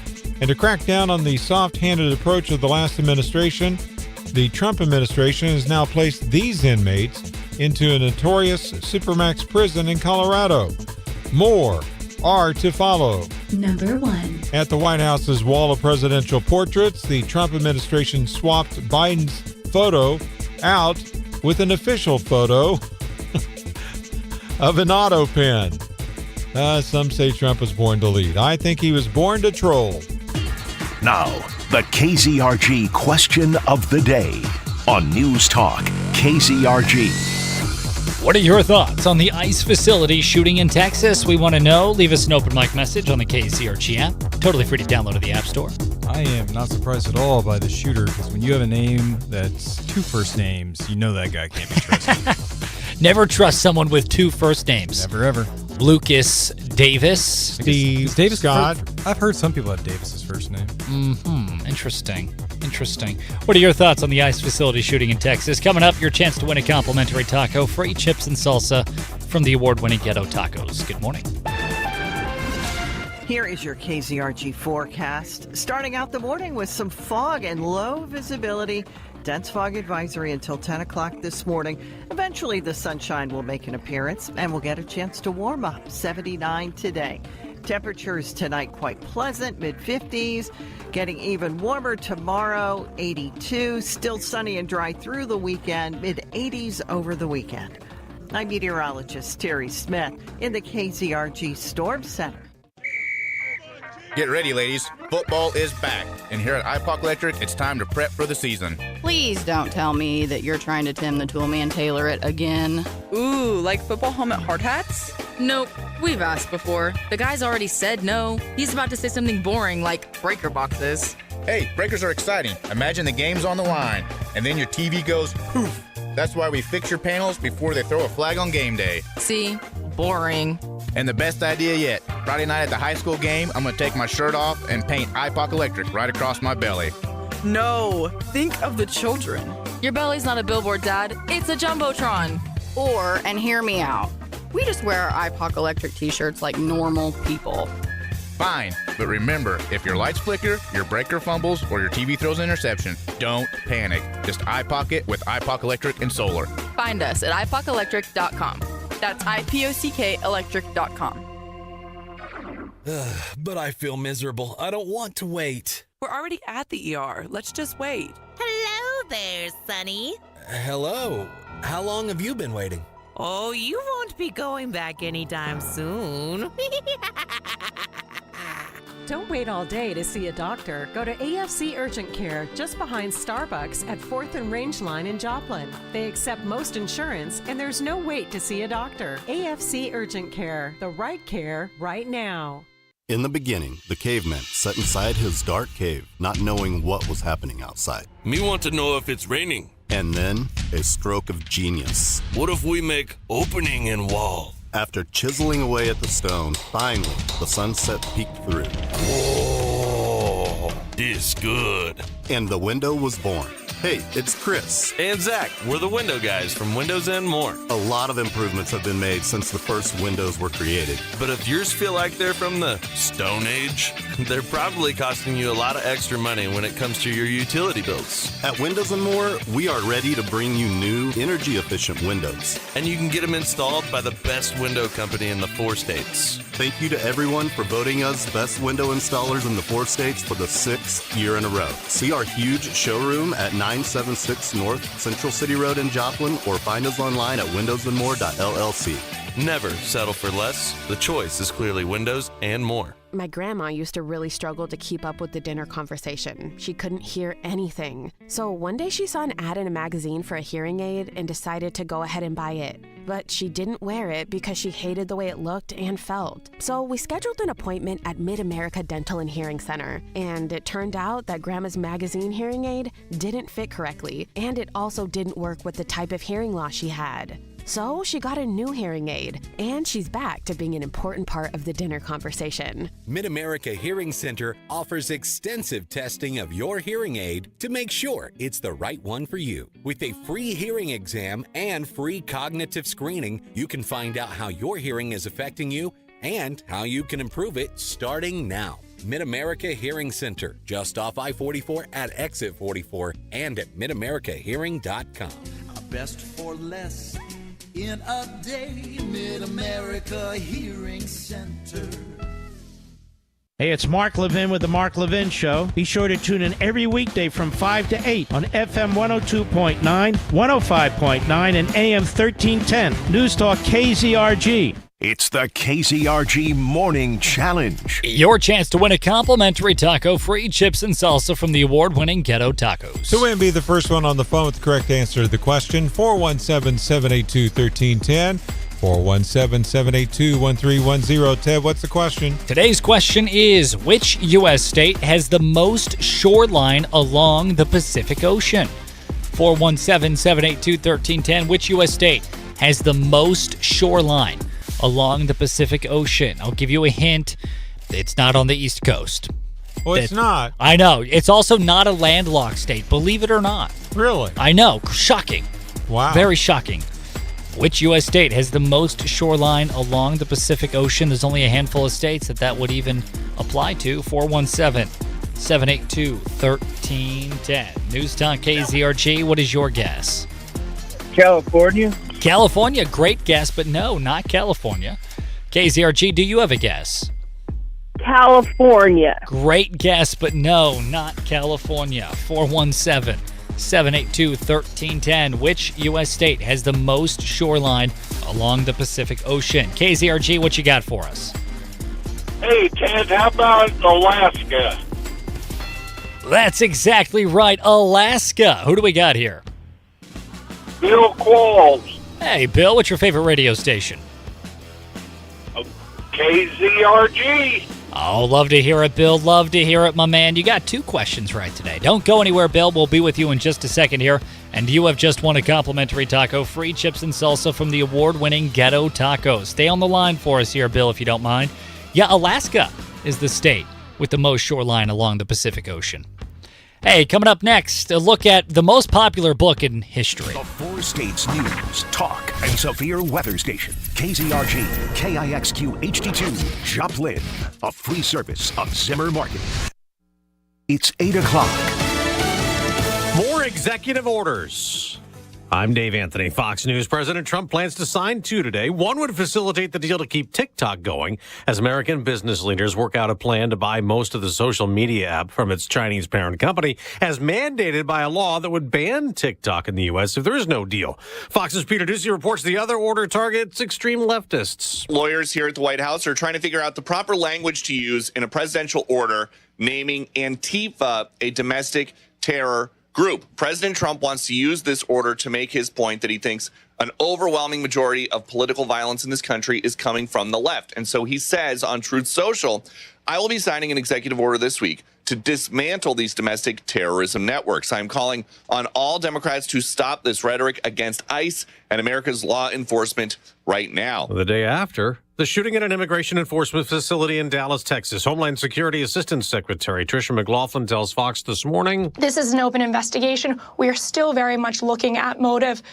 And to crack down on the soft-handed approach of the last administration, the Trump administration has now placed these inmates into a notorious Supermax prison in Colorado. More are to follow. Number 1. At the White House's wall of presidential portraits, the Trump administration swapped Biden's photo out with an official photo of an auto pen. Some say Trump was born to lead. I think he was born to troll. Now, the KZRG question of the day on News Talk KZRG. What are your thoughts on the ICE facility shooting in Texas? We want to know. Leave us an open mic message on the KZRG app. Totally free to download at the App Store. I am not surprised at all by the shooter, because when you have a name that's 2 first names, you know that guy can't be trusted. Never trust someone with 2 first names. Never, ever. Lucas Davis. Steve Davis Scott. I've heard some people have Davis's first name. Interesting. What are your thoughts on the ICE facility shooting in Texas? Coming up, your chance to win a complimentary taco, free chips and salsa from the award-winning Ghetto Tacos. Good morning. Here is your KZRG forecast. Starting out the morning with some fog and low visibility. Dense fog advisory until 10 o'clock this morning. Eventually, the sunshine will make an appearance, and we'll get a chance to warm up. 79 today. Temperatures tonight quite pleasant, mid-50s. Getting even warmer tomorrow, 82. Still sunny and dry through the weekend, mid-80s over the weekend. I'm meteorologist Terry Smith in the KZRG Storm Center. Get ready, ladies. Football is back. And here at IPOC Electric, it's time to prep for the season. Please don't tell me that you're trying to Tim the Toolman tailor it again. Ooh, like football helmet hard hats? Nope. We've asked before. The guy's already said no. He's about to say something boring like breaker boxes. Hey, breakers are exciting. Imagine the game's on the line, and then your TV goes poof. That's why we fix your panels before they throw a flag on game day. See? Boring. And the best idea yet, Friday night at the high school game, I'm going to take my shirt off and paint IPOC Electric right across my belly. No, think of the children. Your belly's not a billboard, Dad. It's a Jumbotron. Or, and hear me out, we just wear our IPOC Electric t-shirts like normal people. Fine, but remember, if your lights flicker, your breaker fumbles, or your TV throws an interception, don't panic. Just IPOC it with IPOC Electric and Solar. Find us at ipocelectric.com. That's IPOCK electric.com. But I feel miserable. I don't want to wait. We're already at the ER. Let's just wait. Hello there, Sonny. Hello. How long have you been waiting? Oh, you won't be going back anytime soon. Don't wait all day to see a doctor. Go to AFC Urgent Care just behind Starbucks at 4th and Rangeline in Joplin. They accept most insurance and there's no wait to see a doctor. AFC Urgent Care, the right care right now. In the beginning, the caveman sat inside his dark cave, not knowing what was happening outside. Me want to know if it's raining. And then, a stroke of genius. What if we make opening in wall? After chiseling away at the stone, finally, the sunset peeked through. Whoa, this good. And the window was born. Hey, it's Chris. And Zach. We're the window guys from Windows and More. A lot of improvements have been made since the first windows were created. But if yours feel like they're from the Stone Age, they're probably costing you a lot of extra money when it comes to your utility bills. At Windows and More, we are ready to bring you new, energy-efficient windows. And you can get them installed by the best window company in the 4 states. Thank you to everyone for voting us Best Window Installers in the 4 states for the 6th year in a row. See our huge showroom at 976 North Central City Road in Joplin, or find us online at windowsandmore.llc. Never settle for less. The choice is clearly Windows and More. My grandma used to really struggle to keep up with the dinner conversation. She couldn't hear anything. So one day she saw an ad in a magazine for a hearing aid and decided to go ahead and buy it. But she didn't wear it because she hated the way it looked and felt. So we scheduled an appointment at Mid-America Dental and Hearing Center. And it turned out that Grandma's magazine hearing aid didn't fit correctly. And it also didn't work with the type of hearing loss she had. So she got a new hearing aid, and she's back to being an important part of the dinner conversation. Mid-America Hearing Center offers extensive testing of your hearing aid to make sure it's the right one for you. With a free hearing exam and free cognitive screening, you can find out how your hearing is affecting you and how you can improve it starting now. Mid-America Hearing Center, just off I-44 at exit 44 and at midamericahearing.com. Best for less. In a day, Mid-America Hearing Center. Hey, it's Mark Levin with The Mark Levin Show. Be sure to tune in every weekday from 5 to 8 on FM 102.9, 105.9, and AM 1310. News Talk KZRG. It's the KZRG Morning Challenge. Your chance to win a complimentary taco-free chips and salsa from the award-winning Ghetto Tacos. To win, be the first one on the phone with the correct answer to the question. 417-782-1310. 417-782-1310. Ted, what's the question? Today's question is, which U.S. state has the most shoreline along the Pacific Ocean? 417-782-1310. Which U.S. state has the most shoreline along the Pacific Ocean? I'll give you a hint. It's not on the East Coast. Well, it's not. I know. It's also not a landlocked state, believe it or not. Really? I know. Shocking. Wow. Very shocking. Which U.S. state has the most shoreline along the Pacific Ocean? There's only a handful of states that would even apply to. 417-782-1310. News Talk KZRG, what is your guess? California. California, great guess, but no, not California. KZRG, do you have a guess? California. Great guess, but no, not California. 417-782-1310. Which U.S. state has the most shoreline along the Pacific Ocean? KZRG, what you got for us? Hey, Ted, how about Alaska? That's exactly right, Alaska. Who do we got here? Bill Qualls. Hey, Bill, what's your favorite radio station? KZRG. Oh, love to hear it, Bill. Love to hear it, my man. You got 2 questions right today. Don't go anywhere, Bill. We'll be with you in just a second here. And you have just won a complimentary taco, free chips and salsa from the award-winning Ghetto Tacos. Stay on the line for us here, Bill, if you don't mind. Yeah, Alaska is the state with the most shoreline along the Pacific Ocean. Hey, coming up next, a look at the most popular book in history. The 4 states news, talk, and severe weather station. KZRG, KIXQ HD2, Joplin. A free service of Zimmer Marketing. It's 8 o'clock. More executive orders. I'm Dave Anthony, Fox News. President Trump plans to sign 2 today. One would facilitate the deal to keep TikTok going as American business leaders work out a plan to buy most of the social media app from its Chinese parent company, as mandated by a law that would ban TikTok in the U.S. if there is no deal. Fox's Peter Ducey reports the other order targets extreme leftists. Lawyers here at the White House are trying to figure out the proper language to use in a presidential order naming Antifa a domestic terror group. President Trump wants to use this order to make his point that he thinks an overwhelming majority of political violence in this country is coming from the left. And so he says on Truth Social, I will be signing an executive order this week to dismantle these domestic terrorism networks. I'm calling on all Democrats to stop this rhetoric against ICE and America's law enforcement right now. The day after the shooting at an immigration enforcement facility in Dallas, Texas, Homeland Security Assistant Secretary Tricia McLaughlin tells Fox this morning, this is an open investigation. We are still very much looking at motive.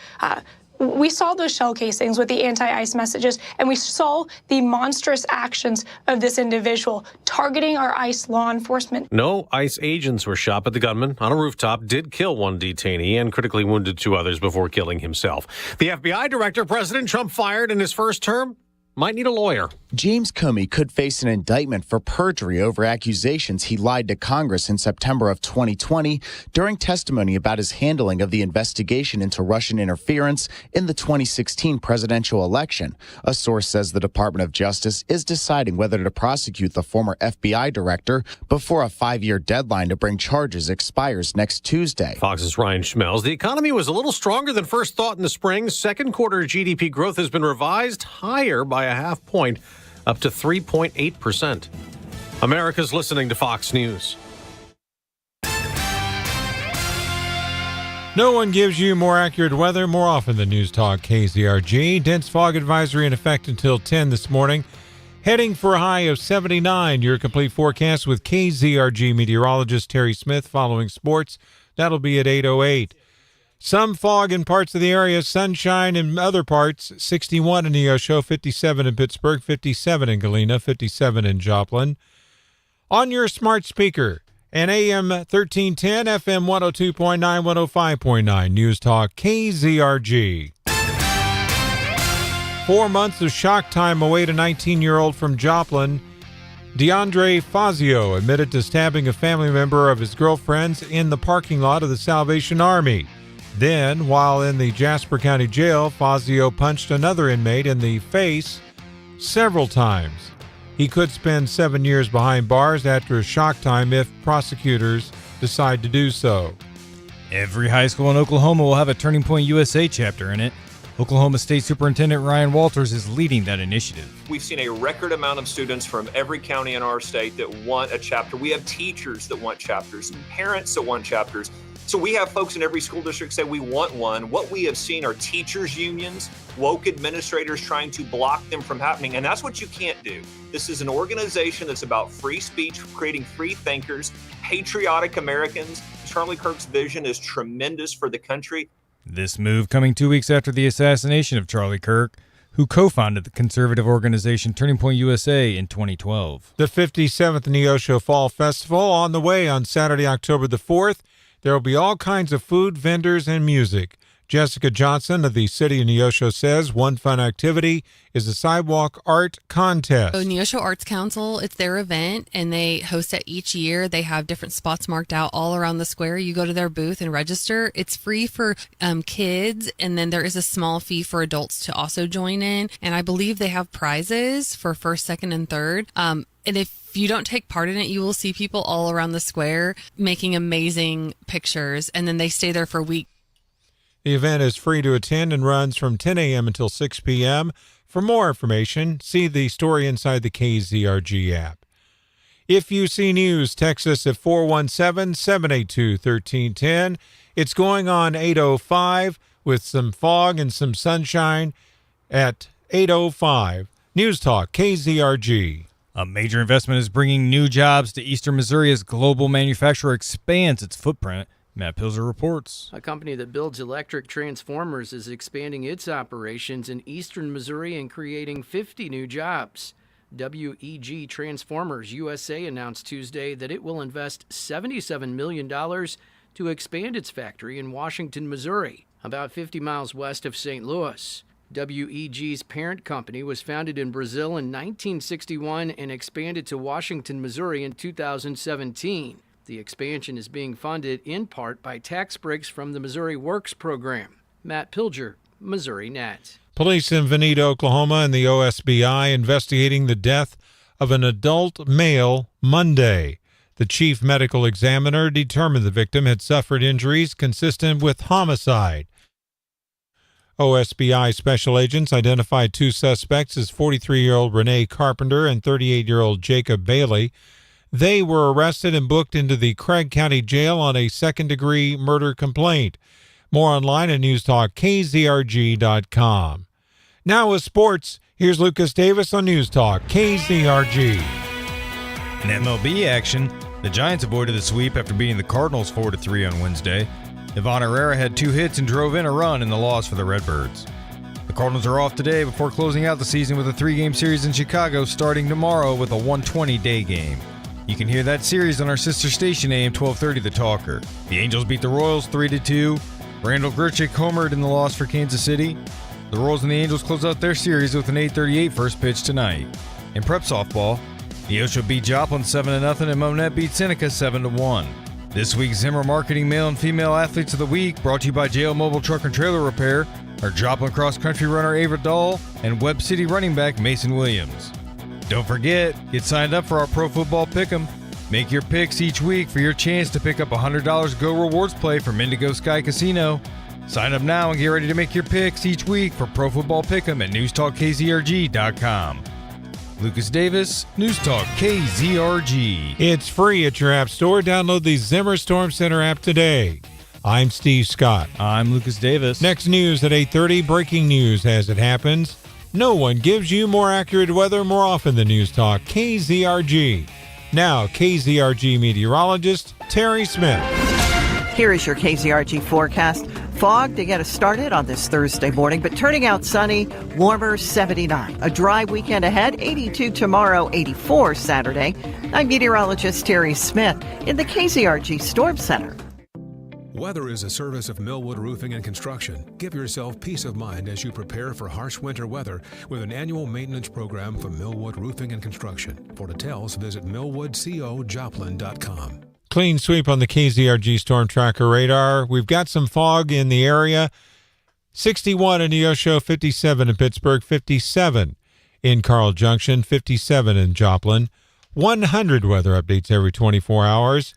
We saw those shell casings with the anti-ICE messages, and we saw the monstrous actions of this individual targeting our ICE law enforcement. No ICE agents were shot, but the gunman on a rooftop did kill one detainee and critically wounded 2 others before killing himself. The FBI director President Trump fired in his first term might need a lawyer. James Comey could face an indictment for perjury over accusations he lied to Congress in September of 2020 during testimony about his handling of the investigation into Russian interference in the 2016 presidential election. A source says the Department of Justice is deciding whether to prosecute the former FBI director before a 5-year deadline to bring charges expires next Tuesday. Fox's Ryan Schmelz. The economy was a little stronger than first thought in the spring. Second quarter GDP growth has been revised higher by a half point, up to 3.8%. America's listening to Fox News. No one gives you more accurate weather more often than News Talk KZRG. Dense fog advisory in effect until 10 this morning. Heading for a high of 79. Your complete forecast with KZRG meteorologist Terry Smith following sports. That'll be at 8:08. Some fog in parts of the area, sunshine in other parts, 61 in Neosho, 57 in Pittsburgh, 57 in Galena, 57 in Joplin. On your smart speaker, an AM 1310, FM 102.9, 105.9, News Talk, KZRG. 4 months of shock time await a 19-year-old from Joplin. DeAndre Fazio admitted to stabbing a family member of his girlfriend's in the parking lot of the Salvation Army. Then, while in the Jasper County Jail, Fazio punched another inmate in the face several times. He could spend 7 years behind bars after a shock time if prosecutors decide to do so. Every high school in Oklahoma will have a Turning Point USA chapter in it. Oklahoma State Superintendent Ryan Walters is leading that initiative. We've seen a record amount of students from every county in our state that want a chapter. We have teachers that want chapters, parents that want chapters. So we have folks in every school district say we want one. What we have seen are teachers' unions, woke administrators trying to block them from happening. And that's what you can't do. This is an organization that's about free speech, creating free thinkers, patriotic Americans. Charlie Kirk's vision is tremendous for the country. This move coming 2 weeks after the assassination of Charlie Kirk, who co-founded the conservative organization Turning Point USA in 2012. The 57th Neosho Fall Festival on the way on Saturday, October the 4th. There will be all kinds of food, vendors, and music. Jessica Johnson of the City of Neosho says one fun activity is a sidewalk art contest. So Neosho Arts Council, it's their event, and they host it each year. They have different spots marked out all around the square. You go to their booth and register. It's free for kids, and then there is a small fee for adults to also join in. And I believe they have prizes for first, second, and third. And if you don't take part in it, you will see people all around the square making amazing pictures, and then they stay there for a week. The event is free to attend and runs from 10 a.m. until 6 p.m. For more information, see the story inside the KZRG app. If you see news, text us at 417-782-1310. It's going on 8:05 with some fog and some sunshine at 8:05. News Talk, KZRG. A major investment is bringing new jobs to Eastern Missouri as global manufacturer expands its footprint. Matt Pilzer reports. A company that builds electric transformers is expanding its operations in eastern Missouri and creating 50 new jobs. WEG Transformers USA announced Tuesday that it will invest $77 million to expand its factory in Washington, Missouri, about 50 miles west of St. Louis. WEG's parent company was founded in Brazil in 1961 and expanded to Washington, Missouri in 2017. The expansion is being funded in part by tax breaks from the Missouri Works program. Matt Pilger, Missouri Net. Police in Veneta, Oklahoma, and the OSBI investigating the death of an adult male Monday. The chief medical examiner determined the victim had suffered injuries consistent with homicide. OSBI special agents identified two suspects as 43-year-old Renee Carpenter and 38-year-old Jacob Bailey. They were arrested and booked into the Craig County Jail on a second-degree murder complaint. More online at newstalkkzrg.com. Now with sports, here's Lucas Davis on News Talk KZRG. In MLB action, the Giants avoided the sweep after beating the Cardinals 4-3 on Wednesday. Ivan Herrera had 2 hits and drove in a run in the loss for the Redbirds. The Cardinals are off today before closing out the season with a 3-game series in Chicago starting tomorrow with a 1:20 day game. You can hear that series on our sister station AM 1230 The Talker. The Angels beat the Royals 3-2. Randall Grichuk homered in the loss for Kansas City. The Royals and the Angels close out their series with an 8:38 first pitch tonight. In prep softball, Neosho beat Joplin 7-0 and Monette beat Seneca 7-1. This week's Zimmer Marketing Male and Female Athletes of the Week, brought to you by JL Mobile Truck and Trailer Repair, are Joplin Cross Country runner Ava Dahl and Webb City running back Mason Williams. Don't forget, get signed up for our Pro Football Pick'em. Make your picks each week for your chance to pick up a $100 Go Rewards play from Indigo Sky Casino. Sign up now and get ready to make your picks each week for Pro Football Pick'em at newstalkkzrg.com. Lucas Davis, News Talk KZRG. It's free at your app store. Download the Zimmer Storm Center app today. I'm Steve Scott. I'm Lucas Davis. Next news at 8:30, breaking news as it happens. No one gives you more accurate weather more often than News Talk KZRG. Now, KZRG meteorologist Terry Smith. Here is your KZRG forecast. Fog to get us started on this Thursday morning, but turning out sunny, warmer 79. A dry weekend ahead, 82 tomorrow, 84 Saturday. I'm meteorologist Terry Smith in the KZRG Storm Center. Weather is a service of Millwood Roofing and Construction. Give yourself peace of mind as you prepare for harsh winter weather with an annual maintenance program from Millwood Roofing and Construction. For details, visit millwoodcojoplin.com. Clean sweep on the KZRG Storm Tracker radar. We've got some fog in the area. 61 in Neosho, 57 in Pittsburgh, 57 in Carl Junction, 57 in Joplin. 100 weather updates every 24 hours.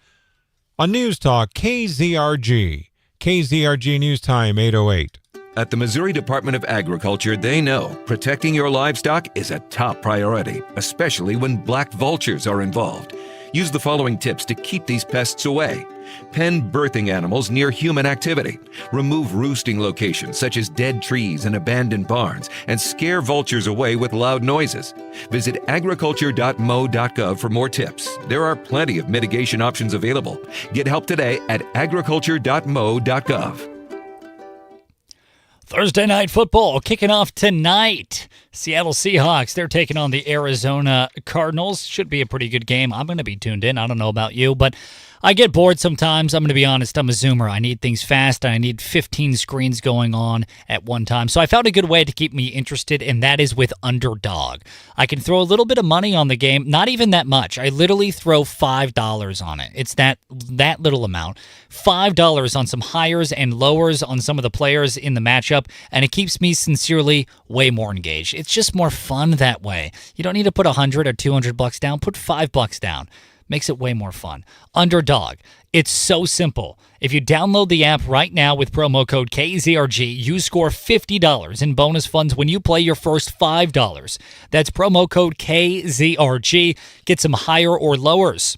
On News Talk KZRG. KZRG News Time 8:08. At the Missouri Department of Agriculture, they know protecting your livestock is a top priority, especially when black vultures are involved. Use the following tips to keep these pests away. Pen birthing animals near human activity. Remove roosting locations such as dead trees and abandoned barns, and scare vultures away with loud noises. Visit agriculture.mo.gov for more tips. There are plenty of mitigation options available. Get help today at agriculture.mo.gov. Thursday night football kicking off tonight. Seattle Seahawks, they're taking on the Arizona Cardinals. Should be a pretty good game. I'm going to be tuned in. I don't know about you, but I get bored sometimes. I'm going to be honest. I'm a Zoomer. I need things fast, and I need 15 screens going on at one time. So I found a good way to keep me interested, and that is with Underdog. I can throw a little bit of money on the game, not even that much. I literally throw $5 on it. It's that little amount. $5 on some highers and lowers on some of the players in the matchup, and it keeps me sincerely way more engaged. It's just more fun that way. You don't need to put $100 or $200 down. Put $5 down. Makes it way more fun. Underdog. It's so simple. If you download the app right now with promo code KZRG, you score $50 in bonus funds when you play your first $5. That's promo code KZRG. Get some higher or lowers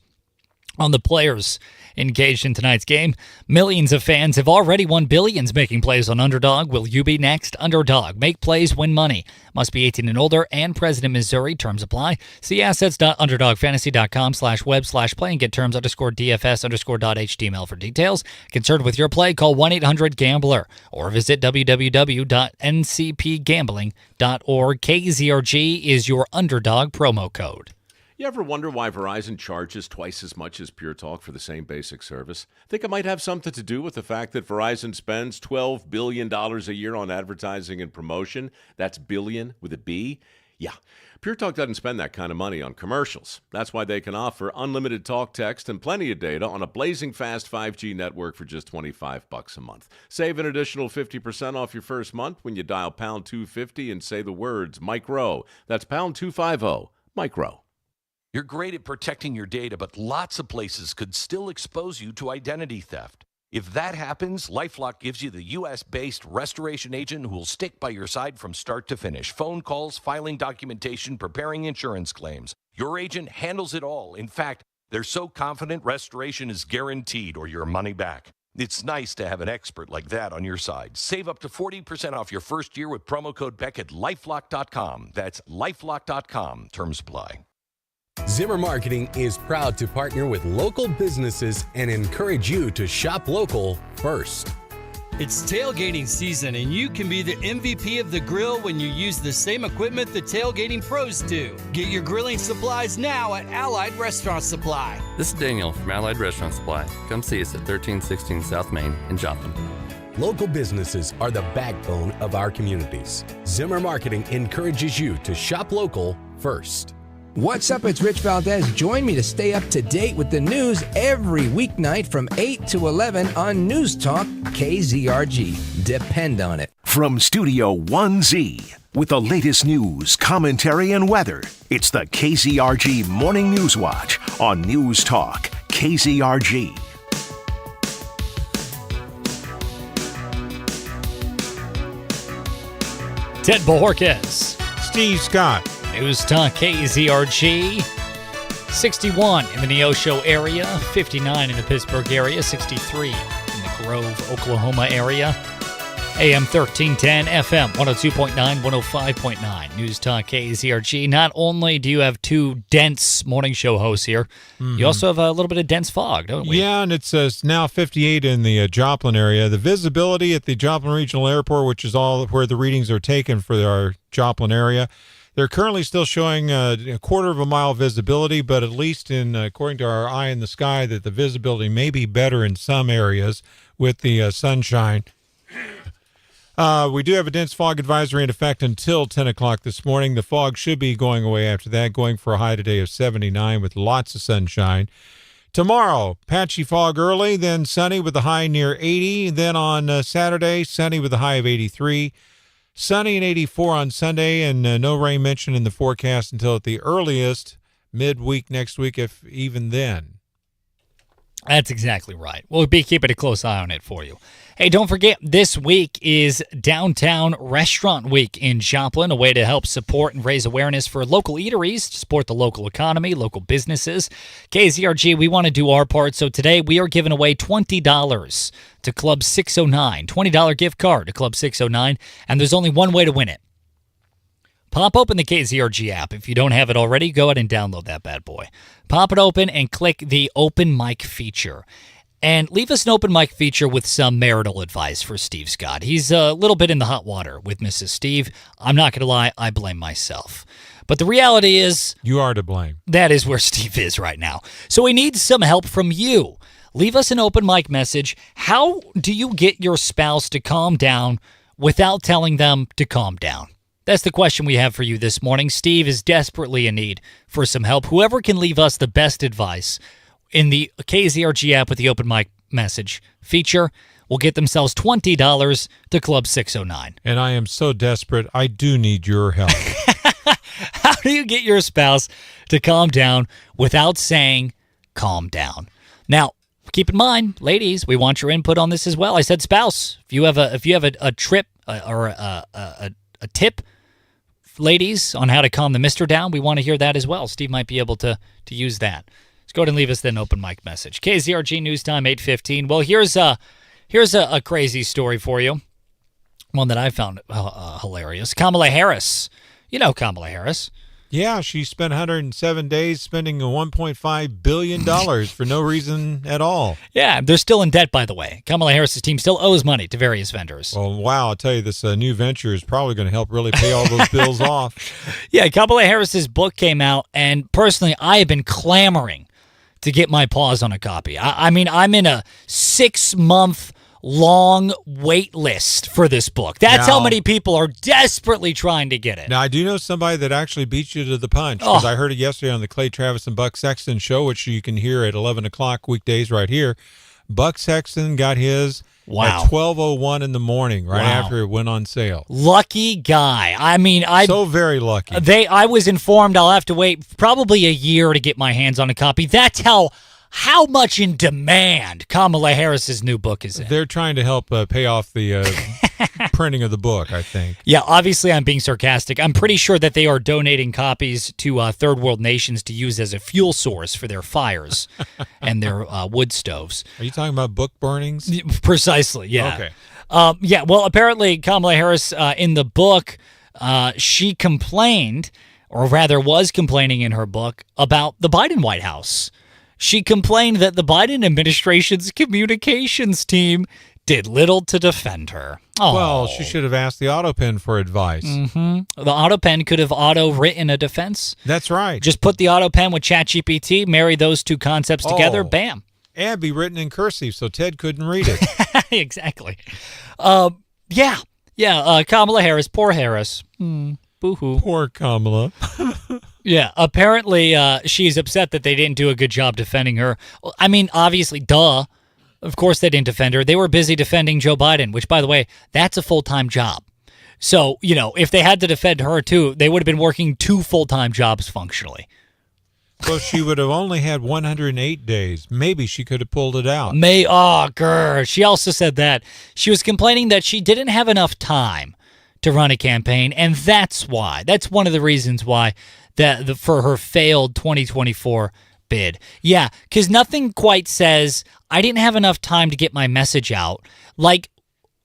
on the players engaged in tonight's game. Millions of fans have already won billions making plays on Underdog. Will you be next? Underdog. Make plays, win money. Must be 18 and older and present in Missouri. Terms apply. See assets.underdogfantasy.com/web/play and get terms_DFS_.html for details. Concerned with your play? Call 1-800-GAMBLER or visit www.ncpgambling.org. KZRG is your Underdog promo code. You ever wonder why Verizon charges twice as much as Pure Talk for the same basic service? Think it might have something to do with the fact that Verizon spends $12 billion a year on advertising and promotion? That's billion with a B? Yeah. Pure Talk doesn't spend that kind of money on commercials. That's why they can offer unlimited talk, text, and plenty of data on a blazing fast 5G network for just $25 a month. Save an additional 50% off your first month when you dial pound 250 and say the words micro. That's pound 250, micro. You're great at protecting your data, but lots of places could still expose you to identity theft. If that happens, LifeLock gives you the U.S.-based restoration agent who will stick by your side from start to finish. Phone calls, filing documentation, preparing insurance claims. Your agent handles it all. In fact, they're so confident restoration is guaranteed or your money back. It's nice to have an expert like that on your side. Save up to 40% off your first year with promo code Beck at LifeLock.com. That's LifeLock.com. Terms apply. Zimmer Marketing is proud to partner with local businesses and encourage you to shop local first. It's tailgating season, and you can be the MVP of the grill when you use the same equipment the tailgating pros do. Get your grilling supplies now at Allied Restaurant Supply. This is Daniel from Allied Restaurant Supply. Come see us at 1316 South Main in Joplin. Local businesses are the backbone of our communities. Zimmer Marketing encourages you to shop local first. What's up? It's Rich Valdez. Join me to stay up to date with the news every weeknight from 8 to 11 on News Talk KZRG. Depend on it. From Studio 1Z, with the latest news, commentary, and weather, it's the KZRG Morning News Watch on News Talk KZRG. Ted Bojorquez. Steve Scott. News Talk KZRG. 61 in the Neosho area, 59 in the Pittsburgh area, 63 in the Grove, Oklahoma area. AM 1310, FM 102.9, 105.9. News Talk KZRG. Not only do you have two dense morning show hosts here, you also have a little bit of dense fog, don't we? Yeah, and it's now 58 in the Joplin area. The visibility at the Joplin Regional Airport, which is all where the readings are taken for our Joplin area, they're currently still showing a quarter of a mile visibility, but at least according to our eye in the sky, that the visibility may be better in some areas with the sunshine. We do have a dense fog advisory in effect until 10 o'clock this morning. The fog should be going away after that, going for a high today of 79 with lots of sunshine. Tomorrow, patchy fog early, then sunny with a high near 80. Then on Saturday, sunny with a high of 83. Sunny and 84 on Sunday, and no rain mentioned in the forecast until at the earliest midweek next week, if even then. That's exactly right. We'll be keeping a close eye on it for you. Hey, don't forget, this week is Downtown Restaurant Week in Joplin, a way to help support and raise awareness for local eateries, to support the local economy, local businesses. KZRG, we want to do our part, so today we are giving away $20 to Club 609, $20 gift card to Club 609, and there's only one way to win it. Pop open the KZRG app. If you don't have it already, go ahead and download that bad boy. Pop it open and click the open mic feature. And leave us an open mic feature with some marital advice for Steve Scott. He's a little bit in the hot water with Mrs. Steve. I'm not going to lie, I blame myself. But the reality is, you are to blame. That is where Steve is right now. So we need some help from you. Leave us an open mic message. How do you get your spouse to calm down without telling them to calm down? That's the question we have for you this morning. Steve is desperately in need for some help. Whoever can leave us the best advice in the KZRG app with the open mic message feature will get themselves $20 to Club 609. And I am so desperate. I do need your help. How do you get your spouse to calm down without saying calm down? Now, keep in mind, ladies, we want your input on this as well. I said spouse. If you have a trip or a tip, ladies, on how to calm the mister down, we want to hear that as well. Steve might be able to use that. Let's go ahead and leave us an open mic message. KZRG News Time 8:15. Well, here's a crazy story for you. One that I found hilarious. Kamala Harris. You know Kamala Harris. Yeah, she spent 107 days spending $1.5 billion for no reason at all. Yeah, they're still in debt, by the way. Kamala Harris's team still owes money to various vendors. Well, wow, I'll tell you, this new venture is probably going to help really pay all those bills off. Yeah, Kamala Harris's book came out, and personally, I have been clamoring to get my paws on a copy. I mean, I'm in a 6-month long wait list for this book. That's how many people are desperately trying to get it. Now, I do know somebody that actually beat you to the punch, because I heard it yesterday on the Clay Travis and Buck Sexton show, which you can hear at 11 o'clock weekdays right here. Buck Sexton got his at 12:01 in the morning, right after it went on sale. Lucky guy. I mean, so very lucky. I was informed I'll have to wait probably a year to get my hands on a copy. That's how much in demand Kamala Harris's new book is in. They're trying to help pay off the printing of the book, I think. Yeah, obviously I'm being sarcastic. I'm pretty sure that they are donating copies to third world nations to use as a fuel source for their fires and their wood stoves. Are you talking about book burnings? Precisely, yeah. Okay. Yeah, well, apparently Kamala Harris in the book, she complained, or rather was complaining in her book, about the Biden White House. She complained that the Biden administration's communications team did little to defend her. Oh. Well, she should have asked the AutoPen for advice. Mm-hmm. The AutoPen could have auto-written a defense. That's right. Just put the AutoPen with ChatGPT, marry those two concepts together, bam. And be written in cursive so Ted couldn't read it. Exactly. Kamala Harris, poor Harris. Boo-hoo. Poor Kamala. Yeah, apparently she's upset that they didn't do a good job defending her. I mean, obviously, duh. Of course they didn't defend her. They were busy defending Joe Biden, which, by the way, that's a full-time job. So, if they had to defend her, too, they would have been working 2 full-time jobs functionally. Well, she would have only had 108 days. Maybe she could have pulled it out. She also said that. She was complaining that she didn't have enough time to run a campaign, and that's why. That's one of the reasons why for her failed 2024 bid. Yeah, because nothing quite says, I didn't have enough time to get my message out, like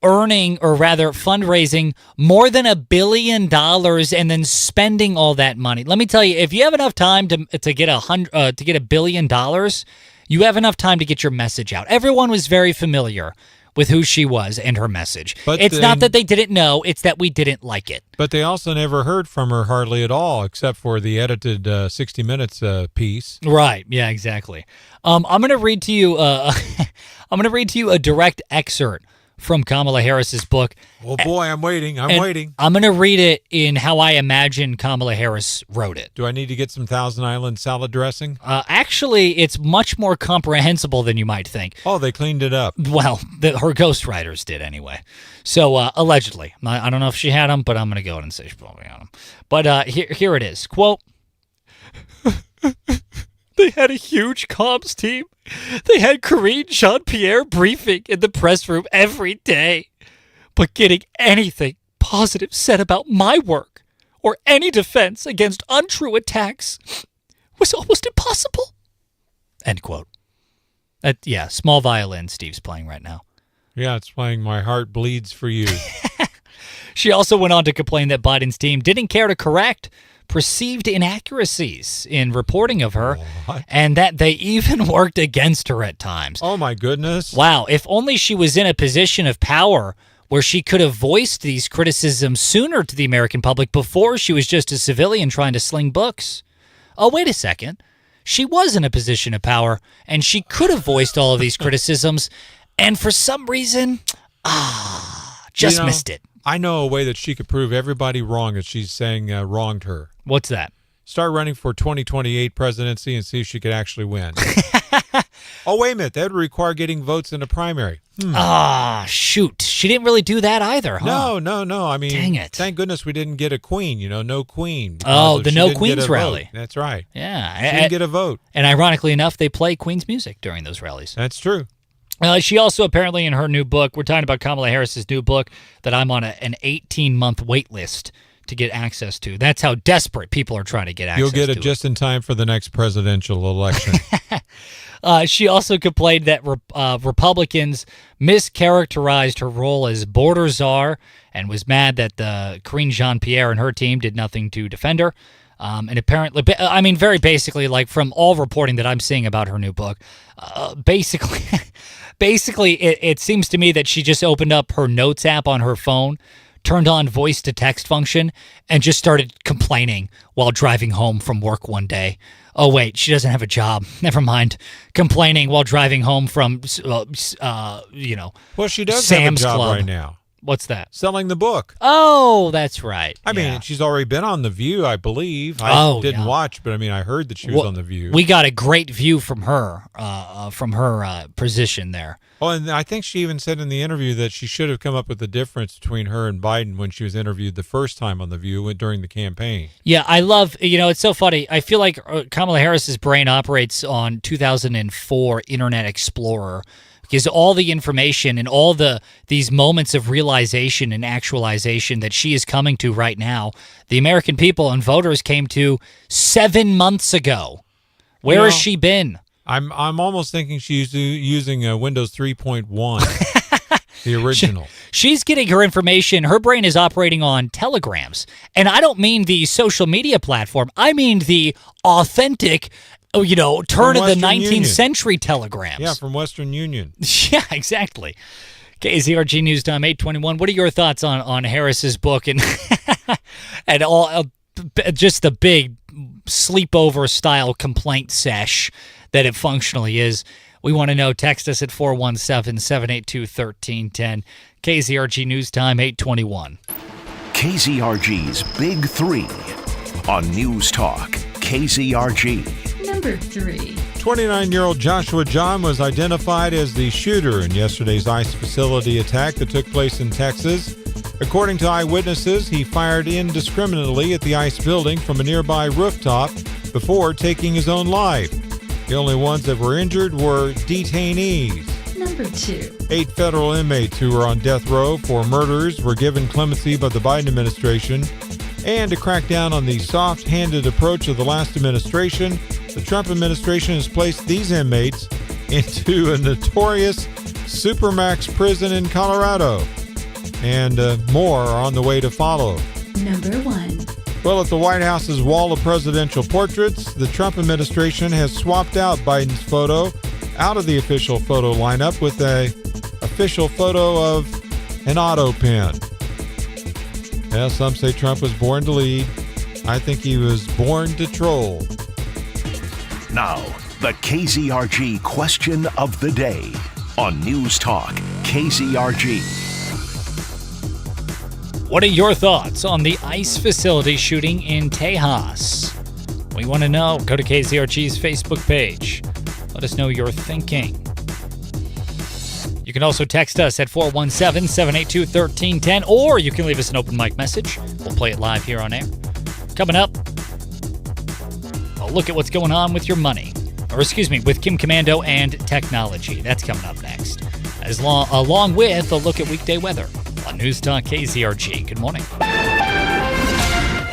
earning, or rather fundraising, more than $1 billion and then spending all that money. Let me tell you, if you have enough time to get $1 billion, you have enough time to get your message out. Everyone was very familiar with who she was and her message. But it's not that they didn't know, it's that we didn't like it. But they also never heard from her hardly at all, except for the edited 60 Minutes piece. Right, yeah, exactly. I'm going to read to you a direct excerpt from Kamala Harris's book. Oh boy, I'm waiting. I'm waiting. I'm going to read it in how I imagine Kamala Harris wrote it. Do I need to get some Thousand Island salad dressing? Actually, it's much more comprehensible than you might think. Oh, they cleaned it up. Well, her ghostwriters did anyway. So, allegedly. I don't know if she had them, but I'm going to go ahead and say she probably had them. But here it is. Quote, they had a huge comms team. They had Karine Jean-Pierre briefing in the press room every day. But getting anything positive said about my work or any defense against untrue attacks was almost impossible. End quote. Small violin Steve's playing right now. Yeah, it's playing My Heart Bleeds for You. She also went on to complain that Biden's team didn't care to correct perceived inaccuracies in reporting of her, and that they even worked against her at times. Oh, my goodness. Wow, if only she was in a position of power where she could have voiced these criticisms sooner to the American public before she was just a civilian trying to sling books. Oh, wait a second. She was in a position of power, and she could have voiced all of these criticisms, and for some reason, just missed it. I know a way that she could prove everybody wrong that she's saying wronged her. What's that? Start running for 2028 presidency and see if she could actually win. Oh, wait a minute. That would require getting votes in a primary. Shoot. She didn't really do that either, huh? No. I mean, dang it. Thank goodness we didn't get a queen, no queen. Oh, the No Queens rally. That's right. Yeah. She didn't get a vote. And ironically enough, they play Queen's music during those rallies. That's true. She also apparently in her new book, we're talking about Kamala Harris's new book that I'm on an 18-month wait list to get access to. That's how desperate people are trying to get access to. You'll get it just in time for the next presidential election. She also complained that Republicans mischaracterized her role as border czar and was mad that the Karine Jean-Pierre and her team did nothing to defend her. And apparently, very basically, like from all reporting that I'm seeing about her new book, basically, it seems to me that she just opened up her notes app on her phone, turned on voice to text function, and just started complaining while driving home from work one day. Oh, wait, she doesn't have a job. Never mind. Complaining while driving home from, Well, she does Sam's have a job Club. right now. What's that? Selling the book. Oh, that's right. I mean, she's already been on The View, I believe. I didn't watch, but I heard that she was on The View. We got a great view from her position there. Oh, and I think she even said in the interview that she should have come up with the difference between her and Biden when she was interviewed the first time on The View during the campaign. Yeah, I love, it's so funny. I feel like Kamala Harris's brain operates on 2004 Internet Explorer because all the information and all these moments of realization and actualization that she is coming to right now, the American people and voters came to 7 months ago. Where has she been? I'm almost thinking she's using Windows 3.1, the original. She's getting her information. Her brain is operating on telegrams. And I don't mean the social media platform. I mean the authentic, turn of the 19th century telegrams. Yeah, from Western Union. Yeah, exactly. KZRG News Time 821. What are your thoughts on Harris's book and and all just the big sleepover style complaint sesh that it functionally is? We want to know. Text us at 417-782-1310. KZRG News Time 821. KZRG's Big Three on News Talk KZRG. Number 3. 29-year-old Joshua John was identified as the shooter in yesterday's ICE facility attack that took place in Texas. According to eyewitnesses, he fired indiscriminately at the ICE building from a nearby rooftop before taking his own life. The only ones that were injured were detainees. Number 2. 8 federal inmates who were on death row for murders were given clemency by the Biden administration. And to crack down on the soft-handed approach of the last administration, the Trump administration has placed these inmates into a notorious Supermax prison in Colorado. And more are on the way to follow. Number 1. Well, at the White House's wall of presidential portraits, the Trump administration has swapped out Biden's photo out of the official photo lineup with an official photo of an auto pen. Yeah, some say Trump was born to lead. I think he was born to troll. Now, the KZRG question of the day on News Talk KZRG. What are your thoughts on the ICE facility shooting in Tejas? We want to know. Go to KZRG's Facebook page. Let us know your thinking. You can also text us at 417-782-1310, or you can leave us an open mic message. We'll play it live here on air. Coming up, a look at what's going on with your money. With Kim Commando and technology. That's coming up next. Along with a look at weekday weather on News Talk KZRG. Good morning.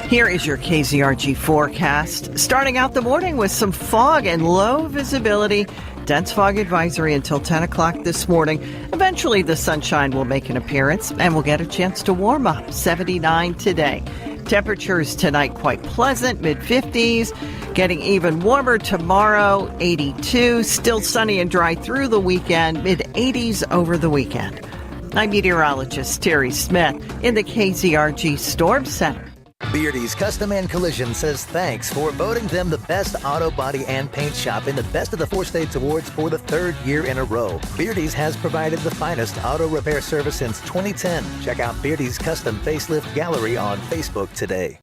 Here is your KZRG forecast. Starting out the morning with some fog and low visibility. Dense fog advisory until 10 o'clock this morning. Eventually, the sunshine will make an appearance, and we'll get a chance to warm up. 79 today. Temperatures tonight quite pleasant, mid-50s. Getting even warmer tomorrow, 82. Still sunny and dry through the weekend, mid-80s over the weekend. I'm meteorologist Terry Smith in the KZRG Storm Center. Beardy's Custom and Collision says thanks for voting them the best auto body and paint shop in the Best of the Four States Awards for the third year in a row. Beardy's has provided the finest auto repair service since 2010. Check out Beardy's Custom Facelift Gallery on Facebook today.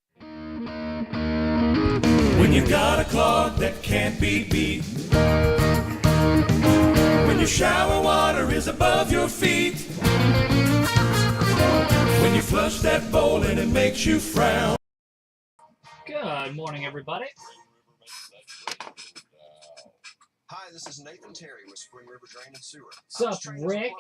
When you got a clog that can't be beat, when your shower water is above your feet, when you flush that bowl and it makes you frown. Good morning, everybody. Hi, this is Nathan Terry with Spring River Drain and Sewer. What's up, Rick?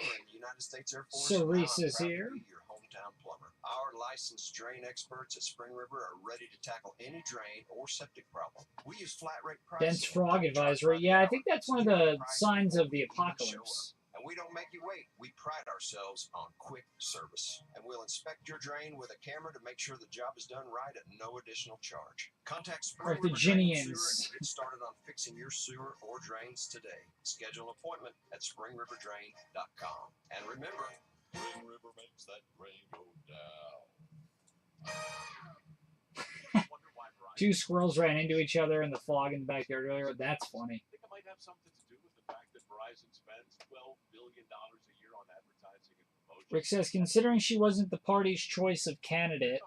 Cerise is here. Your hometown plumber. Our licensed drain experts at Spring River are ready to tackle any drain or septic problem. We use flat rate pricing. Dense frog advisory. Yeah, I think that's one of the signs of the apocalypse. And we don't make you wait. We pride ourselves on quick service. And we'll inspect your drain with a camera to make sure the job is done right at no additional charge. Contact Spring River Drain and Sewer and get started on fixing your sewer or drains today. Schedule an appointment at springriverdраin.com. And remember, Spring River makes that drain go down. Two squirrels ran into each other in the fog in the backyard earlier. That's funny. I think it might have something to do with the fact that Verizon spends $12 billion a year on advertising and promotion. Rick says, considering she wasn't the party's choice of candidate,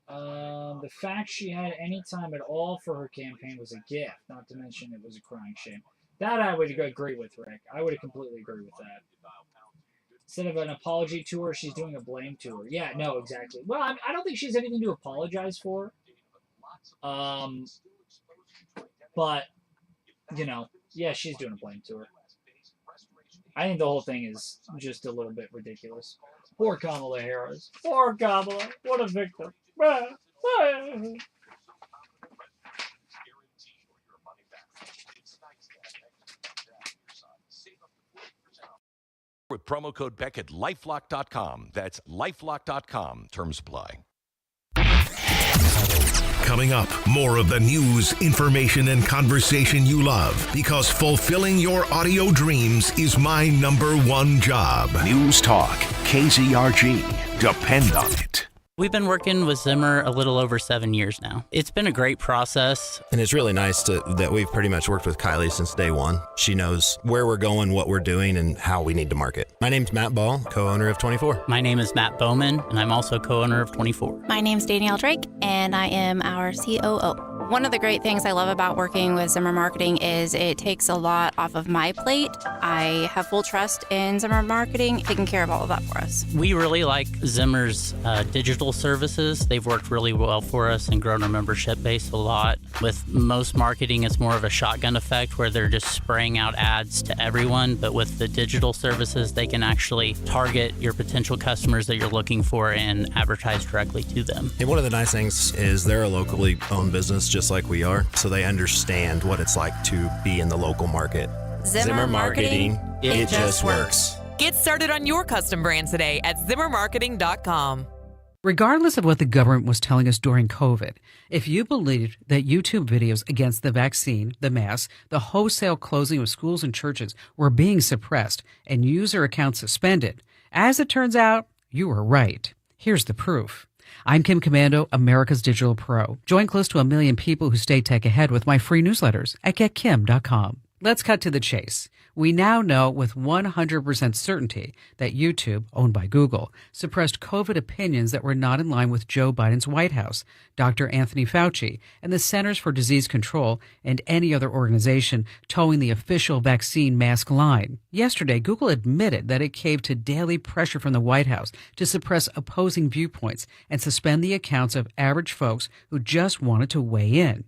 the fact she had any time at all for her campaign was a gift, not to mention it was a crying shame. That I would agree with, Rick. I would completely agree with that. Instead of an apology tour, she's doing a blame tour. Yeah, no, exactly. Well, I don't think she has anything to apologize for. But, you know, yeah, she's doing a blame tour. I think the whole thing is just a little bit ridiculous. Poor Kamala Harris. Poor Kamala. What a victim. With promo code Beck at LifeLock.com. That's LifeLock.com. Terms apply. Coming up, more of the news, information, and conversation you love, because fulfilling your audio dreams is my number one job. News Talk, KZRG. Depend on it. We've been working with Zimmer a little over 7 years now. It's been a great process. And it's really nice that we've pretty much worked with Kylie since day one. She knows where we're going, what we're doing, and how we need to market. My name's Matt Ball, co-owner of 24. My name is Matt Bowman, and I'm also co-owner of 24. My name's Danielle Drake, and I am our COO. One of the great things I love about working with Zimmer Marketing is it takes a lot off of my plate. I have full trust in Zimmer Marketing, taking care of all of that for us. We really like Zimmer's digital services. They've worked really well for us and grown our membership base a lot. With most marketing, it's more of a shotgun effect where they're just spraying out ads to everyone. But with the digital services, they can actually target your potential customers that you're looking for and advertise directly to them. And one of the nice things is they're a locally owned business just like we are, so they understand what it's like to be in the local market. Zimmer Marketing, it just works. Get started on your custom brand today at ZimmerMarketing.com. Regardless of what the government was telling us during COVID, if you believed that YouTube videos against the vaccine, the masks, the wholesale closing of schools and churches were being suppressed and user accounts suspended, as it turns out, you were right. Here's the proof. I'm Kim Commando, America's Digital Pro. Join close to 1 million people who stay tech ahead with my free newsletters at getkim.com. Let's cut to the chase. We now know with 100% certainty that YouTube, owned by Google, suppressed COVID opinions that were not in line with Joe Biden's White House, Dr. Anthony Fauci, and the Centers for Disease Control, and any other organization towing the official vaccine mask line. Yesterday, Google admitted that it caved to daily pressure from the White House to suppress opposing viewpoints and suspend the accounts of average folks who just wanted to weigh in.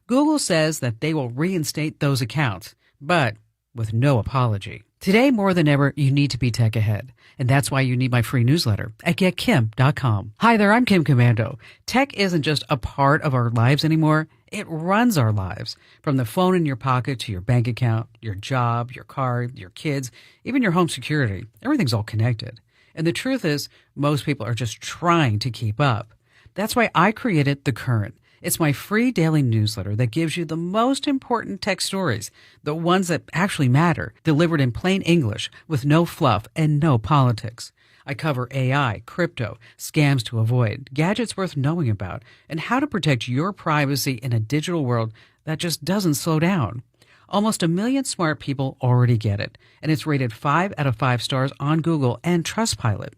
Google says that they will reinstate those accounts, but with no apology. Today, more than ever, you need to be tech ahead. And that's why you need my free newsletter at getkim.com. Hi there, I'm Kim Commando. Tech isn't just a part of our lives anymore. It runs our lives. From the phone in your pocket to your bank account, your job, your car, your kids, even your home security. Everything's all connected. And the truth is, most people are just trying to keep up. That's why I created The Current. It's my free daily newsletter that gives you the most important tech stories, the ones that actually matter, delivered in plain English with no fluff and no politics. I cover AI, crypto, scams to avoid, gadgets worth knowing about, and how to protect your privacy in a digital world that just doesn't slow down. Almost 1 million smart people already get it, and it's rated 5 out of 5 stars on Google and Trustpilot.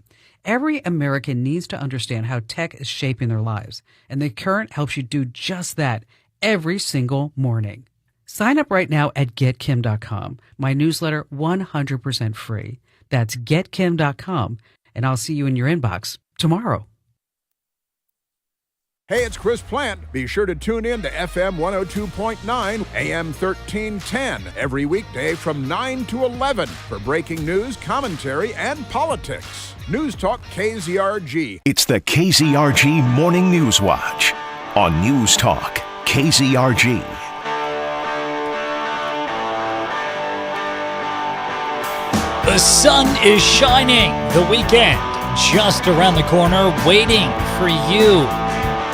Every American needs to understand how tech is shaping their lives, and The Current helps you do just that every single morning. Sign up right now at getkim.com. My newsletter 100% free. That's getkim.com, and I'll see you in your inbox tomorrow. Hey, it's Chris Plant. Be sure to tune in to FM 102.9, AM 1310 every weekday from 9 to 11 for breaking news, commentary, and politics. News Talk KZRG. It's the KZRG Morning News Watch on News Talk KZRG. The sun is shining. The weekend just around the corner, waiting for you.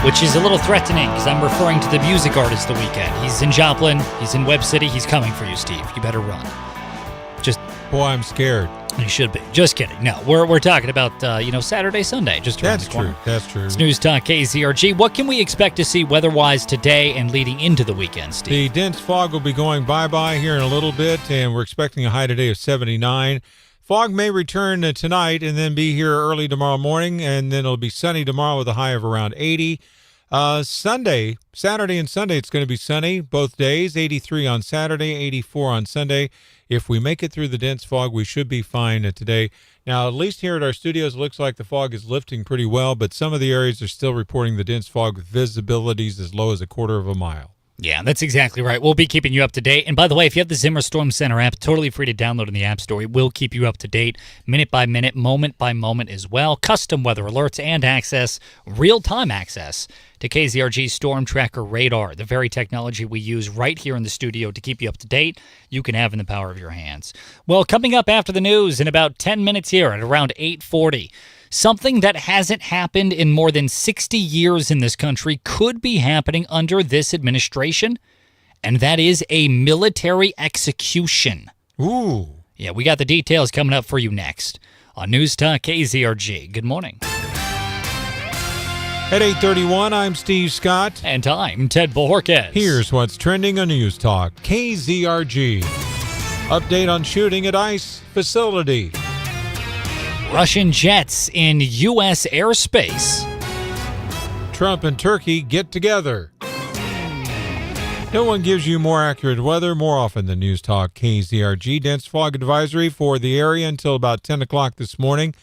Which is a little threatening because I'm referring to the music artist The Weeknd. He's in Joplin. He's in Webb City. He's coming for you, Steve. You better run. Boy, I'm scared. You should be. Just kidding. No, we're talking about Saturday, Sunday. Just around the corner. That's true. It's News Talk KZRG. What can we expect to see weather-wise today and leading into the weekend, Steve? The dense fog will be going bye-bye here in a little bit, and we're expecting a high today of 79. Fog may return tonight and then be here early tomorrow morning, and then it'll be sunny tomorrow with a high of around 80. Saturday and Sunday, it's going to be sunny both days, 83 on Saturday, 84 on Sunday. If we make it through the dense fog, we should be fine today. Now, at least here at our studios, it looks like the fog is lifting pretty well, but some of the areas are still reporting the dense fog with visibilities as low as a quarter of a mile. Yeah, that's exactly right. We'll be keeping you up to date. And by the way, if you have the Zimmer Storm Center app, totally free to download in the App Store. It will keep you up to date, minute by minute, moment by moment as well. Custom weather alerts and access, real-time access to KZRG Storm Tracker Radar, the very technology we use right here in the studio to keep you up to date. You can have in the power of your hands. Well, coming up after the news in about 10 minutes here at around 8:40, something that hasn't happened in more than 60 years in this country could be happening under this administration, and that is a military execution. Ooh. Yeah, we got the details coming up for you next on News Talk KZRG. Good morning. At 8:31, I'm Steve Scott. And I'm Ted Bojorquez. Here's what's trending on News Talk KZRG. Update on shooting at ICE facility. Russian jets in U.S. airspace. Trump and Turkey get together. No one gives you more accurate weather more often than News Talk KZRG. Dense fog advisory for the area until about 10 o'clock this morning.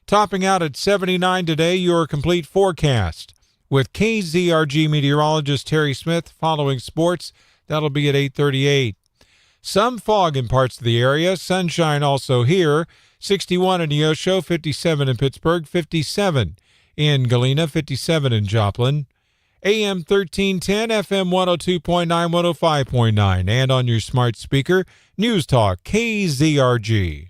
Topping out at 79 today, your complete forecast. With KZRG meteorologist Terry Smith following sports, that'll be at 8:38. Some fog in parts of the area. Sunshine also here. 61 in Neosho, 57 in Pittsburgh, 57 in Galena, 57 in Joplin. AM 1310, FM 102.9, 105.9, and on your smart speaker, News Talk KZRG.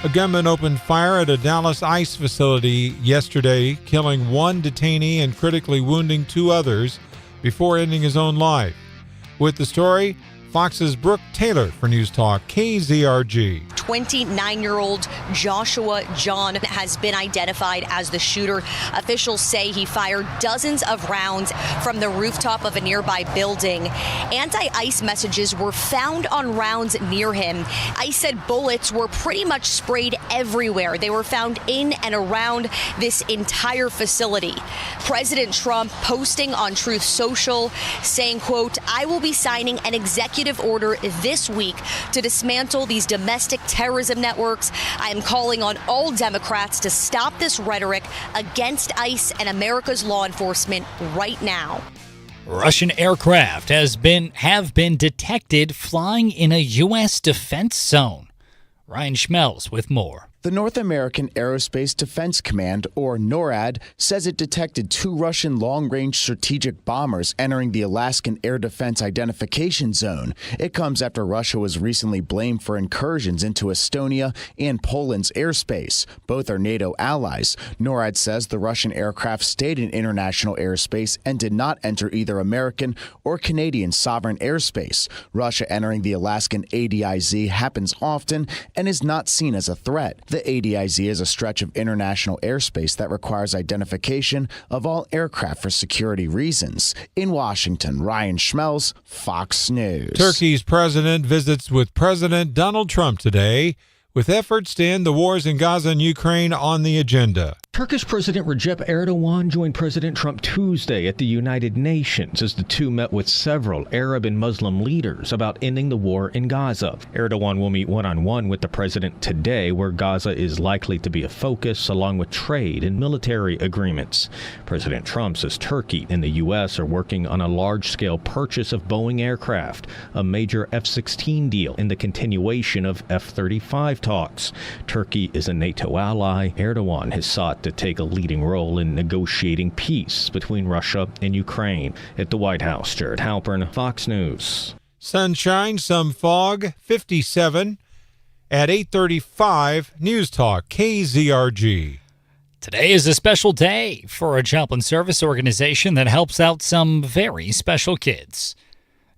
A gunman opened fire at a Dallas ICE facility yesterday, killing one detainee and critically wounding two others before ending his own life. With the story, Fox's Brooke Taylor for News Talk KZRG. 29-year-old Joshua John has been identified as the shooter. Officials say he fired dozens of rounds from the rooftop of a nearby building. Anti-ICE messages were found on rounds near him. ICE said bullets were pretty much sprayed everywhere. They were found in and around this entire facility. President Trump posting on Truth Social saying, quote, "I will be signing an executive order this week to dismantle these domestic terrorism networks. I am calling on all Democrats to stop this rhetoric against ICE and America's law enforcement right now." Russian aircraft have been detected flying in a U.S. defense zone. Ryan Schmelz with more. The North American Aerospace Defense Command, or NORAD, says it detected 2 Russian long-range strategic bombers entering the Alaskan Air Defense Identification Zone. It comes after Russia was recently blamed for incursions into Estonia and Poland's airspace. Both are NATO allies. NORAD says the Russian aircraft stayed in international airspace and did not enter either American or Canadian sovereign airspace. Russia entering the Alaskan ADIZ happens often and is not seen as a threat. The ADIZ is a stretch of international airspace that requires identification of all aircraft for security reasons. In Washington, Ryan Schmelz, Fox News. Turkey's president visits with President Donald Trump today, with efforts to end the wars in Gaza and Ukraine on the agenda. Turkish President Recep Erdogan joined President Trump Tuesday at the United Nations as the two met with several Arab and Muslim leaders about ending the war in Gaza. Erdogan will meet one-on-one with the president today, where Gaza is likely to be a focus, along with trade and military agreements. President Trump says Turkey and the U.S. are working on a large-scale purchase of Boeing aircraft, a major F-16 deal, and the continuation of F-35 talks. Turkey is a NATO ally. Erdogan has sought to take a leading role in negotiating peace between Russia and Ukraine. At the White House, Jared Halpern, Fox News. Sunshine, some fog, 57 at 8:35. News Talk, KZRG. Today is a special day for a Joplin service organization that helps out some very special kids.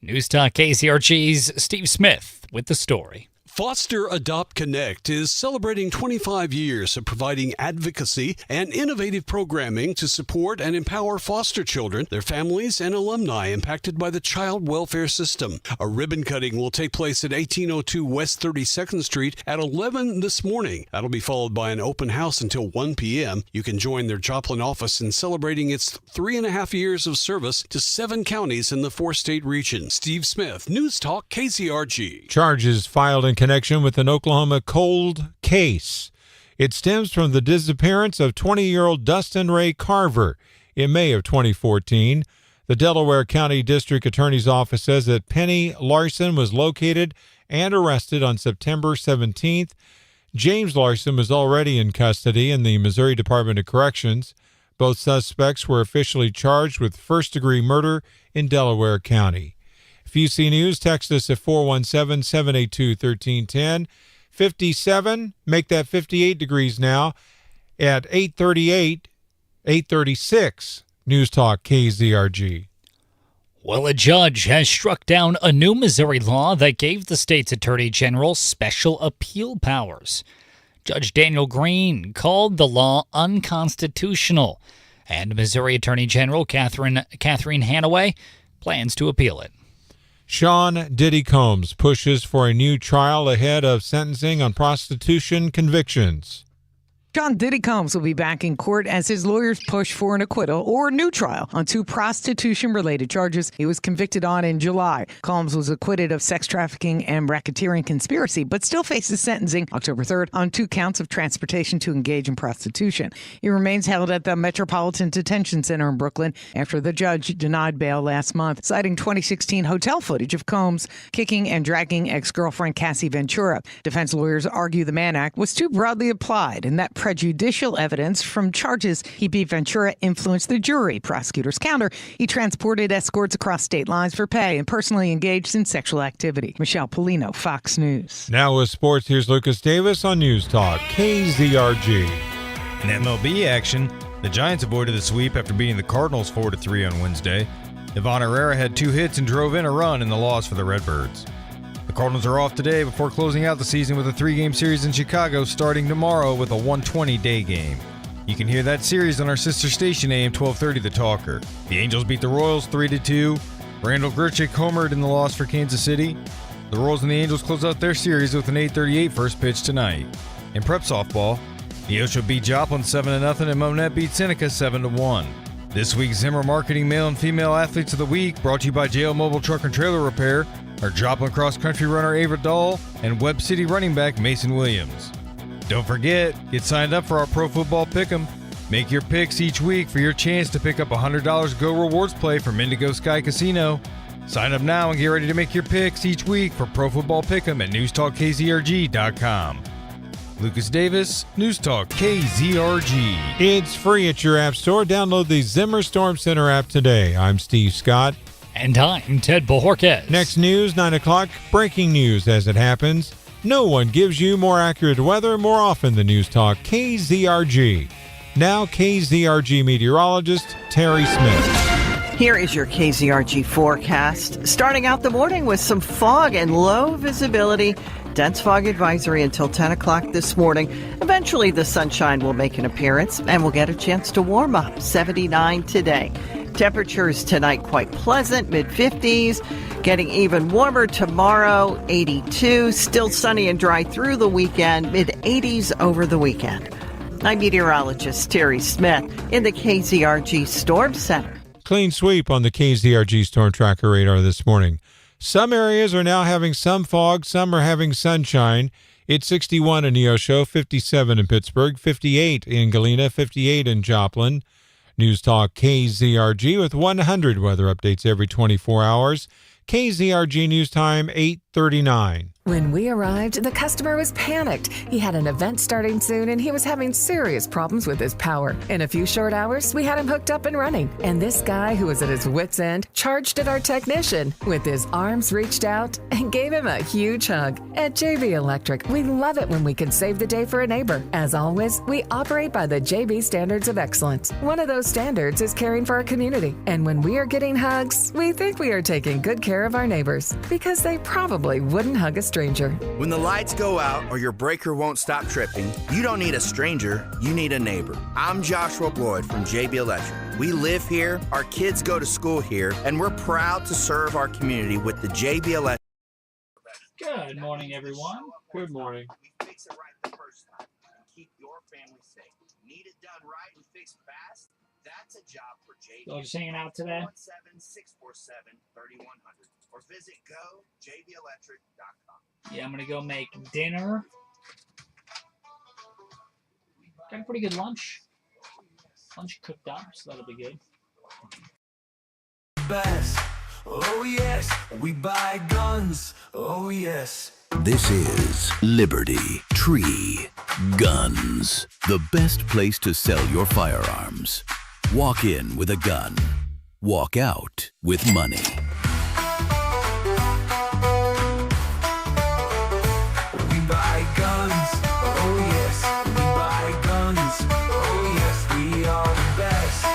News Talk, KZRG's Steve Smith with the story. Foster Adopt Connect is celebrating 25 years of providing advocacy and innovative programming to support and empower foster children, their families, and alumni impacted by the child welfare system. A ribbon cutting will take place at 1802 West 32nd Street at 11 this morning. That'll be followed by an open house until 1 p.m. You can join their Joplin office in celebrating its 3.5 years of service to 7 counties in the 4-state region. Steve Smith, News Talk, KZRG. Charges filed in connection with an Oklahoma cold case. It stems from the disappearance of 20-year-old Dustin Ray Carver in May of 2014. The Delaware County District Attorney's Office says that Penny Larson was located and arrested on September 17th. James Larson was already in custody in the Missouri Department of Corrections. Both suspects were officially charged with first-degree murder in Delaware County. If you see news, text us at 417-782-1310. 57, make that 58 degrees now at 8:38, 8:36. News Talk KZRG. Well, a judge has struck down a new Missouri law that gave the state's attorney general special appeal powers. Judge Daniel Green called the law unconstitutional, and Missouri Attorney General Catherine Hanaway plans to appeal it. Sean Diddy Combs pushes for a new trial ahead of sentencing on prostitution convictions. Sean Diddy Combs will be back in court as his lawyers push for an acquittal or a new trial on 2 prostitution-related charges he was convicted on in July. Combs was acquitted of sex trafficking and racketeering conspiracy, but still faces sentencing October 3rd on 2 counts of transportation to engage in prostitution. He remains held at the Metropolitan Detention Center in Brooklyn after the judge denied bail last month, citing 2016 hotel footage of Combs kicking and dragging ex-girlfriend Cassie Ventura. Defense lawyers argue the Mann Act was too broadly applied and that prejudicial evidence from charges he beat Ventura influenced the jury. Prosecutors counter he transported escorts across state lines for pay and personally engaged in sexual activity. Michelle Polino, Fox News. Now with sports, here's Lucas Davis on News Talk KZRG. In MLB action, the Giants avoided the sweep after beating the Cardinals 4-3 on Wednesday. Ivan Herrera had 2 hits and drove in a run in the loss for the Redbirds. The Cardinals are off today before closing out the season with a 3-game series in Chicago starting tomorrow with a 1:20 day game. You can hear that series on our sister station AM 1230 The Talker. The Angels beat the Royals 3-2. Randall Grichuk homered in the loss for Kansas City. The Royals and the Angels close out their series with an 8:38 first pitch tonight. In prep softball, Neosho beat Joplin 7-0 and Monette beat Seneca 7-1. This week's Zimmer Marketing Male and Female Athletes of the Week brought to you by JL Mobile Truck and Trailer Repair, our Joplin Cross Country runner Ava Dahl, and Webb City running back Mason Williams. Don't forget, get signed up for our Pro Football Pick'em. Make your picks each week for your chance to pick up a $100 Go Rewards play from Indigo Sky Casino. Sign up now and get ready to make your picks each week for Pro Football Pick'em at newstalkkzrg.com. Lucas Davis, News Talk KZRG. It's free at your app store. Download the Zimmer Storm Center app today. I'm Steve Scott. And I'm Ted Bojorquez. Next news, 9 o'clock, breaking news as it happens. No one gives you more accurate weather more often than News Talk KZRG. Now KZRG meteorologist Terry Smith. Here is your KZRG forecast. Starting out the morning with some fog and low visibility. Dense fog advisory until 10 o'clock this morning. Eventually the sunshine will make an appearance and we'll get a chance to warm up. 79 today. Temperatures tonight quite pleasant, mid-50s. Getting even warmer tomorrow, 82. Still sunny and dry through the weekend, mid-80s over the weekend. I'm meteorologist Terry Smith in the KZRG Storm Center. Clean sweep on the KZRG Storm Tracker radar this morning. Some areas are now having some fog, some are having sunshine. It's 61 in Neosho, 57 in Pittsburgh, 58 in Galena, 58 in Joplin. News Talk KZRG with 100 weather updates every 24 hours. KZRG News Time, 8:39. When we arrived, the customer was panicked. He had an event starting soon and he was having serious problems with his power. In a few short hours, we had him hooked up and running. And this guy, who was at his wit's end, charged at our technician with his arms reached out and gave him a huge hug. At JB Electric, we love it when we can save the day for a neighbor. As always, we operate by the JB standards of excellence. One of those standards is caring for our community. And when we are getting hugs, we think we are taking good care of our neighbors because they probably wouldn't hug a stranger. When the lights go out or your breaker won't stop tripping, you don't need a stranger, you need a neighbor. I'm Joshua Boyd from JB Electric. We live here, our kids go to school here, and we're proud to serve our community with the JB Electric. Good morning, everyone. Good morning. We fix it right the first time and keep your family safe. Need it done right and fixed fast? That's a job for JB. So just hanging out today? 1-7-647-3100 or visit gojbelectric.com. Yeah, I'm going to go make dinner. Got a pretty good lunch. Lunch cooked up, so that'll be good. Best. Oh yes, we buy guns. Oh yes. This is Liberty Tree Guns, the best place to sell your firearms. Walk in with a gun. Walk out with money. We buy guns. Oh yes, we buy guns. Oh yes, we are the best.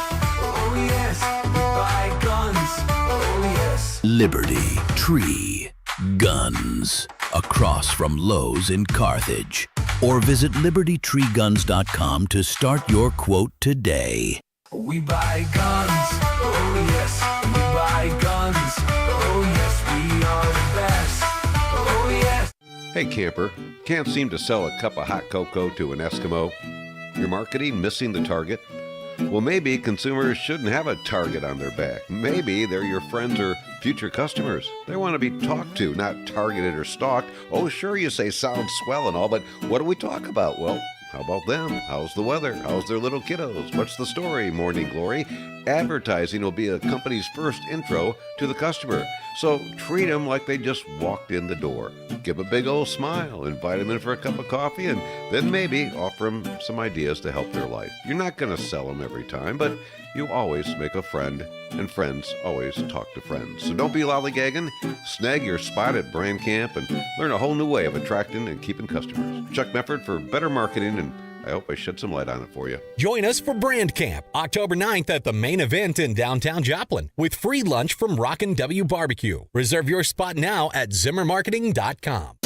Oh yes, we buy guns. Oh yes. Liberty Tree Guns. Across from Lowe's in Carthage. Or visit libertytreeguns.com to start your quote today. We buy guns. Oh yes, we buy guns. Oh yes, we are the best. Oh yes. Hey camper, can't seem to sell a cup of hot cocoa to an Eskimo? Your marketing missing the target? Well, maybe consumers shouldn't have a target on their back. Maybe they're your friends or future customers. They want to be talked to, not targeted or stalked. Oh, sure, you say sounds swell and all, but what do we talk about? Well, how about them? How's the weather? How's their little kiddos? What's the story, Morning Glory? Advertising will be a company's first intro to the customer. So treat them like they just walked in the door. Give a big old smile, invite them in for a cup of coffee, and then maybe offer them some ideas to help their life. You're not going to sell them every time, but you always make a friend, and friends always talk to friends. So don't be lollygagging. Snag your spot at Brand Camp and learn a whole new way of attracting and keeping customers. Chuck Mefford for better marketing, and I hope I shed some light on it for you. Join us for Brand Camp, October 9th at the main event in downtown Joplin with free lunch from Rockin' W Barbecue. Reserve your spot now at zimmermarketing.com.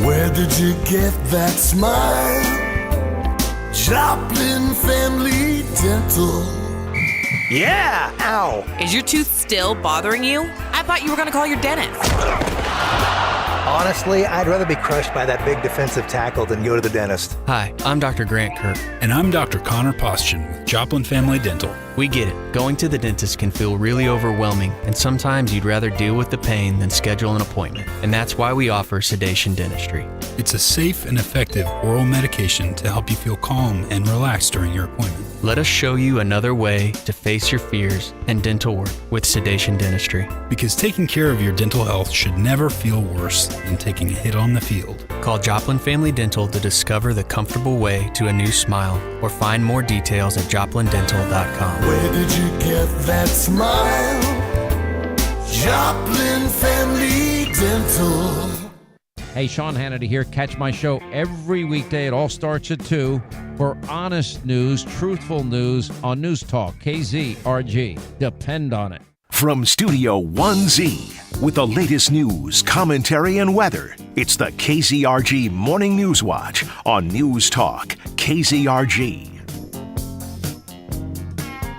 Where did you get that smile? Joplin Family Dental. Yeah! Ow! Is your tooth still bothering you? I thought you were going to call your dentist. Honestly, I'd rather be crushed by that big defensive tackle than go to the dentist. Hi, I'm Dr. Grant Kirk. And I'm Dr. Connor Postchen with Joplin Family Dental. We get it. Going to the dentist can feel really overwhelming, and sometimes you'd rather deal with the pain than schedule an appointment. And that's why we offer sedation dentistry. It's a safe and effective oral medication to help you feel calm and relaxed during your appointment. Let us show you another way to face your fears and dental work with sedation dentistry. Because taking care of your dental health should never feel worse than taking a hit on the field. Call Joplin Family Dental to discover the comfortable way to a new smile or find more details at joplindental.com. Where did you get that smile? Joplin Family Dental. Hey, Sean Hannity here. Catch my show every weekday. It all starts at 2 for honest news, truthful news on News Talk, KZRG. Depend on it. From Studio 1Z, with the latest news, commentary, and weather, it's the KZRG Morning News Watch on News Talk, KZRG.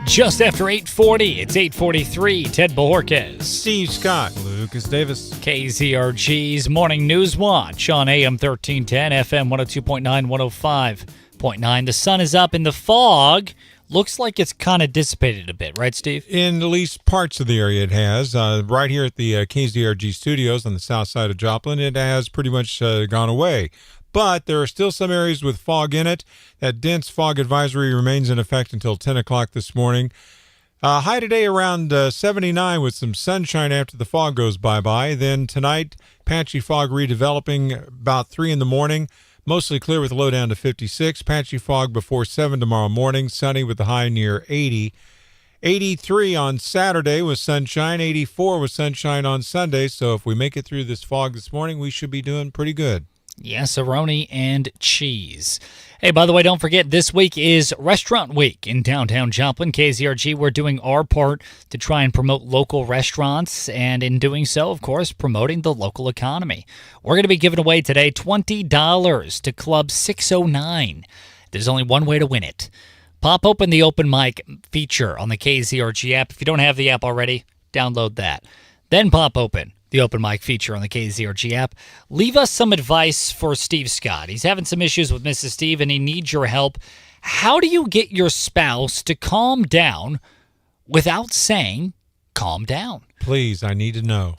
Just after 8:40, it's 8:43. Ted Bojorquez, Steve Scott, Lucas Davis. KZRG's Morning News Watch on AM 1310, FM 102.9, 105.9. The sun is up and the fog looks like it's kind of dissipated a bit, right, Steve? In at least parts of the area it has. Right here at the KZRG studios on the south side of Joplin, it has pretty much gone away. But there are still some areas with fog in it. That dense fog advisory remains in effect until 10 o'clock this morning. High today around 79 with some sunshine after the fog goes bye-bye. Then tonight, patchy fog redeveloping about 3 in the morning. Mostly clear with a low down to 56. Patchy fog before 7 tomorrow morning. Sunny with the high near 80. 83 on Saturday with sunshine. 84 with sunshine on Sunday. So if we make it through this fog this morning, we should be doing pretty good. Yes-a-roni and cheese. Hey, by the way, don't forget, this week is Restaurant Week in downtown Joplin. KZRG, we're doing our part to try and promote local restaurants, and in doing so, of course, promoting the local economy. We're going to be giving away today $20 to Club 609. There's only one way to win it. Pop open the open mic feature on the KZRG app. If you don't have the app already, download that. Then pop open the open mic feature on the KZRG app. Leave us some advice for Steve Scott. He's having some issues with Mrs. Steve, and he needs your help. How do you get your spouse to calm down without saying, calm down? Please, I need to know.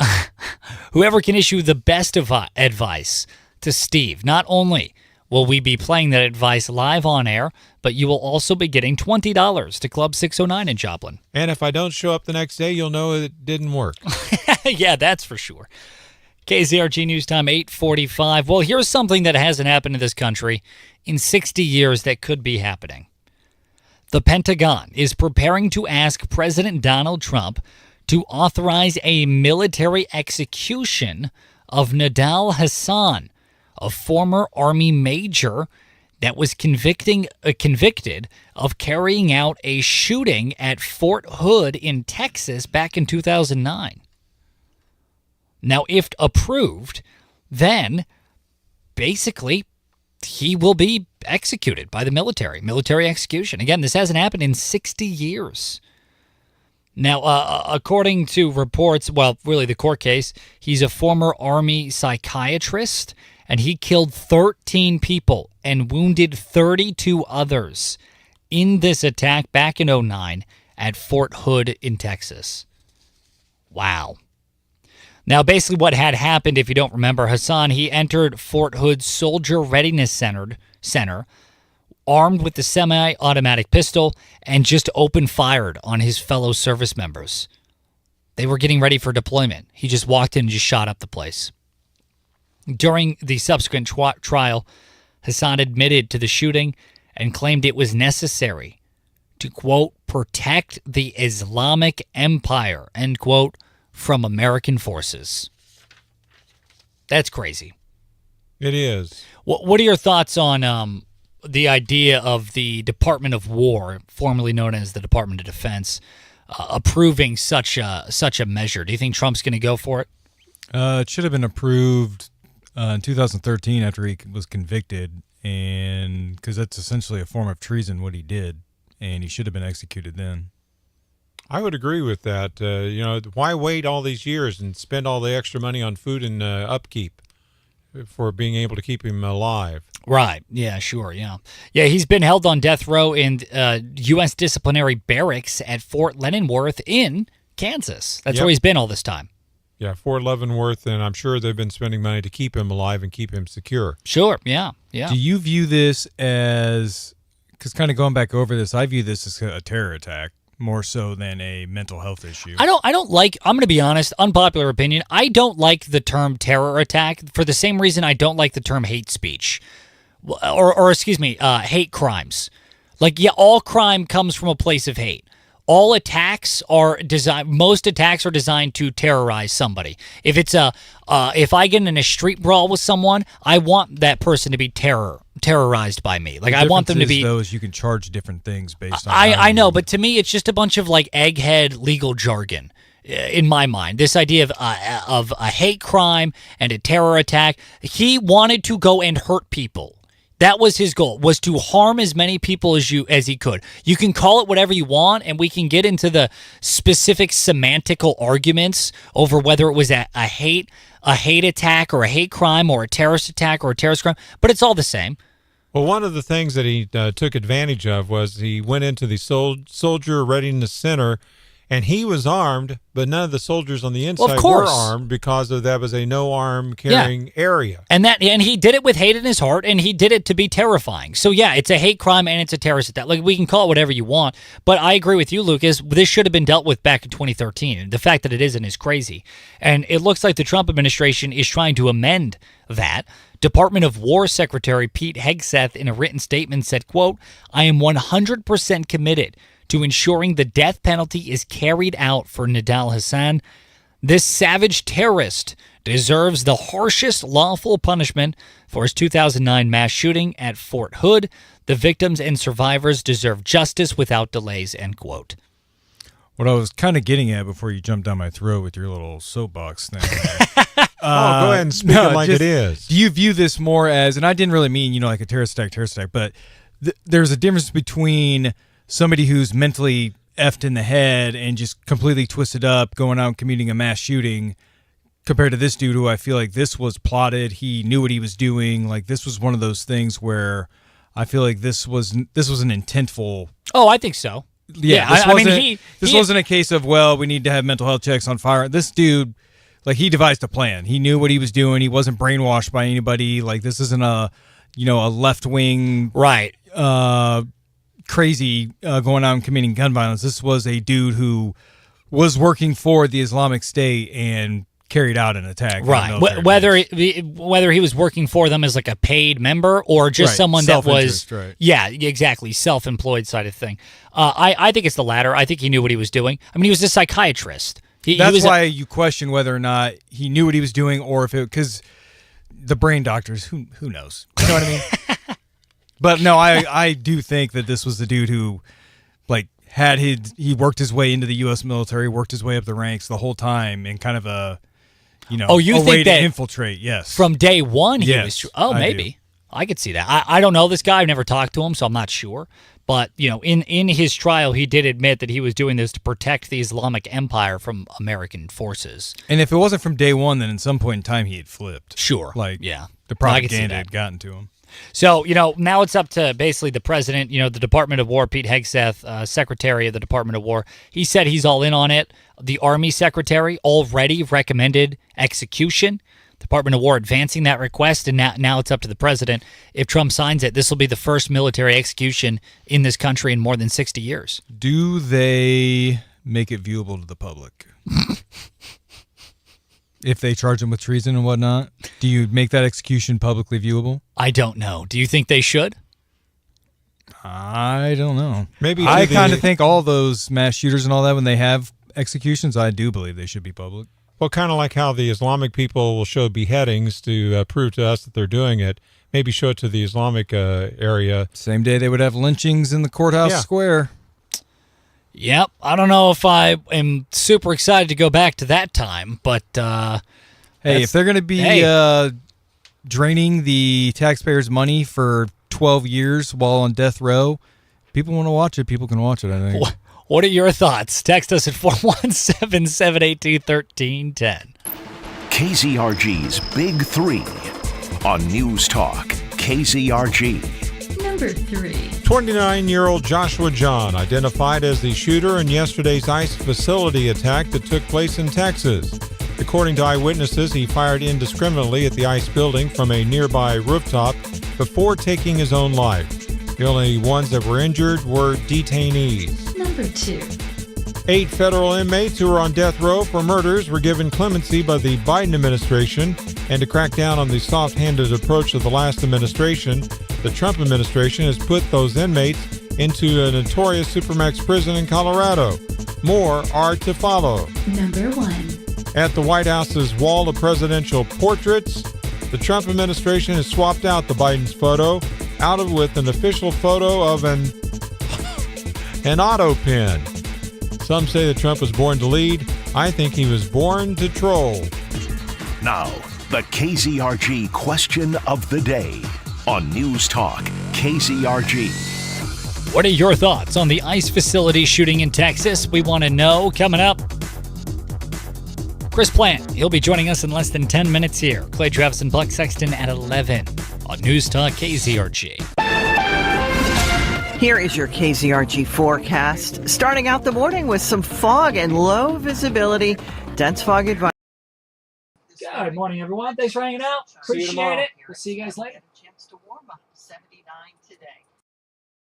Whoever can issue the best advice to Steve, not only will we be playing that advice live on air, but you will also be getting $20 to Club 609 in Joplin. And if I don't show up the next day, you'll know it didn't work. Yeah, that's for sure. KZRG News Time, 8:45. Well, here's something that hasn't happened in this country in 60 years that could be happening. The Pentagon is preparing to ask President Donald Trump to authorize a military execution of Nidal Hassan, a former Army major that was convicted of carrying out a shooting at Fort Hood in Texas back in 2009. Now, if approved, then basically he will be executed by the military execution. Again, this hasn't happened in 60 years. Now, according to reports, well, really the court case, he's a former Army psychiatrist, and he killed 13 people and wounded 32 others in this attack back in 2009 at Fort Hood in Texas. Wow. Now, basically what had happened, if you don't remember, Hassan, he entered Fort Hood Soldier Readiness Center armed with the semi-automatic pistol and just opened fired on his fellow service members. They were getting ready for deployment. He just walked in and just shot up the place. During the subsequent trial, Hassan admitted to the shooting and claimed it was necessary to, quote, protect the Islamic Empire, end quote, from American forces. That's crazy. It is. What are your thoughts on the idea of the Department of War, formerly known as the Department of Defense, approving such a measure? Do you think Trump's going to go for it? It should have been approved in 2013 after he was convicted, and because that's essentially a form of treason what he did, and he should have been executed then. I would agree with that. Why wait all these years and spend all the extra money on food and upkeep for being able to keep him alive? Right. Yeah, sure. Yeah. Yeah, he's been held on death row in U.S. disciplinary barracks at Fort Leavenworth in Kansas. That's where he's been all this time. Yeah, Fort Leavenworth, and I'm sure they've been spending money to keep him alive and keep him secure. Sure, yeah. Do you view this as, because kind of going back over this, I view this as a terror attack more so than a mental health issue. I don't like, I'm going to be honest, unpopular opinion, I don't like the term terror attack for the same reason I don't like the term hate speech. Or excuse me, hate crimes. Like, yeah, all crime comes from a place of hate. All attacks are most attacks are designed to terrorize somebody. If it's if I get in a street brawl with someone, I want that person to be terrorized by me. Like, I want them to be. Those you can charge different things based on. I know, but to me, it's just a bunch of like egghead legal jargon. In my mind, this idea of a hate crime and a terror attack, he wanted to go and hurt people. That was his goal, was to harm as many people as he could. You can call it whatever you want, and we can get into the specific semantical arguments over whether it was a hate attack or a hate crime or a terrorist attack or a terrorist crime, but it's all the same. Well, one of the things that he took advantage of was he went into the Soldier Readiness Center, and he was armed, but none of the soldiers on the inside were armed because that was a no-arm carrying area. And he did it with hate in his heart, and he did it to be terrifying. So, yeah, it's a hate crime and it's a terrorist attack. Like, we can call it whatever you want, but I agree with you, Lucas. This should have been dealt with back in 2013. The fact that it isn't is crazy. And it looks like the Trump administration is trying to amend that. Department of War Secretary Pete Hegseth, in a written statement, said, quote, "I am 100% committed to ensuring the death penalty is carried out for Nidal Hasan. This savage terrorist deserves the harshest lawful punishment for his 2009 mass shooting at Fort Hood. The victims and survivors deserve justice without delays," end quote. What I was kind of getting at before you jumped down my throat with your little soapbox thing. Go ahead and speak it like it is. Do you view this more as, and I didn't really mean, like a terrorist attack, but there's a difference between somebody who's mentally effed in the head and just completely twisted up, going out and committing a mass shooting, compared to this dude who I feel like this was plotted. He knew what he was doing. Like, this was one of those things where I feel like this was an intentful. Oh, I think so. Yeah, this wasn't a case of, well, we need to have mental health checks on fire. This dude, like, he devised a plan. He knew what he was doing. He wasn't brainwashed by anybody. Like, this isn't a left wing crazy going out and committing gun violence. This was a dude who was working for the Islamic State and carried out an attack. Right. Whether he was working for them as like a paid member or just someone that was, yeah, exactly, self-employed side of thing. I think it's the latter. I think he knew what he was doing. I mean, he was a psychiatrist. That's why you question whether or not he knew what he was doing, or if because the brain doctors, who knows? You know what I mean? But no, I do think that this was the dude who, like, he worked his way into the U.S. military, worked his way up the ranks the whole time, in kind of a, you think way that to infiltrate. Yes, from day one he was. Oh, maybe I could see that. I don't know this guy. I've never talked to him, so I'm not sure. But in his trial, he did admit that he was doing this to protect the Islamic Empire from American forces. And if it wasn't from day one, then at some point in time he had flipped. Sure, the propaganda had gotten to him. So, now it's up to basically the president, the Department of War, Pete Hegseth, Secretary of the Department of War. He said he's all in on it. The Army Secretary already recommended execution. Department of War advancing that request, and now it's up to the president. If Trump signs it, this will be the first military execution in this country in more than 60 years. Do they make it viewable to the public? If they charge him with treason and whatnot, do you make that execution publicly viewable? I don't know. Do you think they should? I don't know. Maybe I kind of think all those mass shooters and all that, when they have executions, I do believe they should be public. Well, kind of like how the Islamic people will show beheadings to prove to us that they're doing it. Maybe show it to the Islamic area. Same day they would have lynchings in the courthouse square. Yep. I don't know if I am super excited to go back to that time, but hey, if they're going to be draining the taxpayers' money for 12 years while on death row, people want to watch it. People can watch it, I think. What are your thoughts? Text us at 417-782-1310. KZRG's Big Three on News Talk KZRG. Number 3. 29-year-old Joshua John identified as the shooter in yesterday's ICE facility attack that took place in Texas. According to eyewitnesses, he fired indiscriminately at the ICE building from a nearby rooftop before taking his own life. The only ones that were injured were detainees. Number 2. 8 federal inmates who were on death row for murders were given clemency by the Biden administration, and to crack down on the soft-handed approach of the last administration, the Trump administration has put those inmates into a notorious Supermax prison in Colorado. More are to follow. Number 1. At the White House's wall of presidential portraits, the Trump administration has swapped out the Biden's photo with an official photo of an auto pen. Some say that Trump was born to lead. I think he was born to troll. Now, the KZRG question of the day on News Talk KZRG. What are your thoughts on the ICE facility shooting in Texas? We want to know. Coming up, Chris Plant. He'll be joining us in less than 10 minutes here. Clay Travis and Buck Sexton at 11 on News Talk KZRG. Here is your KZRG forecast. Starting out the morning with some fog and low visibility. Dense fog advisory. Good morning, everyone. Thanks for hanging out. Appreciate it. We'll see you guys later. Chance to warm up 79 today.